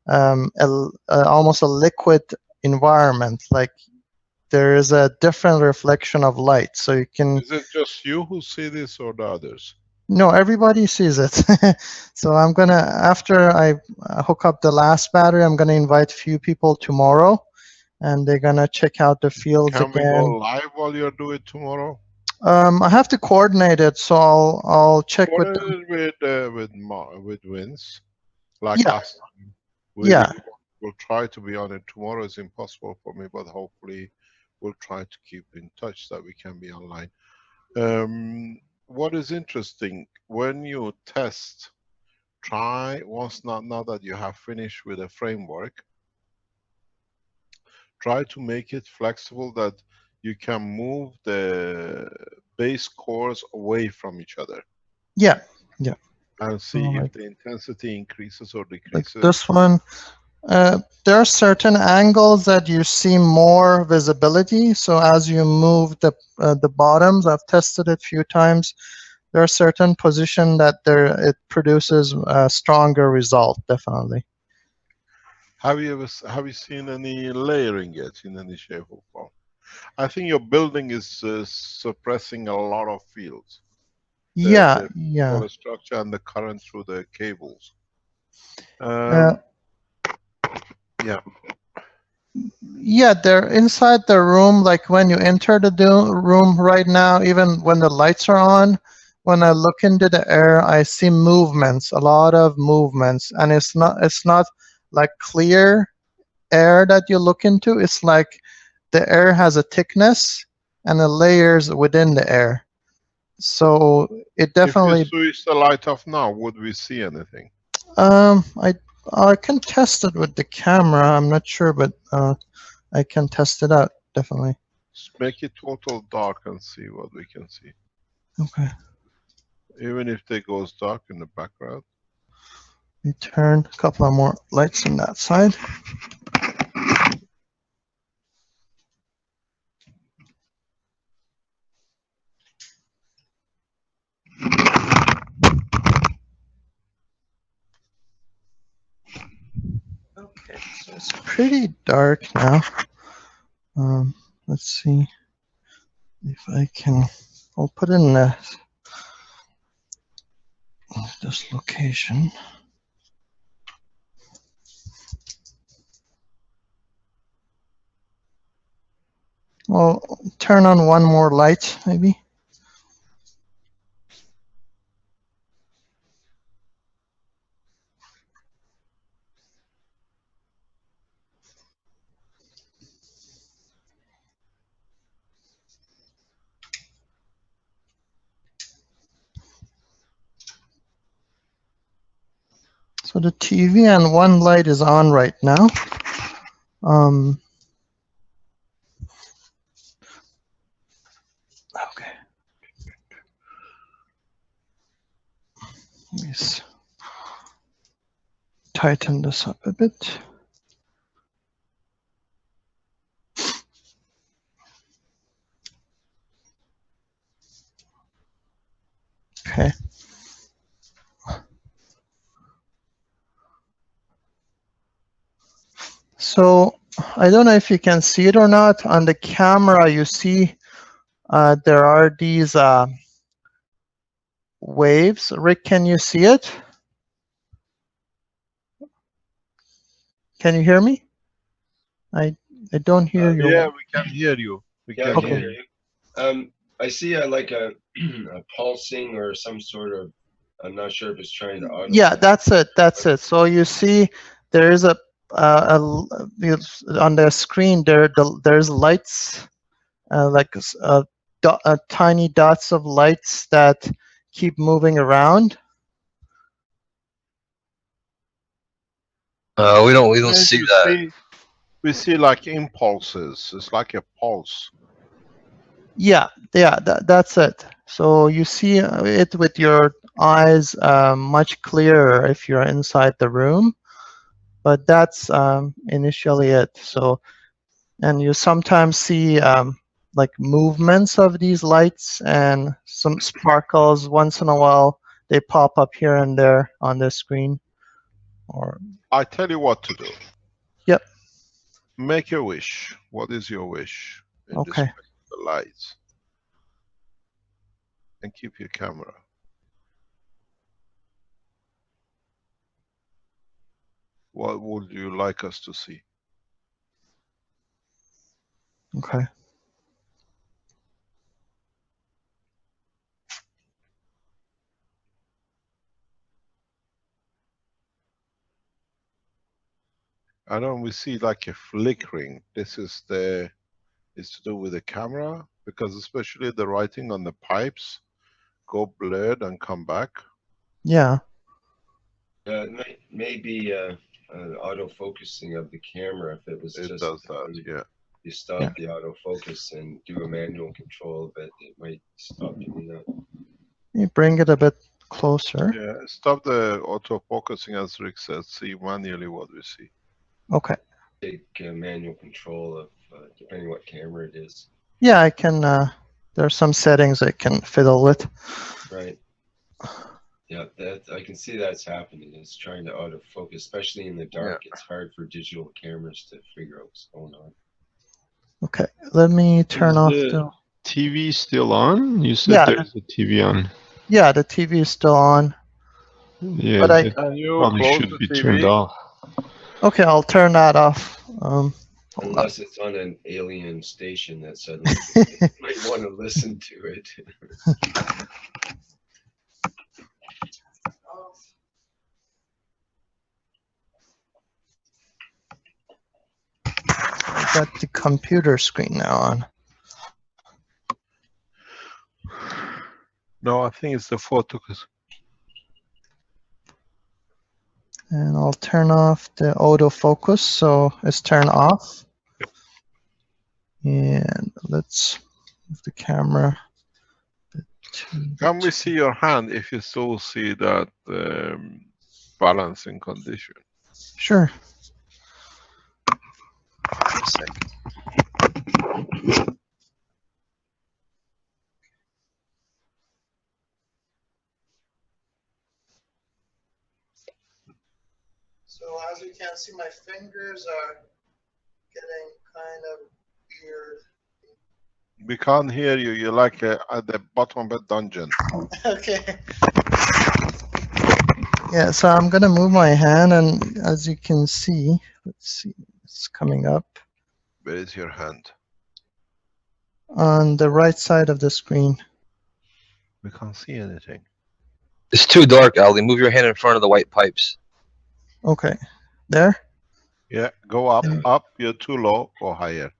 almost a liquid environment. Like there is a different reflection of light. So you can.
Is it just you who see this or the others?
No, everybody sees it. So I'm gonna, after I hook up the last battery, I'm gonna invite a few people tomorrow, and they're gonna check out the fields
Can we go
again.
live while you do it tomorrow?
I have to coordinate it, so I'll check with them.
Coordinate with Vince, like
Yeah.
last time. We
Yeah.
will try to be on it. Tomorrow is impossible for me, but hopefully we'll try to keep in touch that we can be online. What is interesting, when you test, try once, now that you have finished with a framework, try to make it flexible that you can move the base cores away from each other.
Yeah, yeah.
And see
Like,
if the intensity increases or
like
decreases.
this one, there are certain angles that you see more visibility. So as you move the bottoms, I've tested it a few times. There are certain position that it produces a stronger result, definitely.
Have you seen any layering yet in any shape or form? I think your building is suppressing a lot of fields.
Yeah,
the structure and the current through the cables. Yeah.
Yeah, they're inside the room. Like when you enter the room right now, even when the lights are on, when I look into the air, I see movements, a lot of movements, and it's not like clear air that you look into. It's like the air has a thickness and the layers within the air. So it definitely.
If you switch the light off now, would we see anything?
I can test it with the camera. I'm not sure, but I can test it out, definitely.
Just make it total dark and see what we can see.
Okay.
Even if it goes dark in the background.
We turn a couple of more lights on that side. Okay, so it's pretty dark now. Let's see if I can. I'll put in this location. Well, turn on one more light, maybe. So the TV and one light is on right now. Okay. Let me tighten this up a bit. Okay. So I don't know if you can see it or not. On the camera, you see there are these waves. Rick, can you see it? Can you hear me? I don't hear you.
Yeah, we can hear you. We
Yeah,
can
I can
hear
hear
you.
you. I see like a pulsing or some sort of. I'm not sure if it's trying to auto.
Yeah, that's it. That's it. So you see, there is on the screen there's lights, like tiny dots of lights that keep moving around.
We don't see that.
We see like impulses. It's like a pulse.
Yeah, that's it. So you see it with your eyes much clearer if you're inside the room, but that's initially it. So, and you sometimes see like movements of these lights and some sparkles once in a while. They pop up here and there on the screen. Or
I tell you what to do.
Yep.
Make a wish. What is your wish in
Okay.
respect to the lights? And keep your camera. What would you like us to see?
Okay.
I know we see like a flickering. This is to do with the camera, because especially the writing on the pipes go blurred and come back.
Yeah.
Maybe auto-focusing of the camera, if it was
It
just
does that, yeah.
you stop the autofocus and do a manual control of it, it might stop doing that.
You bring it a bit closer.
Yeah, stop the auto-focusing, as Rick says, see manually what we see.
Okay.
Take manual control of, depending what camera it is.
Yeah, I can, there are some settings I can fiddle with.
Right. Yeah, that I can see that's happening. It's trying to autofocus, especially in the dark. Yeah. It's hard for digital cameras to figure out what's going on.
Okay, let me turn off the
TV still on? You said there's a TV on.
Yeah, the TV is still on.
Yeah,
but
it probably should be turned off.
Okay, I'll turn that off.
Unless it's on an alien station that suddenly might want to listen to it.
I got the computer screen now on.
No, I think it's the photo.
And I'll turn off the autofocus, so it's turned off. And let's move the camera.
Can we see your hand if you still see that balancing condition?
Sure.
A second.
So as you can see, my fingers are getting kind of weird.
We can't hear you. You're like at the bottom of a dungeon.
Okay. Yeah, so I'm gonna move my hand, and as you can see, let's see, it's coming up.
Where is your hand?
On the right side of the screen.
We can't see anything.
It's too dark, Ali. Move your hand in front of the white pipes.
Okay. There?
Yeah, go up, up. You're too low. Go higher.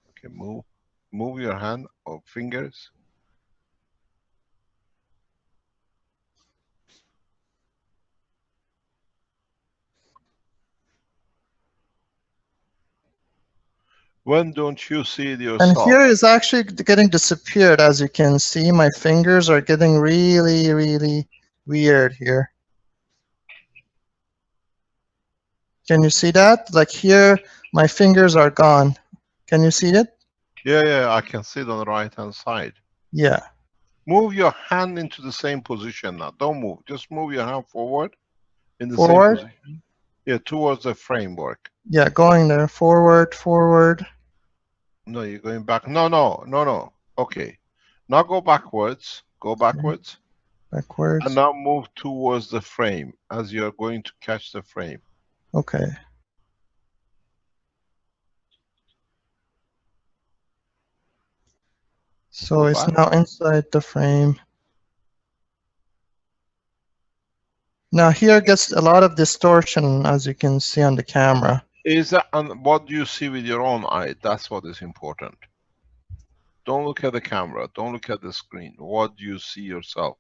Okay, move your hand or fingers. When don't you see it yourself?
And here is actually getting disappeared. As you can see, my fingers are getting really, really weird here. Can you see that? Like here, my fingers are gone. Can you see it?
Yeah, I can see it on the right-hand side.
Yeah.
Move your hand into the same position now. Don't move. Just move your hand forward in the
Forward?
same position. Yeah, towards the framework.
Yeah, going there. Forward, forward.
No, you're going back. No. Okay. Now go backwards. Go backwards.
Backwards.
And now move towards the frame as you're going to catch the frame.
Okay. So
Go
it's
back.
now inside the frame. Now here gets a lot of distortion, as you can see on the camera.
Is that, and what do you see with your own eye? That's what is important. Don't look at the camera. Don't look at the screen. What do you see yourself?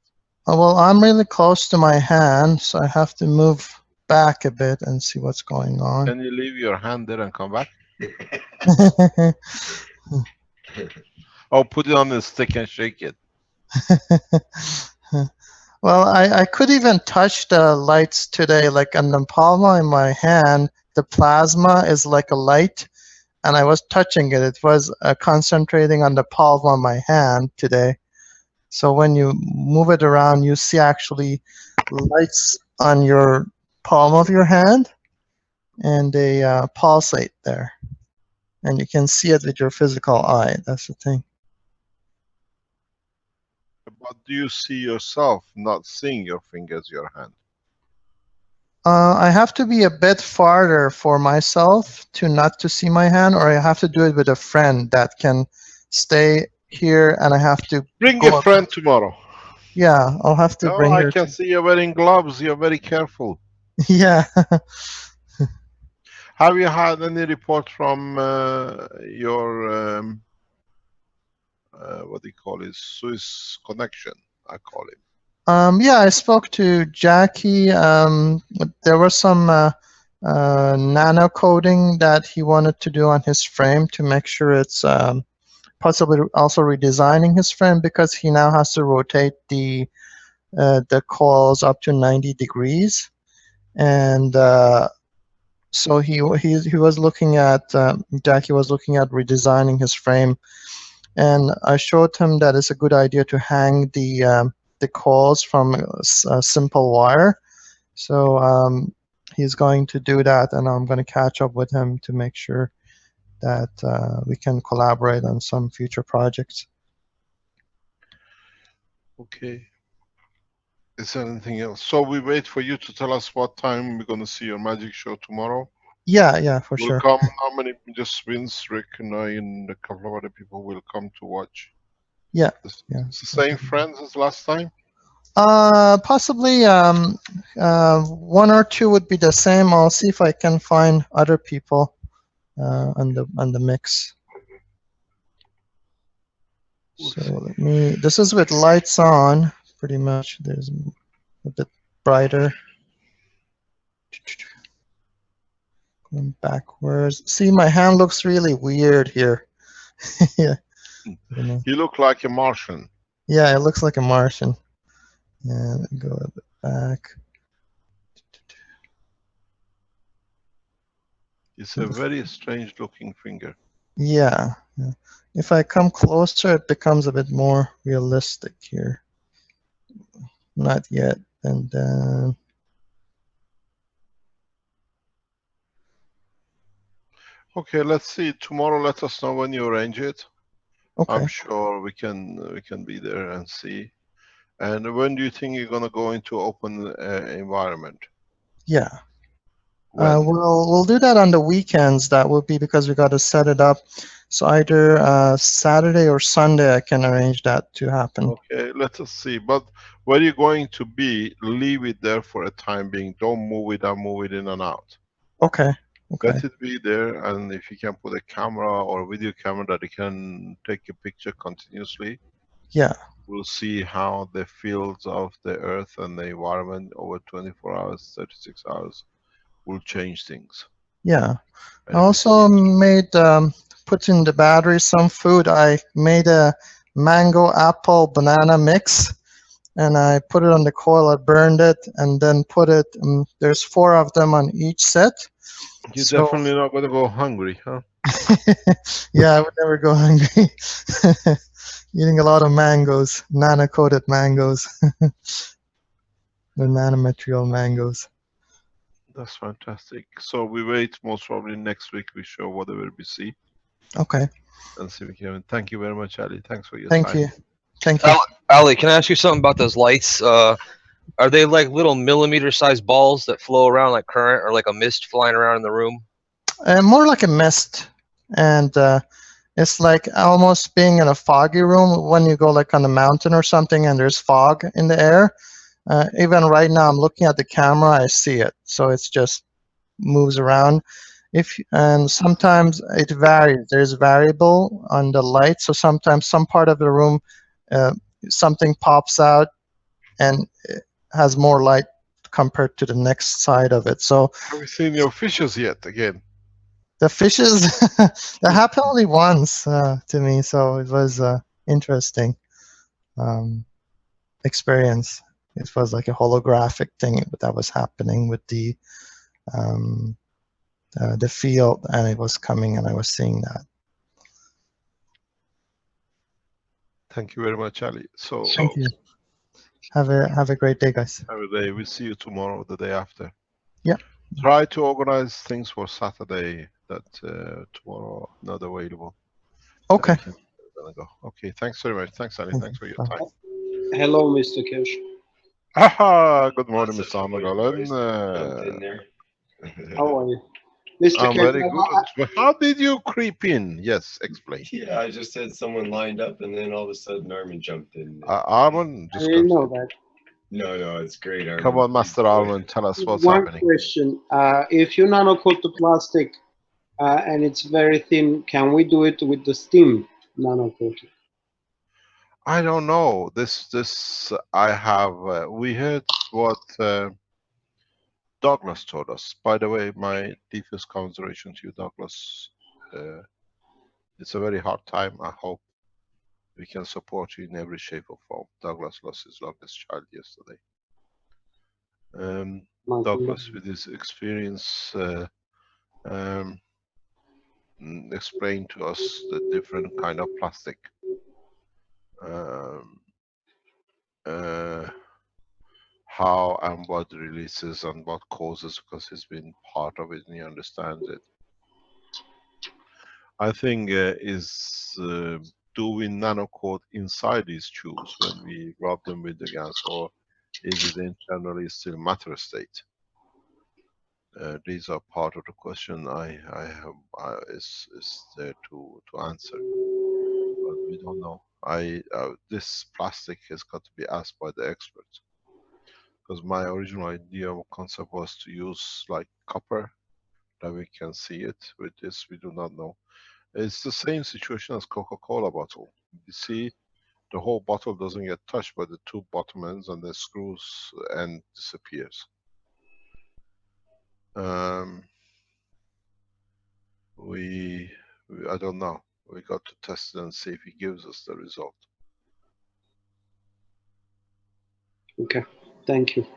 Oh, well, I'm really close to my hand, so I have to move back a bit and see what's going on.
Can you leave your hand there and come back? Oh, put it on the stick and shake it.
Well, I could even touch the lights today, like on the palm of my hand, the plasma is like a light, and I was touching it. It was concentrating on the palm of my hand today. So when you move it around, you see actually lights on your palm of your hand, and they pulsate there. And you can see it with your physical eye. That's the thing.
But do you see yourself not seeing your fingers, your hand?
I have to be a bit farther for myself to not to see my hand, or I have to do it with a friend that can stay here, and I have to
bring
go
a friend tomorrow.
Yeah, I'll have to bring
I
her.
can see you're wearing gloves. You're very careful.
Yeah.
Have you had any report from your what do you call it? Swiss connection, I call it.
Yeah, I spoke to Jackie. There was some nano coding that he wanted to do on his frame to make sure it's possibly also redesigning his frame, because he now has to rotate the coils up to 90 degrees, and so he was looking at Jackie was looking at redesigning his frame, and I showed him that it's a good idea to hang the coils from a simple wire. So he's going to do that, and I'm going to catch up with him to make sure that we can collaborate on some future projects.
Okay. Is there anything else? So we wait for you to tell us what time we're going to see your magic show tomorrow.
Yeah, for
we'll
sure.
Come. How many? Just Vince, Rick, and I, and a couple of other people will come to watch.
Yeah.
It's the same friends as last time.
Possibly one or two would be the same. I'll see if I can find other people on the mix. So let me. This is with lights on, pretty much. There's a bit brighter. Going backwards. See, my hand looks really weird here. Yeah.
You look like a Martian.
Yeah, it looks like a Martian. And go a bit back.
It's a very strange looking finger.
Yeah. If I come closer, it becomes a bit more realistic here. Not yet. And then.
Okay, let's see. Tomorrow, let us know when you arrange it.
Okay.
I'm sure we can be there and see. And when do you think you're gonna go into open environment?
Yeah. We'll do that on the weekends. That would be because we got to set it up. So either Saturday or Sunday, I can arrange that to happen.
Okay, let us see. But where you're going to be, leave it there for a time being. Don't move it and move it in and out.
Okay.
Let it be there, and if you can put a camera or video camera that you can take a picture continuously.
Yeah.
We'll see how the fields of the Earth and the environment over 24 hours, 36 hours will change things.
Yeah. I also made, put in the battery some food. I made a mango, apple, banana mix, and I put it on the coil. I burned it and then put it, there's 4 of them on each set.
You're definitely not going to go hungry, huh?
Yeah, I would never go hungry. Eating a lot of mangoes, nano-coated mangoes. The nanomaterial mangoes.
That's fantastic. So we wait, most probably next week we show whatever we see.
Okay.
And see if we can. Thank you very much, Ali. Thanks for your
time.
Thank you.
Thank you.
Ali, can I ask you something about those lights? Are they like little millimeter-sized balls that flow around like current, or like a mist flying around in the room?
More like a mist, and it's like almost being in a foggy room when you go like on a mountain or something and there's fog in the air. Even right now, I'm looking at the camera, I see it, so it's just moves around. And sometimes it varies. There's variable on the light, so sometimes some part of the room, something pops out and it has more light compared to the next side of it. So
Have you seen your fishes yet? Again,
the fishes that happened only once to me, so it was interesting experience. It was like a holographic thing that was happening with the field, and it was coming, and I was seeing that.
thank you very much, Ali. So
Thank you. Have a great day, guys.
have a day. We'll see you tomorrow, or the day after.
Yeah.
Try to organize things for Saturday that tomorrow not available.
Okay.
Go. Okay, thanks very much. Thanks, Ali. Thanks for your time.
Hello, Mr. Kesh.
Aha, good morning,
Lots
Mr.
of quick
Ahmed.
voice jumped in there.
How are you? Mr.
I'm
Kesh,
very good. But how did you creep in? Yes, explain.
Yeah, I just had someone lined up, and then all of a sudden Armin jumped in.
Armin,
I
just
didn't know
continue.
that.
No, it's great, Armin.
Come on,
Please
Master
go
Armin,
ahead.
tell us what's
One
happening.
question. If you nanocoat the plastic and it's very thin, can we do it with the steam nanocoating?
I don't know. I have. We heard what Douglas told us. By the way, my deepest commiseration to you, Douglas. It's a very hard time. I hope we can support you in every shape or form. Douglas lost his youngest child yesterday. Douglas, with his experience, explained to us the different kind of plastic. How and what releases and what causes, because he's been part of it and he understands it. I think do we nanocoat inside these tubes when we rub them with the gas, or is it internally still matter state? These are part of the question I have is there to answer, but we don't know. This plastic has got to be asked by the experts, because my original idea or concept was to use like copper, that we can see it. With this, we do not know. It's the same situation as Coca-Cola bottle. You see, the whole bottle doesn't get touched by the two bottom ends, and the screws end disappears. I don't know. We got to test it and see if he gives us the result.
Okay, thank you.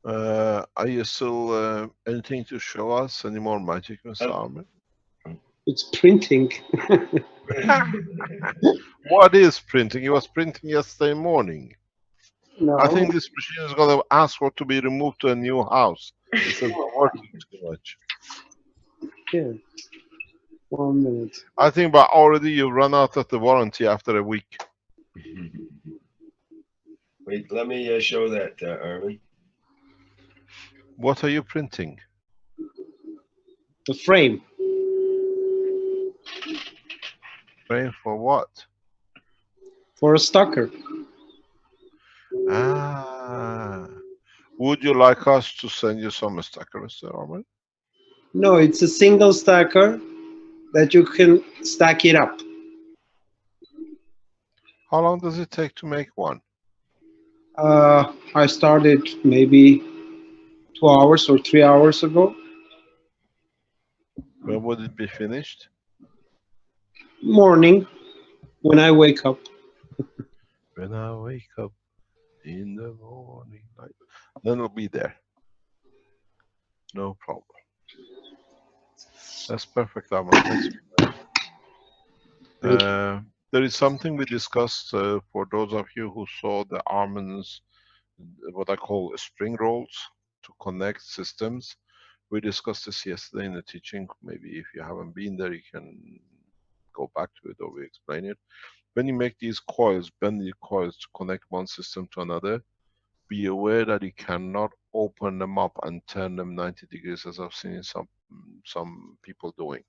Are you still anything to show us? Any more magic, Mr. Armin?
It's printing.
What is printing? It was printing yesterday morning.
No.
I think this machine is going to ask for to be removed to a new house. It's not working too much.
Okay. 1 minute.
I think, but already you run out of the warranty after a week.
Wait, let me show that, Armin.
What are you printing?
The frame.
Frame for what?
For a stacker.
Ah. Would you like us to send you some stacker, Mr. Armin?
No, it's a single stacker that you can stack it up.
How long does it take to make one?
I started maybe 2 hours or 3 hours ago.
When would it be finished?
Morning, when I wake up.
When I wake up in the morning light. Then it'll be there. No problem. That's perfect, Armin. Thanks. There is something we discussed for those of you who saw the Armin's, what I call spring rolls to connect systems. We discussed this yesterday in the teaching. Maybe if you haven't been there, you can go back to it or we explain it. When you make these coils, bend the coils to connect one system to another, be aware that you cannot open them up and turn them 90 degrees as I've seen some people doing.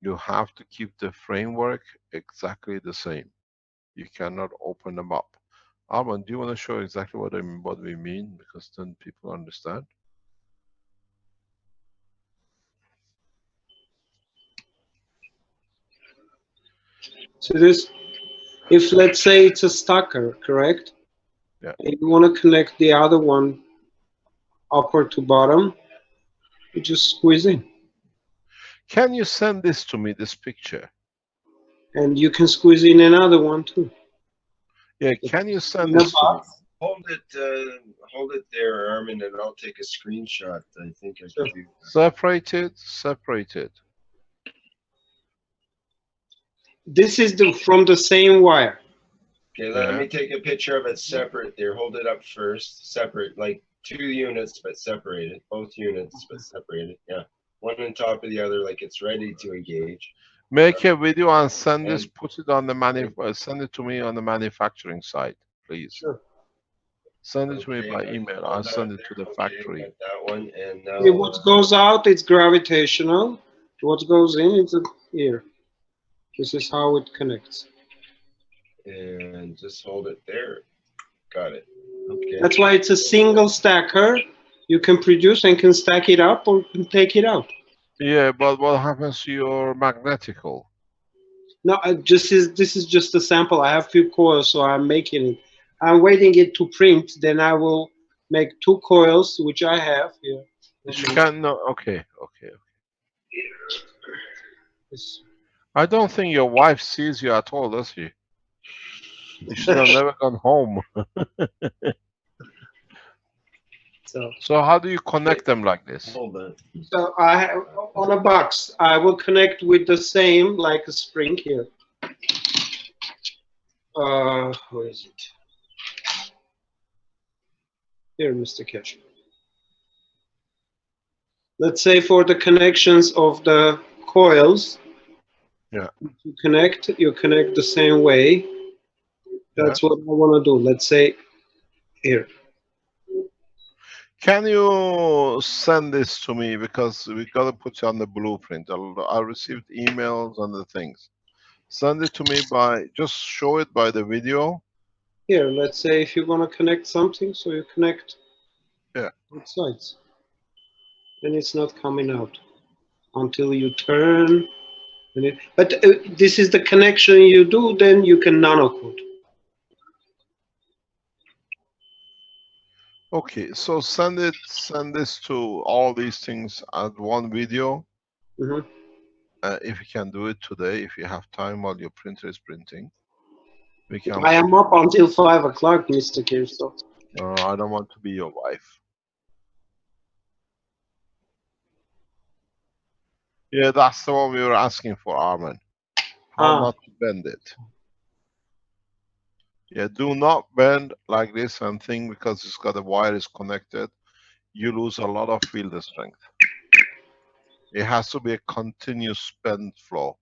You have to keep the framework exactly the same. You cannot open them up. Armin, do you want to show exactly what we mean? Because then people understand.
So this, if let's say it's a stacker, correct?
Yeah.
And you want to connect the other one upper to bottom. You just squeeze in.
Can you send this to me, this picture?
And you can squeeze in another one too.
Yeah, can you send
In a
this to me?
box.
Hold it there, Armin, and I'll take a screenshot. I think I
Sure.
can do that.
Separate it.
This is from the same wire.
Okay, let me take a picture of it separate there. Hold it up first. Separate, like 2 units, but separated. Both units, but separated. Yeah. One on top of the other, like it's ready to engage.
Make a video and send this, put it on the send it to me on the manufacturing site, please.
Sure.
Send it to me by email. I'll send it to the factory.
Got that one, and now
What goes out, it's gravitational. What goes in, it's here. This is how it connects.
and just hold it there. Got it. Okay.
That's why it's a single stacker. You can produce and can stack it up or can take it out.
Yeah, but what happens to your magnetical?
No, this is just a sample. I have few coils, so I'm making it. I'm waiting it to print. Then I will make 2 coils, which I have here.
You can no. Okay. I don't think your wife sees you at all, does she? You should have never gone home. So how do you connect them like this?
Hold on.
So I have on a box. I will connect with the same, like a spring here. Where is it? Here, Mr. Cash. Let's say for the connections of the coils.
Yeah.
You connect the same way. That's what I want to do. Let's say here.
Can you send this to me, because we gotta put you on the blueprint. I received emails and the things. Send it to me just show it by the video.
Here, let's say if you want to connect something, so you connect both sides. And it's not coming out until you turn. But this is the connection you do, then you can nanocode.
Okay, so send this to all these things as one video.
Mm-hmm.
If you can do it today, if you have time while your printer is printing. We can.
I am up until 5 o'clock, Mr. Kirsto.
I don't want to be your wife. Yeah, that's the one we were asking for, Armin. How not to bend it. Yeah, do not bend like this and think because it's got a wire is connected, you lose a lot of field strength. It has to be a continuous bend flow.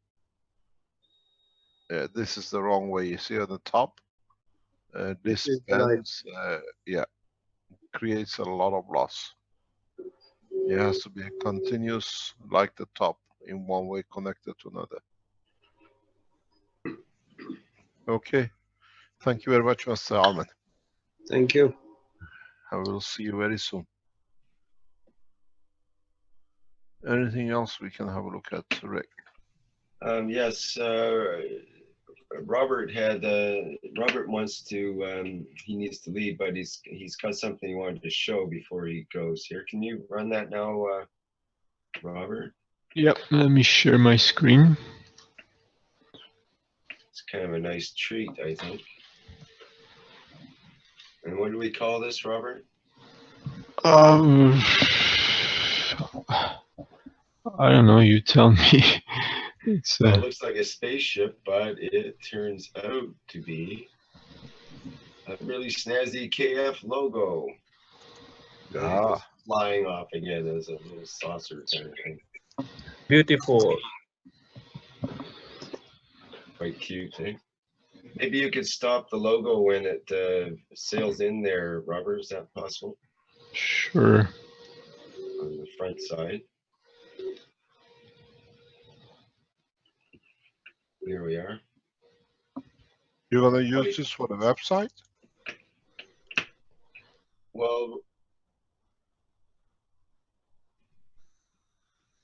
This is the wrong way. You see at the top, this bends, creates a lot of loss. It has to be a continuous, like the top, in one way connected to another. Okay. Thank you very much, Mr. Armin.
Thank you.
I will see you very soon. Anything else we can have a look at, Rick?
Yes, Robert wants to. He needs to leave, but he's got something he wanted to show before he goes. Here, can you run that now, Robert?
Yep. Let me share my screen.
It's kind of a nice treat, I think. And what do we call this, Robert?
I don't know. You tell me.
It looks like a spaceship, but it turns out to be a really snazzy KF logo. Flying off again as a little saucer kind of thing.
Beautiful.
Quite cute, eh? Maybe you could stop the logo when it sails in there, Robert. Is that possible?
Sure.
On the front side. Here we are.
You're gonna use this for the website?
Well,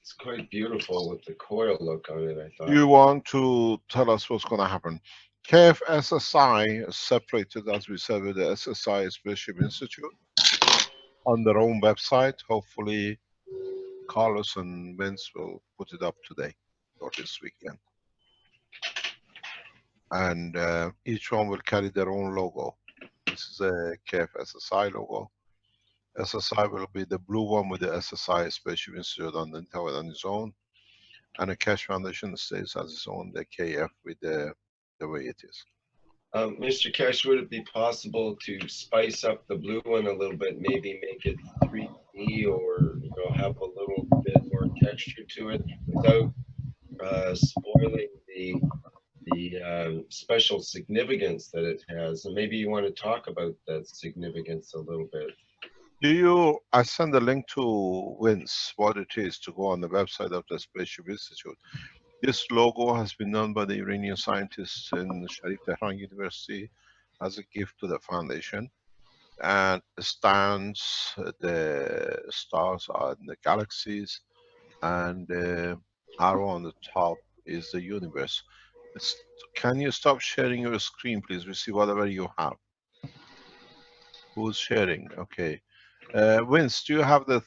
it's quite beautiful with the coil look on it, I thought.
You want to tell us what's gonna happen. KFSSI is separated, as we said, with the SSI Spaceship Institute. on their own website. Hopefully, Carlos and Vince will put it up today or this weekend. And each one will carry their own logo. This is a KFSSI logo. SSI will be the blue one with the SSI Spaceship Institute on its own. And the Keshe Foundation stays as its own, the KF with the way it is.
Mr. Keshe, would it be possible to spice up the blue one a little bit, maybe make it 3D or have a little bit more texture to it without spoiling the special significance that it has? And maybe you want to talk about that significance a little bit.
I send a link to Vince, what it is, to go on the website of the Spaceship Institute. This logo has been done by the Iranian scientists in Sharif Tehran University as a gift to the foundation. And it stands, the stars are in the galaxies, and the arrow on the top is the universe. Can you stop sharing your screen, please? We see whatever you have. Who's sharing? Okay. Vince, do you have the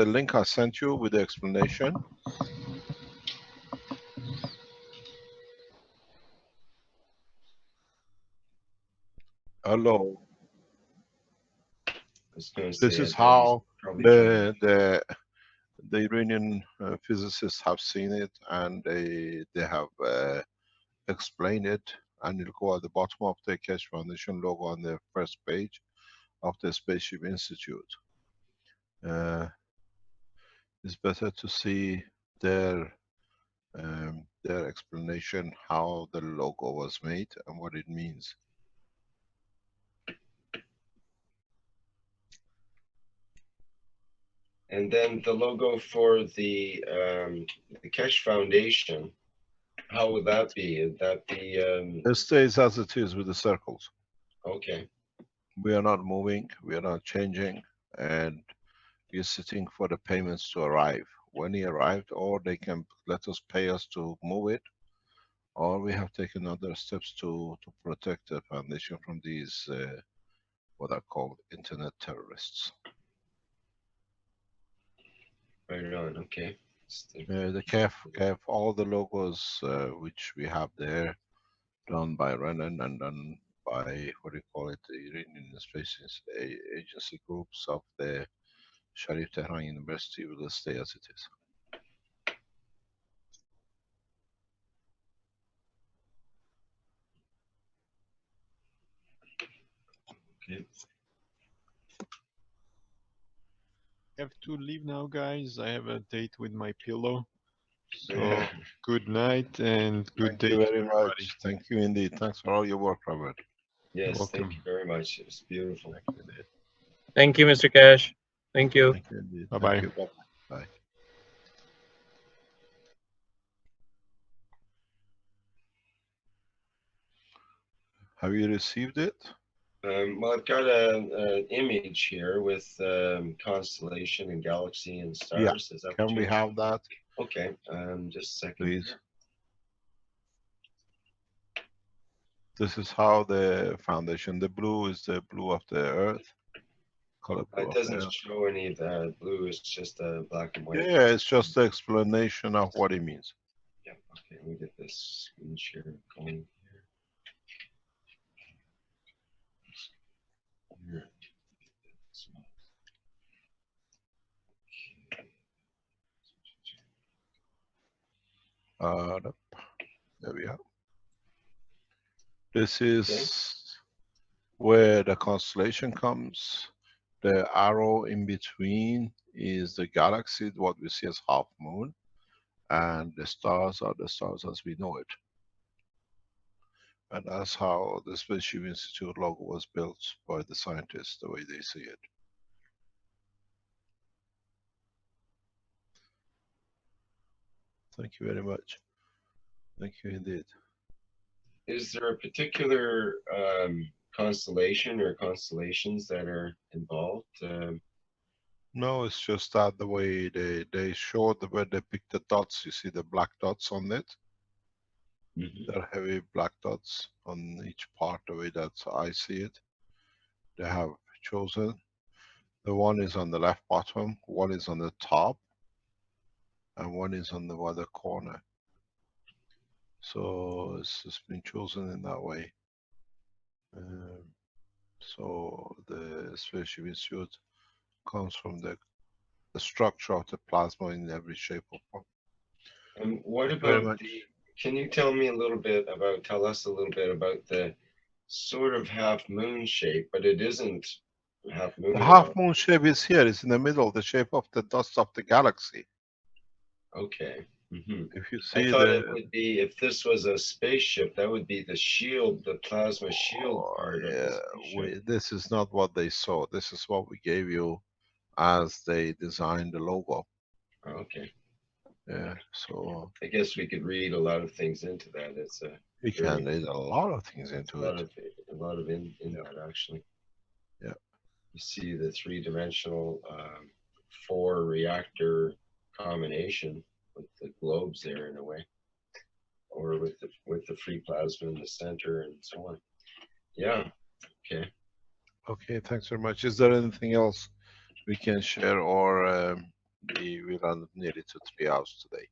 link I sent you with the explanation? Hello. This is how the Iranian physicists have seen it, and they have explained it, and it'll go at the bottom of the Keshe Foundation logo on the first page of the Spaceship Institute. It's better to see their explanation how the logo was made and what it means.
And then the logo for the Keshe Foundation, how would that be? Would that be?
It stays as it is with the circles.
Okay.
We are not moving, we are not changing, and we're sitting for the payments to arrive. When he arrived, or they can let us pay us to move it, or we have taken other steps to protect the foundation from these what are called internet terrorists.
Right on. Okay.
The KF, all the logos which we have there, done by Renan and done by what do you call it, the Iranian Space Agency groups of the Sharif Tehran University, will stay as it is.
Okay.
I have to leave now, guys. I have a date with my pillow. So good night and good day.
Thank you very much. Thank you indeed. Thanks for all your work, Robert.
Yes, thank you very much. It was beautiful.
Thank you, Mr. Keshe. Thank you.
Thank you indeed.
Bye-bye.
Bye. Have you received it?
Well, I've got an image here with constellation and galaxy and stars.
Yeah.
Is that
Can we have that?
Okay. Just a second.
Please. This is how the foundation, the blue is the blue of the earth. Color blue
It doesn't show any of the blue, it's just black and white.
Yeah, it's just the explanation of what it means.
Yeah, okay, let me get this screen share going here.
There we are. This is where the constellation comes. The arrow in between is the galaxy, what we see as half moon, and the stars are the stars as we know it. And that's how the Spaceship Institute logo was built by the scientists, the way they see it. Thank you very much. Thank you indeed.
Is there a particular constellation or constellations that are involved?
No, it's just that the way they showed where they picked the dots, you see the black dots on it. There are heavy black dots on each part, the way that I see it. They have chosen The one is on the left bottom, one is on the top, and one is on the other corner. So it's just been chosen in that way. So the spaceship suit comes from the structure of the plasma in every shape or form.
What
Thank you very
about
much.
can you tell us a little bit about the sort of half moon shape, but it isn't half moon
The
at
half
all.
moon shape is here. It's in the middle, the shape of the dust of the galaxy.
Okay.
If you
I
see
thought it would be, if this was a spaceship, that would be the shield, the plasma shield part of the spaceship.
this is not what they saw. This is what we gave you as they designed the logo.
Okay.
Yeah, so
I guess we could read a lot of things into that. It's a
you can read a lot of things into it.
A lot of in that actually.
Yeah.
You see the three-dimensional 4-reactor combination with the globes there in a way, or with the free plasma in the center and so on. Yeah. Okay.
Okay. Thanks very much. Is there anything else we can share, or we run nearly to 3 hours today?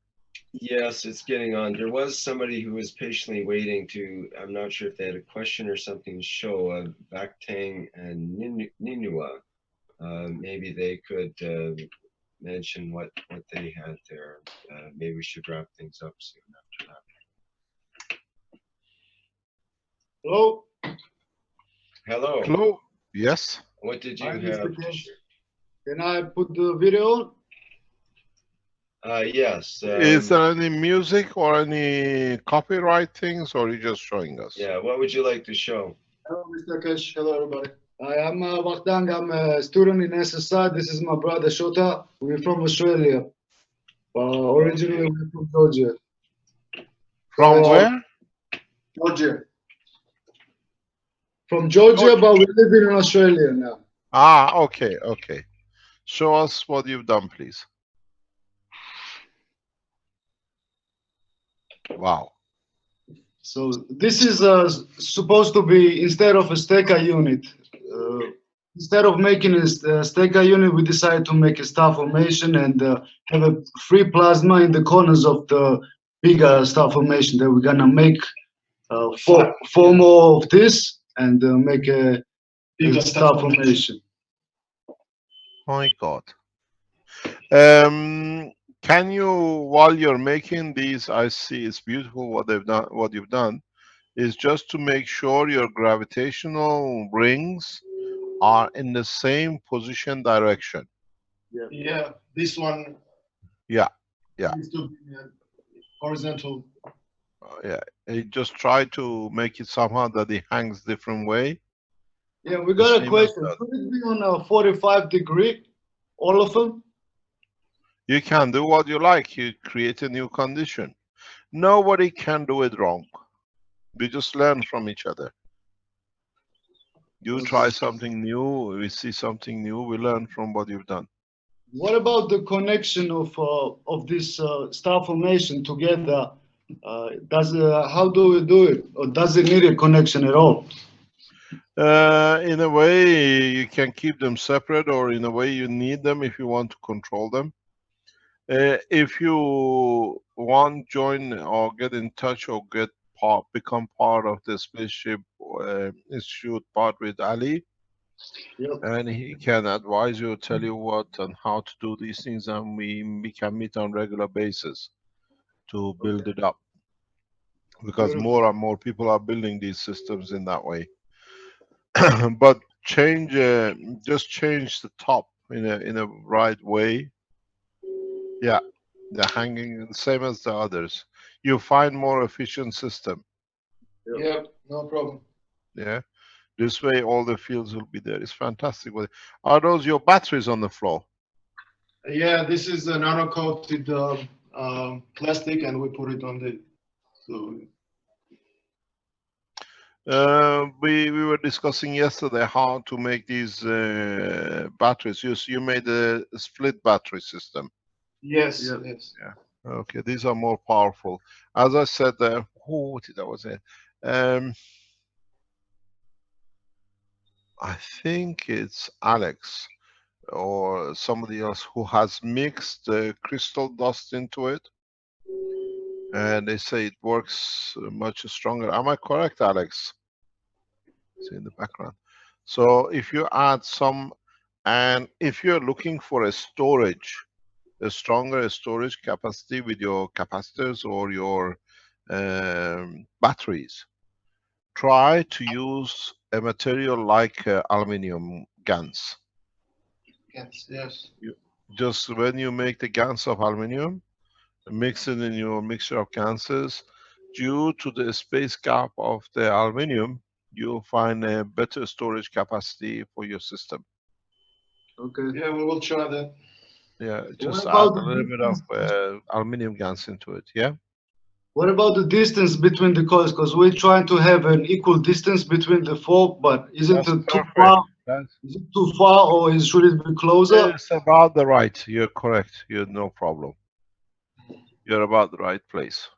Yes, it's getting on. There was somebody who was patiently waiting to, I'm not sure if they had a question or something to show, Baktang and Ninua. Maybe they could mention what they had there. Maybe we should wrap things up soon after that.
Hello?
Hello.
Hello. Yes.
What did you
Hi,
have
Mr.
to
Ken.
share?
Can I put the video on?
Yes.
Is there any music or any copyright things, or are you just showing us?
Yeah, what would you like to show?
Hello, Mr. Kesh. Hello, everybody. I am Wachtang. I'm a student in SSI. This is my brother Shota. We're from Australia. Originally, we're from Georgia.
From where?
Georgia. From Georgia, but we live in Australia now.
Ah, okay, okay. Show us what you've done, please. Wow.
So this is supposed to be, instead of a stacker unit, instead of making a stacker unit, we decided to make a star formation and have a free plasma in the corners of the bigger star formation. That we're gonna make four more of this and make a star formation.
My God. Can you, while you're making these, I see it's beautiful what they've done. What you've done is just to make sure your gravitational rings are in the same position direction.
Yeah, this one.
Yeah, yeah.
Needs to be horizontal.
Yeah, you just try to make it somehow that it hangs different way.
Yeah, we got a question. Could it be on a 45 degree, all of them?
You can do what you like. You create a new condition. Nobody can do it wrong. We just learn from each other. You try something new, we see something new, we learn from what you've done.
What about the connection of this star formation together? How do we do it, or does it need a connection at all?
In a way, you can keep them separate, or in a way, you need them if you want to control them. If you want join or get in touch or become part of the Spaceship Institute part with Ali, and he can advise you, tell you what and how to do these things, and we can meet on regular basis to build it up, because more and more people are building these systems in that way. But just change the top in a right way. Yeah, they're hanging the same as the others. You find more efficient system.
Yeah, no problem.
Yeah, this way all the fields will be there. It's fantastic. Are those your batteries on the floor?
Yeah, this is a nano-coated plastic, and we put it on the.
We were discussing yesterday how to make these batteries. You made a split battery system.
Yes. Yes.
Yeah. Okay, these are more powerful. As I said, who that was it? I think it's Alex. or somebody else who has mixed crystal dust into it, and they say it works much stronger. Am I correct, Alex? It's in the background. So if you add some, and if you're looking for a storage, a stronger storage capacity with your capacitors or your batteries, try to use a material like aluminum GaNs.
Yes.
Just when you make the GaNs of aluminum, mix it in your mixture of GaNs. Due to the space gap of the aluminum, you'll find a better storage capacity for your system.
Okay.
Yeah, we will try that.
Yeah,
What
just add
about
a
the
little bit of
distance?
aluminum GaNs into it, yeah?
What about the distance between the coils? Because we're trying to have an equal distance between the four, but is it
That's
too
perfect.
far?
That's,
Is it too far, or should it be closer?
it's about the right. You're correct. You're no problem. You're about the right place.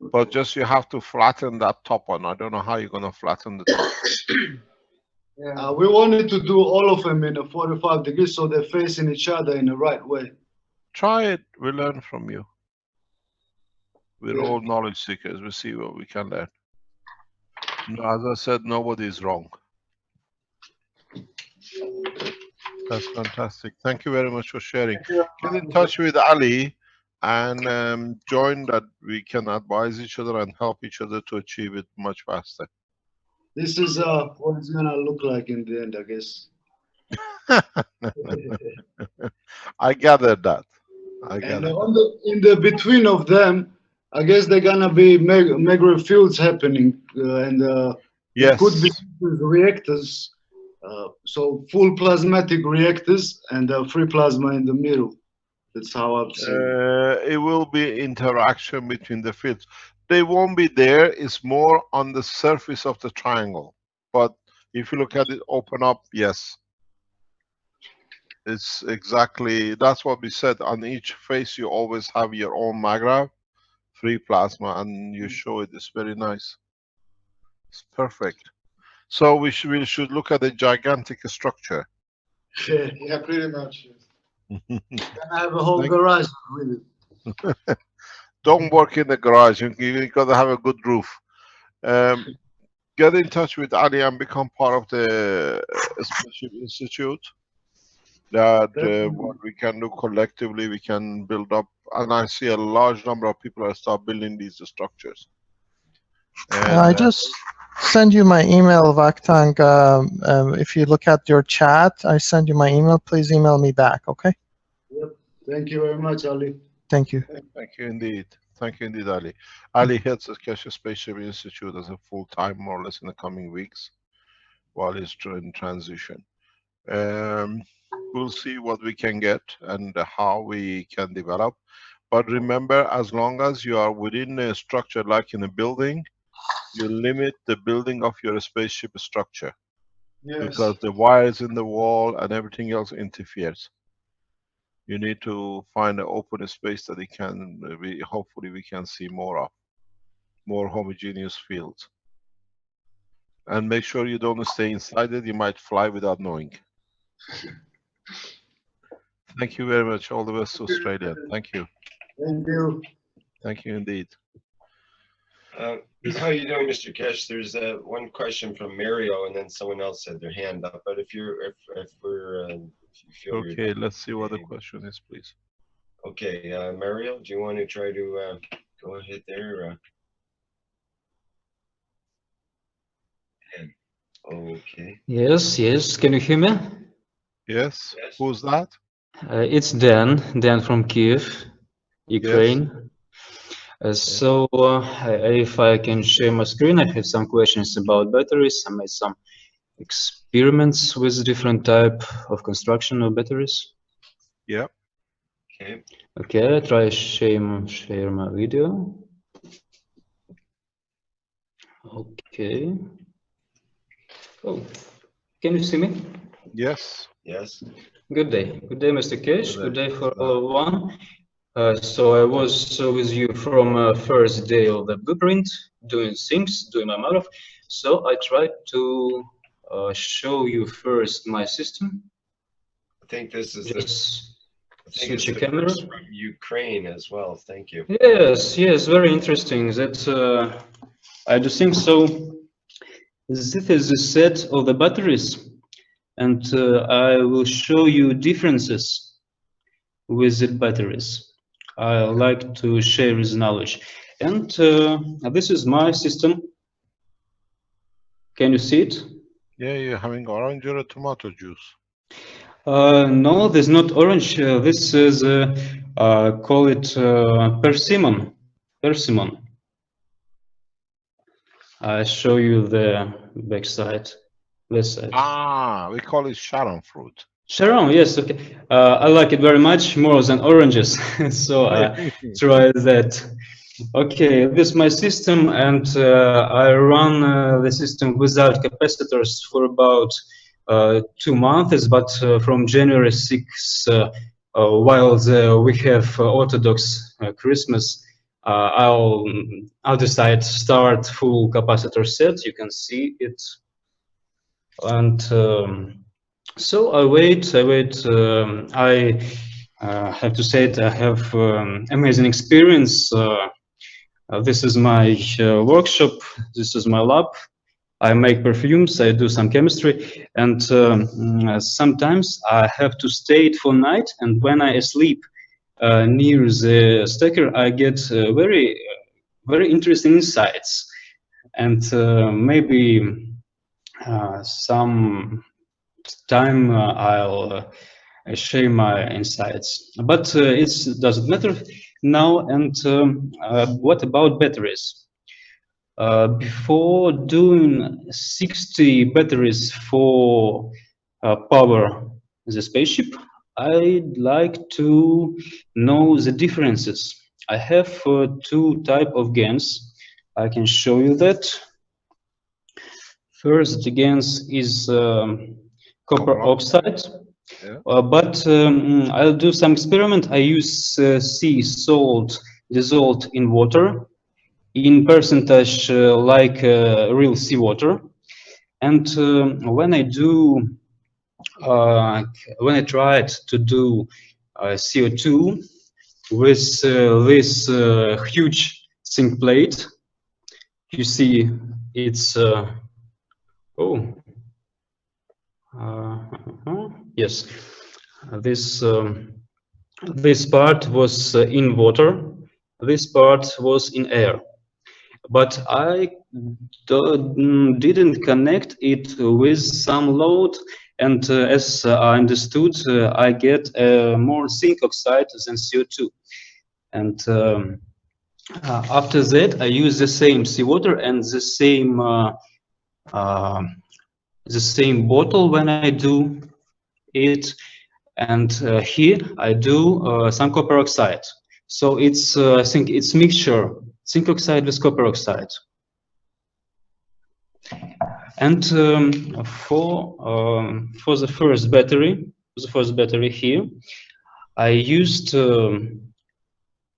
But just you have to flatten that top one. I don't know how you're going to flatten the top.
We wanted to do all of them in a 45 degrees so they're facing each other in the right way.
Try it. We learn from you. We're
Yeah.
all knowledge seekers. We see what we can learn. As I said, nobody is wrong. That's fantastic. Thank you very much for sharing. Get in touch with Ali and join that we can advise each other and help each other to achieve it much faster.
This is what it's gonna look like in the end, I guess.
I gathered that.
And in the between of them, I guess they're gonna be mega fields happening, and
yes.
it could be reactors. So full plasmatic reactors and free plasma in the middle. That's how I've seen it.
It will be interaction between the fields. They won't be there. It's more on the surface of the triangle. But if you look at it open up, yes. It's exactly, that's what we said. On each face, you always have your own magravs, free plasma, and you show it. It's very nice. It's perfect. So we should look at a gigantic structure.
Yeah, pretty much. Can I have a whole garage with it?
Don't work in the garage. You got to have a good roof. Get in touch with Ali and become part of the Spaceship Institute. That what we can do collectively, we can build up. And I see a large number of people that start building these structures. And,
I just send you my email, Vakhtang. If you look at your chat, I send you my email. Please email me back, okay?
Yep. Thank you very much, Ali.
Thank you.
Thank you indeed. Thank you indeed, Ali. Ali heads the Keshe Spaceship Institute as a full-time, more or less, in the coming weeks, while he's in transition. We'll see what we can get and how we can develop. But remember, as long as you are within a structure, like in a building, you limit the building of your spaceship structure. Yes. Because the wires in the wall and everything else interferes. You need to find an open space that it can be, hopefully we can see more of, more homogeneous fields. And make sure you don't stay inside it. You might fly without knowing. Thank you very much. All the best to Australia. Thank you.
Thank you.
Thank you indeed.
How are you doing, Mr. Kesh? There's one question from Mario, and then someone else had their hand up. But if you feel
okay, let's see what the question is, please.
Okay, Mario, do you want to try to go ahead there? Okay.
Yes. Can you hear me?
Yes. Who's that?
It's Dan from Kiev, Ukraine. Yes. So if I can share my screen, I have some questions about batteries. I made some experiments with different type of construction of batteries.
Yeah.
Okay.
Okay, I try share my video. Okay. Oh, can you see me?
Yes.
Yes.
Good day, Mr. Kesh. Good day for everyone. So I was with you from first day of the blueprint, doing my math. So I tried to show you first my system.
think this is
switch a
the
camera.
first from Ukraine as well. Thank you.
Yes, yes, very interesting. That I do think so. This is the set of the batteries, and I will show you differences with the batteries. I like to share this knowledge, and this is my system. Can you see it?
Yeah, you're having orange or tomato juice.
No, there's not orange. This is call it persimmon. Persimmon. I show you the back side, this side.
Ah, we call it Sharon fruit.
Sharon, yes, okay. I like it very much more than oranges, so try that. Okay, this is my system, and I run the system without capacitors for about 2 months, but from January 6, while we have Orthodox Christmas, I'll decide to start full capacitor set. You can see it, and so I wait. I have to say that I have amazing experience. This is my workshop. This is my lab. I make perfumes. I do some chemistry, and sometimes I have to stay for night. And when I sleep near the stacker, I get very interesting insights, and maybe some time I'll share my insights. But it doesn't matter now. And what about batteries? Before doing 60 batteries for power the spaceship, I'd like to know the differences. I have 2 types of GaNs. I can show you that. First, the GaNs is copper oxide. Yeah. But I'll do some experiment. I use sea salt dissolved in water in percentage like real seawater. And when I tried to do CO2 with this huge zinc plate, you see it's yes, this part was in water, this part was in air, but I didn't connect it with some load, and as I understood, I get more zinc oxide than CO2. And after that, I use the same seawater and the same bottle when I do it, and here I do some copper oxide. So it's I think it's mixture zinc oxide with copper oxide. And for the first battery here, I used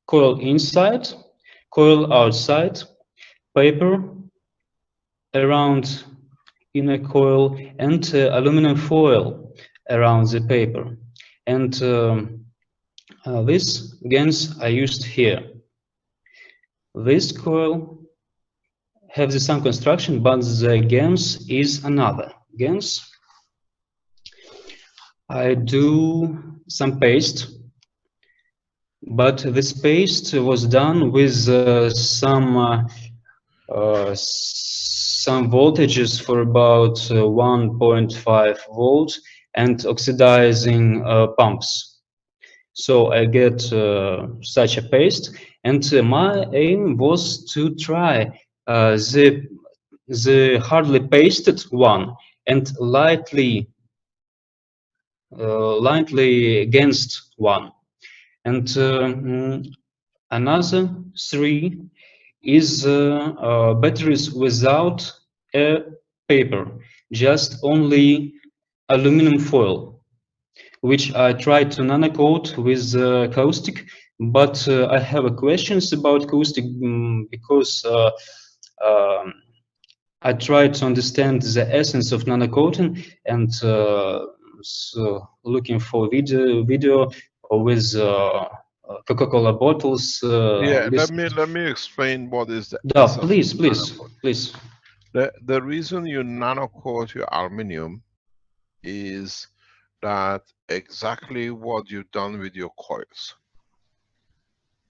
coil inside, coil outside, paper around inner coil, and aluminum foil around the paper. And these GaNs I used here. This coil have the same construction, but the GaNs is another. GaNs, I do some paste, but this paste was done with some voltages for about 1.5 volts and oxidizing pumps. So I get such a paste, and my aim was to try the hardly pasted one and lightly against one. And another 3 is batteries without a paper, just only aluminum foil, which I tried to nanocoat with caustic, but I have questions about caustic because I tried to understand the essence of nanocoating, and was looking for video with Coca-Cola bottles.
Yeah, let me explain what is the
Yeah,
essence
please.
The reason you nano coat your aluminum is that exactly what you've done with your coils.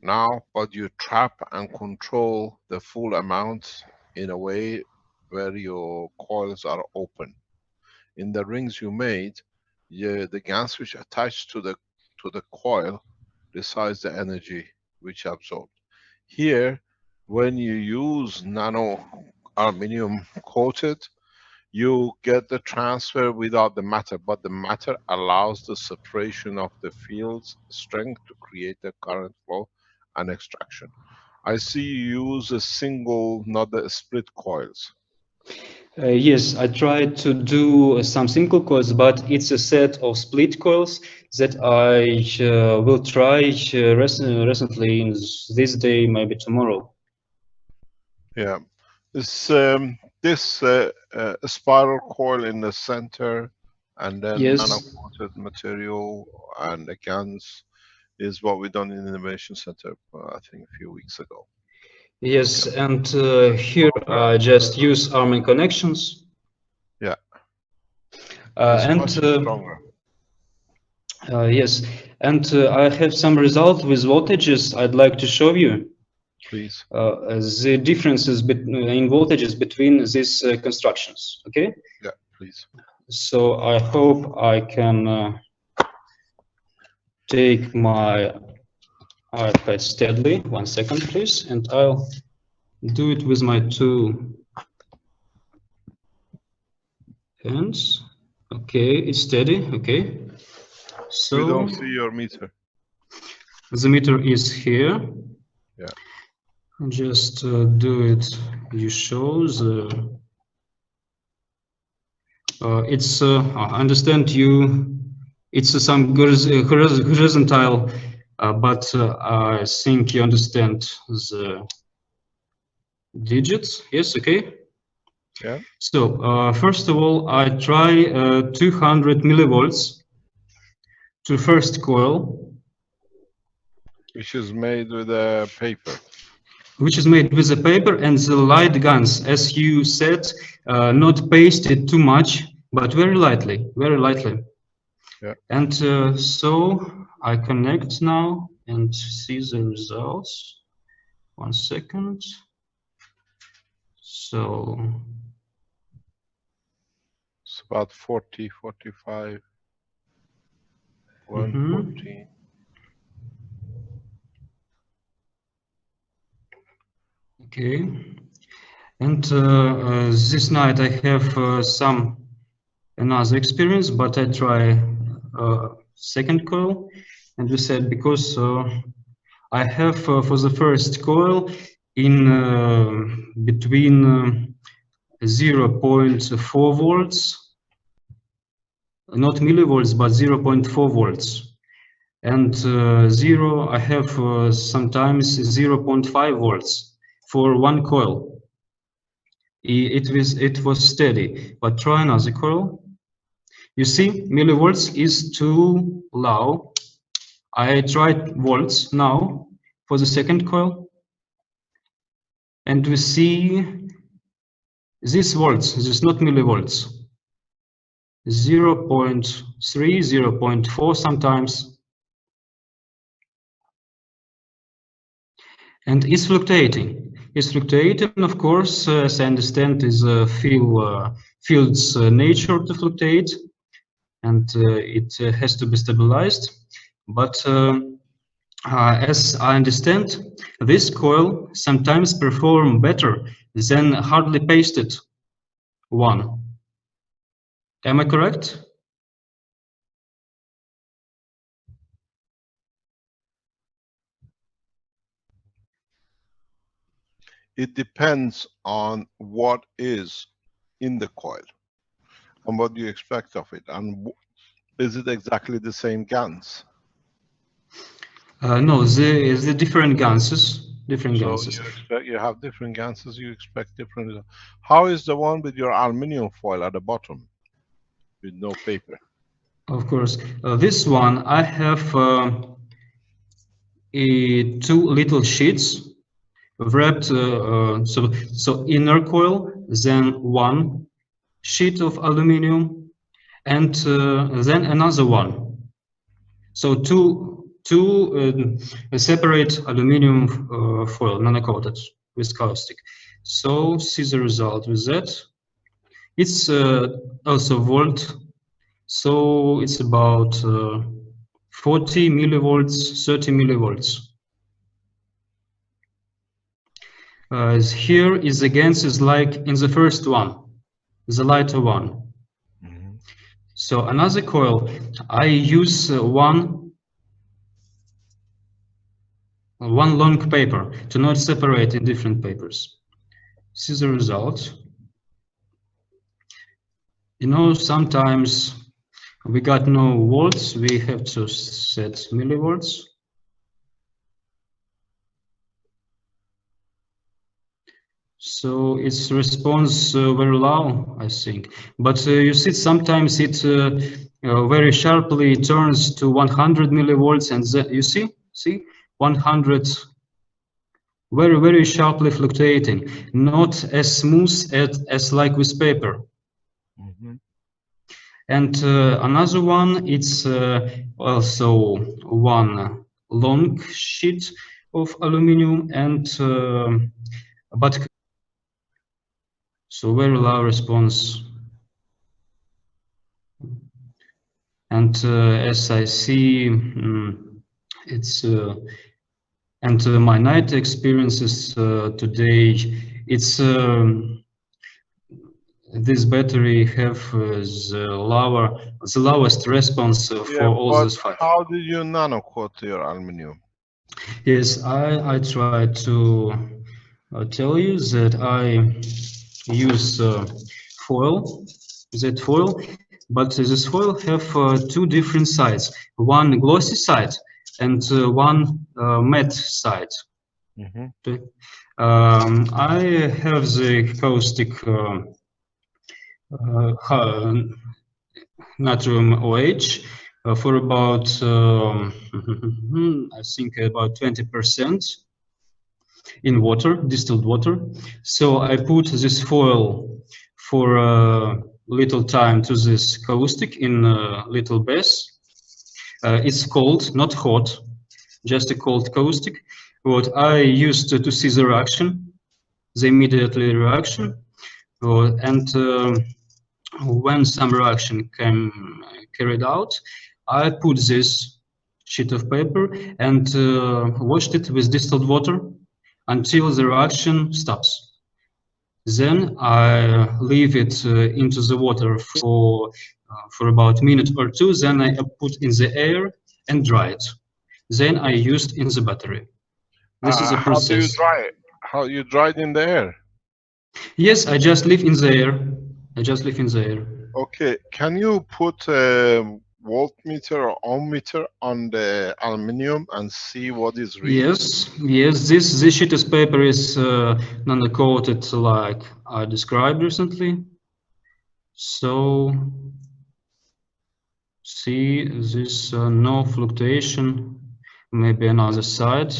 Now, but you trap and control the full amount in a way where your coils are open. In the rings you made, the gas which attached to the coil decides the energy which absorbed. Here, when you use nano aluminum coated, you get the transfer without the matter, but the matter allows the separation of the field's strength to create the current flow and extraction. I see you use a single, not the split coils.
Yes, I tried to do some single coils, but it's a set of split coils that I will try recently in this day, maybe tomorrow.
Yeah, this spiral coil in the center, and then
Yes.
nano-coated material and the GANs is what we done in the Innovation Center, I think a few weeks ago.
Yes, and here I just use arming connections.
Yeah.
And
much stronger.
yes, and I have some result with voltages I'd like to show you.
Please.
The differences in voltages between these constructions. Okay.
Yeah, please.
So I hope I can take my iPad steadily. 1 second, please, and I'll do it with my 2 hands. Okay, it's steady. Okay. So
we don't see your meter.
The meter is here.
Yeah.
Just do it. You show the. It's. I understand you. It's some horizontal, but I think you understand the digits. Yes. Okay.
Yeah.
So first of all, I try 200 millivolts to first coil,
which is made with a paper.
Which is made with a paper and the light guns, as you said, not pasted too much, but very lightly, very lightly.
Yeah.
And so I connect now and see the results. 1 second. So
it's about 40, 45, 114.
Okay. And this night I have some another experience, but I try second coil, and we said because I have for the first coil in between 0.4 volts, not millivolts, but 0.4 volts, and zero I have sometimes 0.5 volts for one coil. It was steady, but try another coil. You see, millivolts is too low. I tried volts now for the second coil, and we see this volts. This is not millivolts. 0.3, 0.4 sometimes, and it's fluctuating. It's fluctuating, of course, as I understand, is field's nature to fluctuate, and it has to be stabilized. But as I understand, this coil sometimes perform better than hardly pasted one. Am I correct?
It depends on what is in the coil and what you expect of it, and is it exactly the same GANs?
No, the different ganses. Different ganses.
So you have different ganses, you expect different results. How is the one with your aluminium foil at the bottom with no paper?
Of course. This one, I have 2 little sheets wrapped, so inner coil, then 1 sheet of aluminum, and then another one. So two separate aluminum foil, nano-coated with caustic. So see the result with that. It's also volt, so it's about 40 millivolts, 30 millivolts. Here is against is like in the first one, the lighter one. Mm-hmm. So another coil, I use one long paper to not separate in different papers. This is the result. You know, sometimes we got no volts, we have to set millivolts. So its response very low, I think. But you see, sometimes it very sharply turns to 100 millivolts, and you see 100, very sharply fluctuating, not as smooth as like with paper. Mm-hmm. And another one, it's also one long sheet of aluminum, and but so very low response. And as I see, it's and my night experiences today, it's this battery have the lowest response for all these 5.
How did you nano-coat your aluminum?
Yes, I try to tell you that I use foil, but this foil have 2 different sides, one glossy side and one matte side. Mm-hmm. Okay. I have the caustic natrium OH for about I think about 20% in water, distilled water. So I put this foil for a little time to this caustic in a little bath. It's cold, not hot, just a cold caustic. What I used to see the reaction, the immediate reaction, and when some reaction carried out, I put this sheet of paper and washed it with distilled water until the reaction stops. Then I leave it into the water for about a minute or 2. Then I put in the air and dry it. Then I used in the battery. This is a process.
How do you dry it? How you dry it in the air?
Yes, I just leave in the air.
Okay, can you put a voltmeter or ohm meter on the aluminum and see what is reading?
Yes. This sheet of paper is nano-coated like I described recently. So see this no fluctuation. Maybe another side.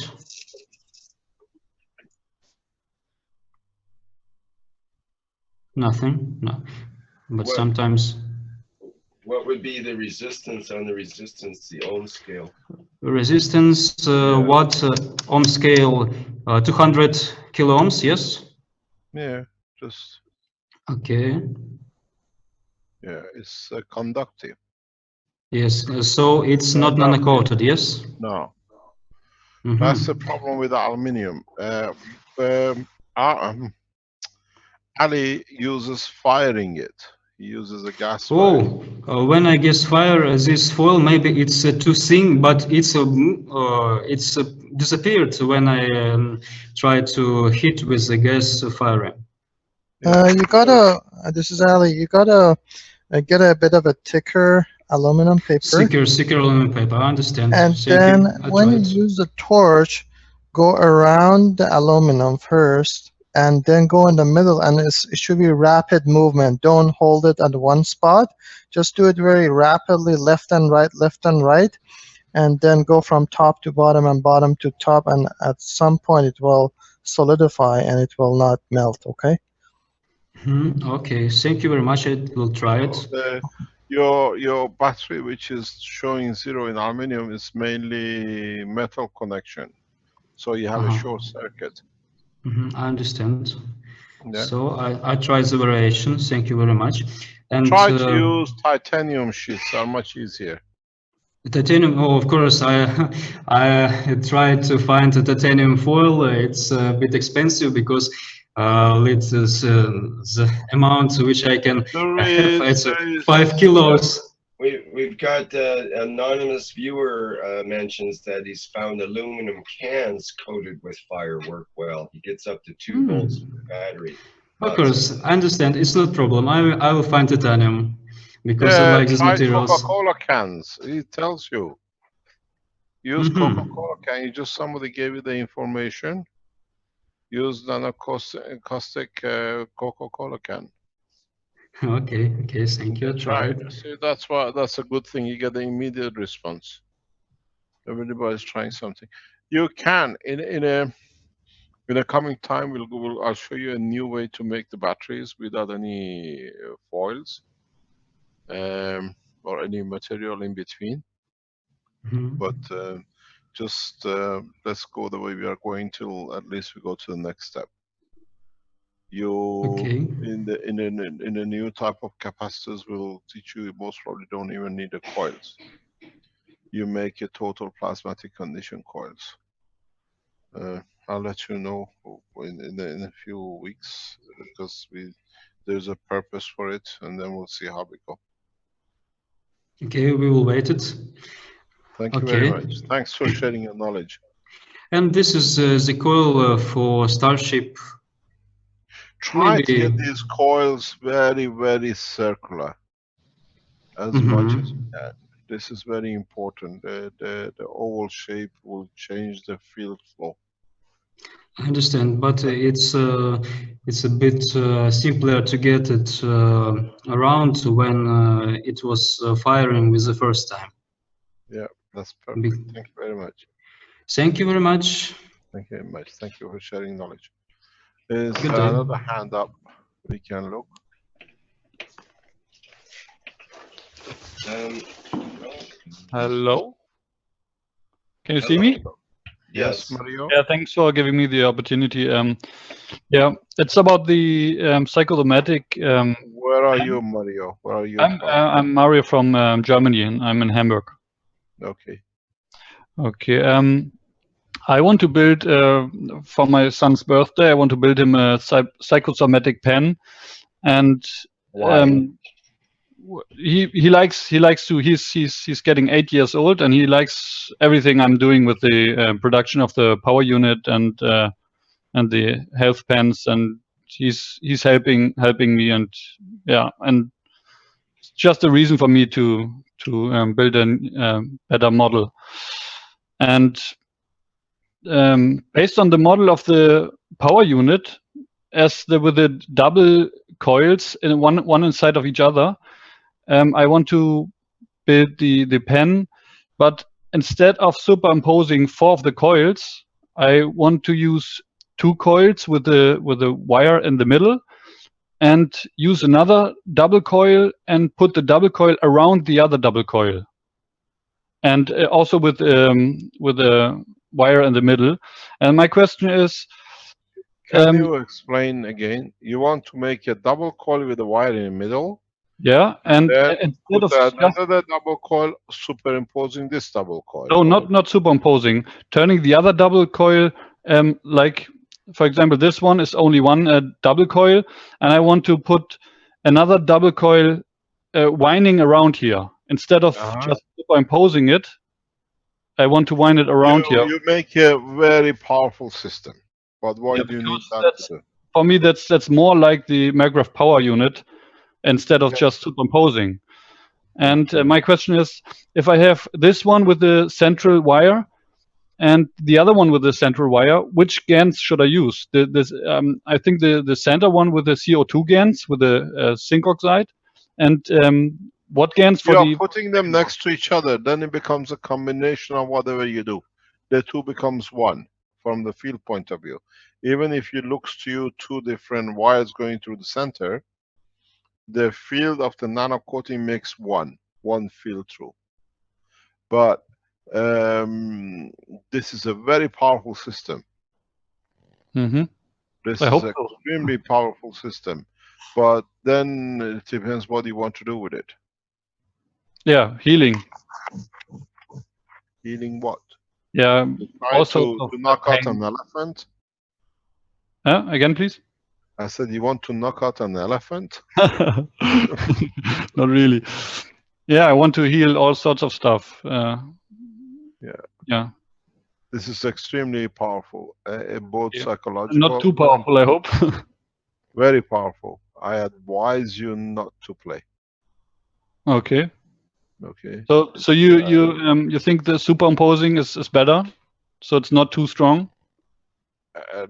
Nothing. No. But sometimes.
What would be the resistance on the resistance, the ohm scale?
Resistance, what ohm scale? 200 kilo ohms, yes?
Yeah, just.
Okay.
Yeah, it's conductive.
Yes, so it's not nano-coated, yes?
No.
Mm-hmm.
That's the problem with the aluminium. Ali uses firing it. He uses a gas fire.
When I gas fire this foil, maybe it's too thin, but it's disappeared when I try to hit with the gas firing.
You gotta, this is Ali, you gotta get a bit of a thicker aluminum paper.
Thicker aluminum paper, I understand.
And then when you use the torch, go around the aluminum first and then go in the middle, and it should be rapid movement. Don't hold it at one spot. Just do it very rapidly, left and right, and then go from top to bottom and bottom to top, and at some point it will solidify and it will not melt, okay?
Okay, thank you very much. I will try it.
Your battery, which is showing 0 in aluminum, is mainly metal connection. So you have a short circuit.
I understand.
Yeah.
So I try the variation. Thank you very much. And
try to use titanium sheets, are much easier.
Titanium, oh, of course, I tried to find a titanium foil. It's a bit expensive because the amount which I can have, it's 5 kilos.
We've got anonymous viewer mentions that he's found aluminum cans coated with fire work well. He gets up to 2 volts per battery.
Of course, I understand. It's not a problem. I will find titanium because I like these materials.
Coca-Cola cans. It tells you. Use Coca-Cola can. Somebody gave you the information. Use non-caustic Coca-Cola can.
Okay, thank you. Try it.
See, that's a good thing. You get the immediate response. Everybody's trying something. You can in a coming time. I'll show you a new way to make the batteries without any foils or any material in between. But just let's go the way we are going till at least we go to the next step. In the new type of capacitors will teach you most probably don't even need the coils. You make a total plasmatic condition coils. I'll let you know in a few weeks because there's a purpose for it, and then we'll see how we go.
Okay, we will wait it.
Thank you very much. Thanks for sharing your knowledge.
And this is the coil for Starship.
Try to get these coils very, very circular as much as you can. This is very important. The oval shape will change the field flow.
I understand, but it's a bit simpler to get it around when it was firing with the first time.
Yeah, that's perfect. Thank you very much.
Thank you very much.
Thank you very much. Thank you for sharing knowledge. There's another hand up. We can look.
Hello. Can you see me?
Yes, Mario.
Yeah, thanks for giving me the opportunity. Yeah, it's about the psychosomatic.
Where are you, Mario? Where are you?
I'm Mario from Germany, and I'm in Hamburg.
Okay.
Okay. I want to build for my son's birthday. I want to build him a psychosomatic pen, and he likes to. He's getting 8 years old, and he likes everything I'm doing with the production of the power unit and the health pens, and he's helping me, and yeah, and it's just a reason for me to build a better model. And based on the model of the power unit, with the double coils in one inside of each other, I want to build the pen, but instead of superimposing 4 of the coils, I want to use 2 coils with the wire in the middle, and use another double coil and put the double coil around the other double coil, and also with a wire in the middle. And my question is,
can you explain again? You want to make a double coil with a wire in the middle?
Yeah, and instead of
another double coil superimposing this double coil.
No, not superimposing. Turning the other double coil, like for example, this one is only one double coil, and I want to put another double coil winding around here instead of just superimposing it. I want to wind it around here.
You make a very powerful system, but why do you need that?
For me, that's more like the McGrath power unit instead of just superimposing. And my question is, if I have this one with the central wire, and the other one with the central wire. Which GANs should I use? I think the center one with the CO2 GANs with the zinc oxide, and what GANs for
You
the?
are putting them next to each other, then it becomes a combination of whatever you do. The two becomes one from the field point of view. Even if it looks to you two different wires going through the center, the field of the nano coating makes one field through. But this is a very powerful system.
Mm-hmm.
This
I
is
hope
an
so.
extremely powerful system. But then it depends what you want to do with it.
Yeah, healing.
Healing what?
Yeah,
also to knock out an elephant.
Again, please.
I said, you want to knock out an elephant?
Not really. Yeah, I want to heal all sorts of stuff. Yeah.
This is extremely powerful, both psychological.
Not too powerful, I hope.
Very powerful. I advise you not to play.
Okay.
Okay.
So you think the superimposing is better, so it's not too strong?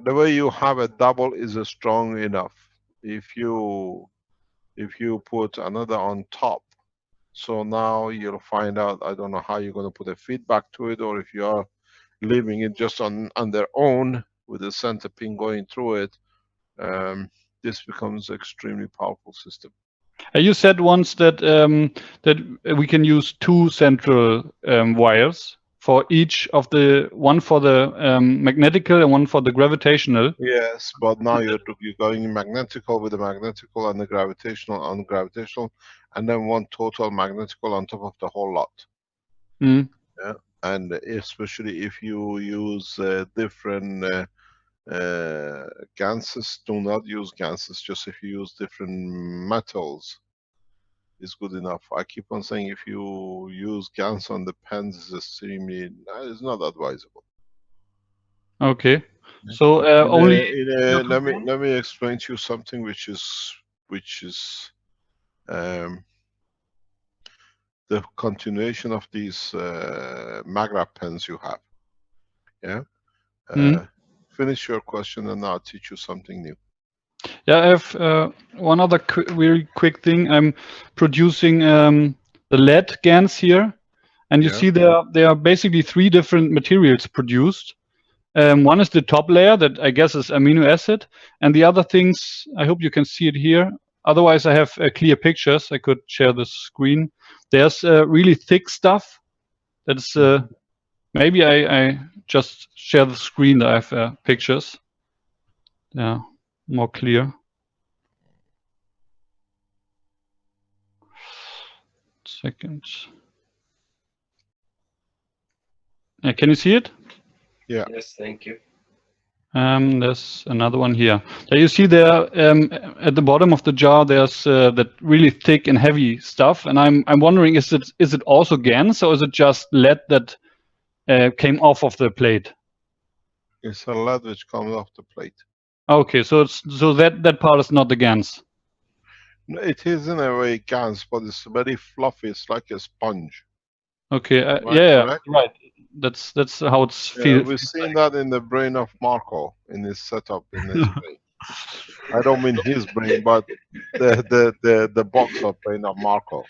The way you have a double is strong enough. If you put another on top, so now you'll find out. I don't know how you're going to put a feedback to it, or if you are leaving it just on their own with the center pin going through it. This becomes extremely powerful system.
You said once that that we can use two central wires for each of the one for the magnetical and one for the gravitational.
Yes, but now you're going magnetical with the magnetical and the gravitational on the gravitational, and then one total magnetical on top of the whole lot.
Mm.
Yeah, and especially if you use different ganses, do not use ganses. Just if you use different metals, is good enough. I keep on saying if you use GANs on the pens, is extremely, it's not advisable.
Okay, so only.
Let me explain to you something which is the continuation of these Magra pens you have. Yeah. Finish your question and I'll teach you something new.
Yeah, I have one other very quick thing. I'm producing the lead GANs here, and you see there are basically three different materials produced. One is the top layer that I guess is amino acid, and the other things, I hope you can see it here. Otherwise, I have clear pictures. I could share the screen. There's really thick stuff. That's maybe I just share the screen that I have pictures. Yeah, more clear. Second. Can you see it?
Yeah.
Yes, thank you.
There's another one here. There you see there at the bottom of the jar. There's that really thick and heavy stuff, and I'm wondering, is it also GANs or is it just lead that came off of the plate?
It's a lead which comes off the plate.
Okay, so that part is not the GANs.
It is in a way GANs, but it's very fluffy. It's like a sponge.
Okay,
right?
That's how it's feels.
We've seen that in the brain of Marco in his setup in his brain. I don't mean his brain, but the box of brain of Marco.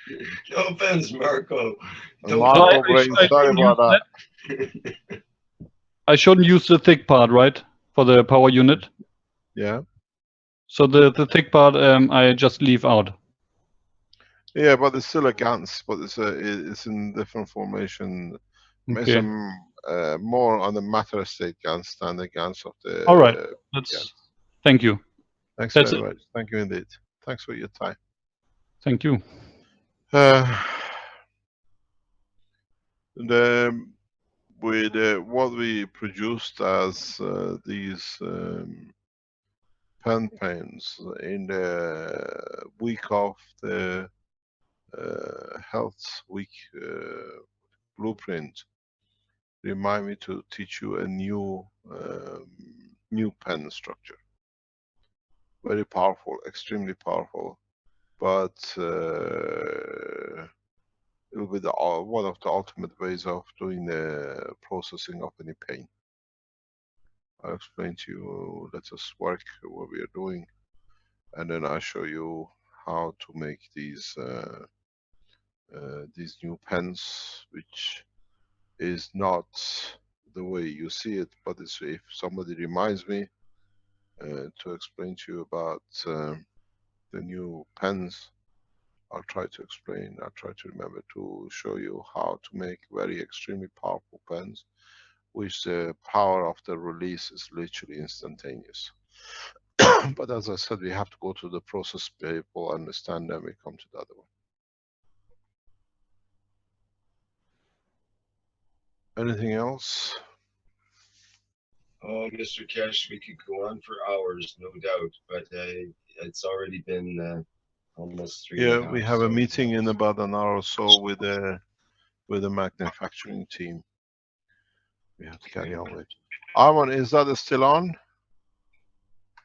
No offense, Marco.
Marco brain. Sorry about that.
I shouldn't use the thick part, right, for the power unit.
Yeah.
So the thick part I just leave out.
Yeah, but it's still a GANs, but it's in different formation.
Okay.
It's more on the matter state GANs than the GANs of the.
All right. Thank you.
Thanks very much. Thank you indeed. Thanks for your time.
Thank you.
With what we produced as these pen paints in the week of the health week blueprint, remind me to teach you a new pen structure. Very powerful, extremely powerful, but It will be one of the ultimate ways of doing the processing of any pain. I'll explain to you, let us work what we are doing, and then I'll show you how to make these new pens, which is not the way you see it, but it's, if somebody reminds me to explain to you about the new pens, I'll try to explain, I'll try to remember to show you how to make very extremely powerful pens, which the power of the release is literally instantaneous. But as I said, we have to go through the process, people understand, then we come to the other one. Anything else?
Oh, Mr. Kesh, we could go on for hours, no doubt, but it's already been almost 3
Yeah,
and a half.
we have a meeting in about an hour or so with the manufacturing team. We have to carry on with. Arman, is that still on?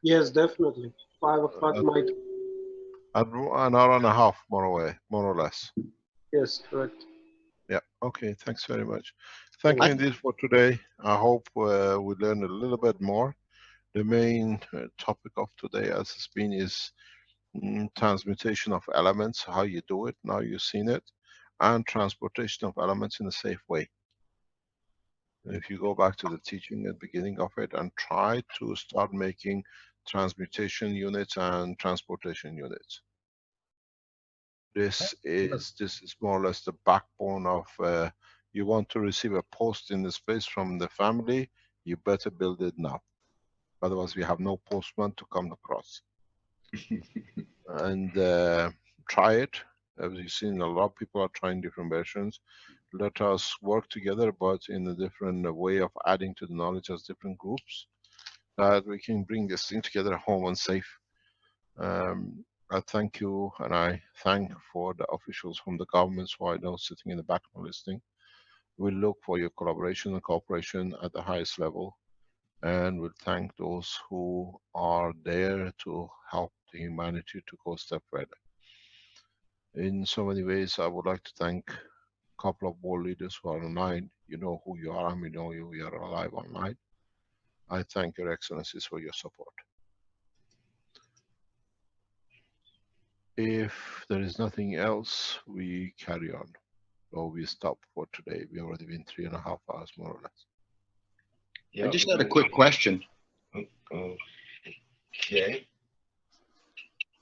Yes, definitely. 5 o'clock my time.
An hour and a half more or less.
Yes, correct.
Yeah, okay, thanks very much. Thank you indeed for today. I hope we learned a little bit more. The main topic of today, as it's been, is transmutation of elements, how you do it, now you've seen it, and transportation of elements in a safe way. If you go back to the teaching at the beginning of it and try to start making transmutation units and transportation units. This is more or less the backbone of, you want to receive a post in the space from the family, you better build it now. Otherwise we have no postman to come across. And try it. As you've seen, a lot of people are trying different versions. Let us work together, but in a different way of adding to the knowledge as different groups, that we can bring this thing together home and safe. I thank you, and I thank for the officials from the governments who I know sitting in the back of listening. We look for your collaboration and cooperation at the highest level, and we'll thank those who are there to help the humanity to go a step further. In so many ways, I would like to thank a couple of world leaders who are online. You know who you are, and we know you. We are alive online. I thank your excellencies for your support. If there is nothing else, we carry on, or we stop for today. We already been 3.5 hours, more or less.
Yeah,
I just had a quick question.
Okay.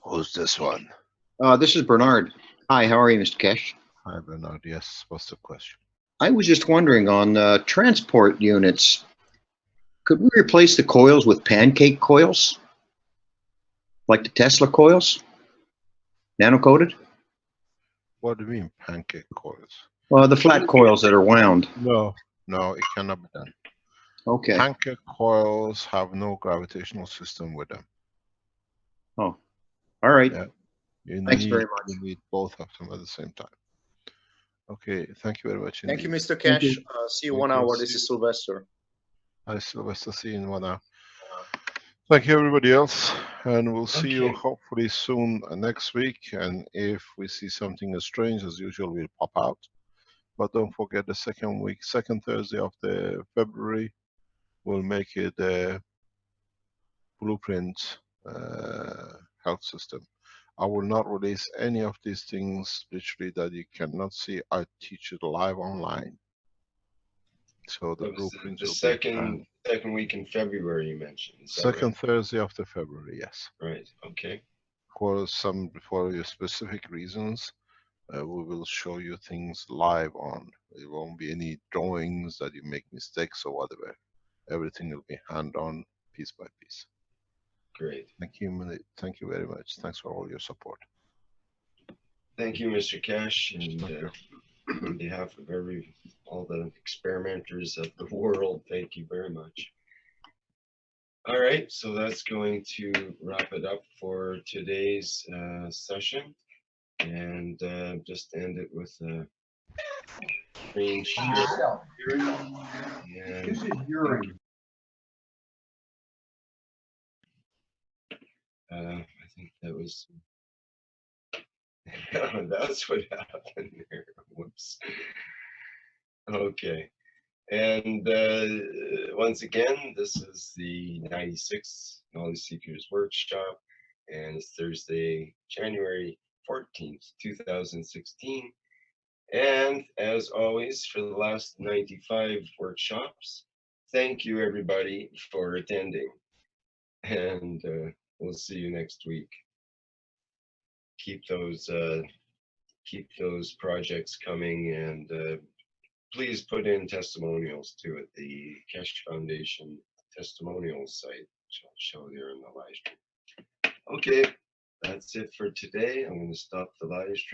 Who's this one?
This is Bernard. Hi, how are you, Mr. Kesh?
Hi, Bernard. Yes, what's the question?
I was just wondering on transport units, could we replace the coils with pancake coils? Like the Tesla coils? Nano-coated?
What do you mean, pancake coils?
Well, the flat coils that are wound.
No, it cannot be done.
Okay.
Pancake coils have no gravitational system with them.
Oh, all right.
Yeah.
Thanks very much.
You need both of them at the same time. Okay, thank you very much indeed.
Thank you, Mr. Kesh. See you 1 hour. This is Sylvester.
Hi, Sylvester. See you in 1 hour. Thank you, everybody else, and we'll see you hopefully soon next week. And if we see something as strange as usual, we'll pop out. But don't forget the second Thursday of the February, we'll make it a blueprint health system. I will not release any of these things literally that you cannot see. I teach it live online. So the blueprint
the
will
second week in February you mentioned. Is that
second
right?
Thursday of the February, yes.
Right. Okay.
For your specific reasons, we will show you things live on. It won't be any drawings that you make mistakes or whatever. Everything will be hand-on, piece by piece.
Great.
Thank you very much. Thanks for all your support.
Thank you, Mr. Kesh, and on behalf of all the experimenters of the world, thank you very much. All right, so that's going to wrap it up for today's session, and just end it with a screen share.
This is urine.
I think that was That's what happened there. Whoops. Okay. And once again, this is the 96th Knowledge Seekers Workshop, and it's Thursday, January 14th, 2016. And as always, for the last 95 workshops, thank you everybody for attending. And we'll see you next week. Keep those projects coming, and please put in testimonials too at the Keshe Foundation testimonials site, which I'll show there in the live stream. Okay, that's it for today. I'm going to stop the live stream.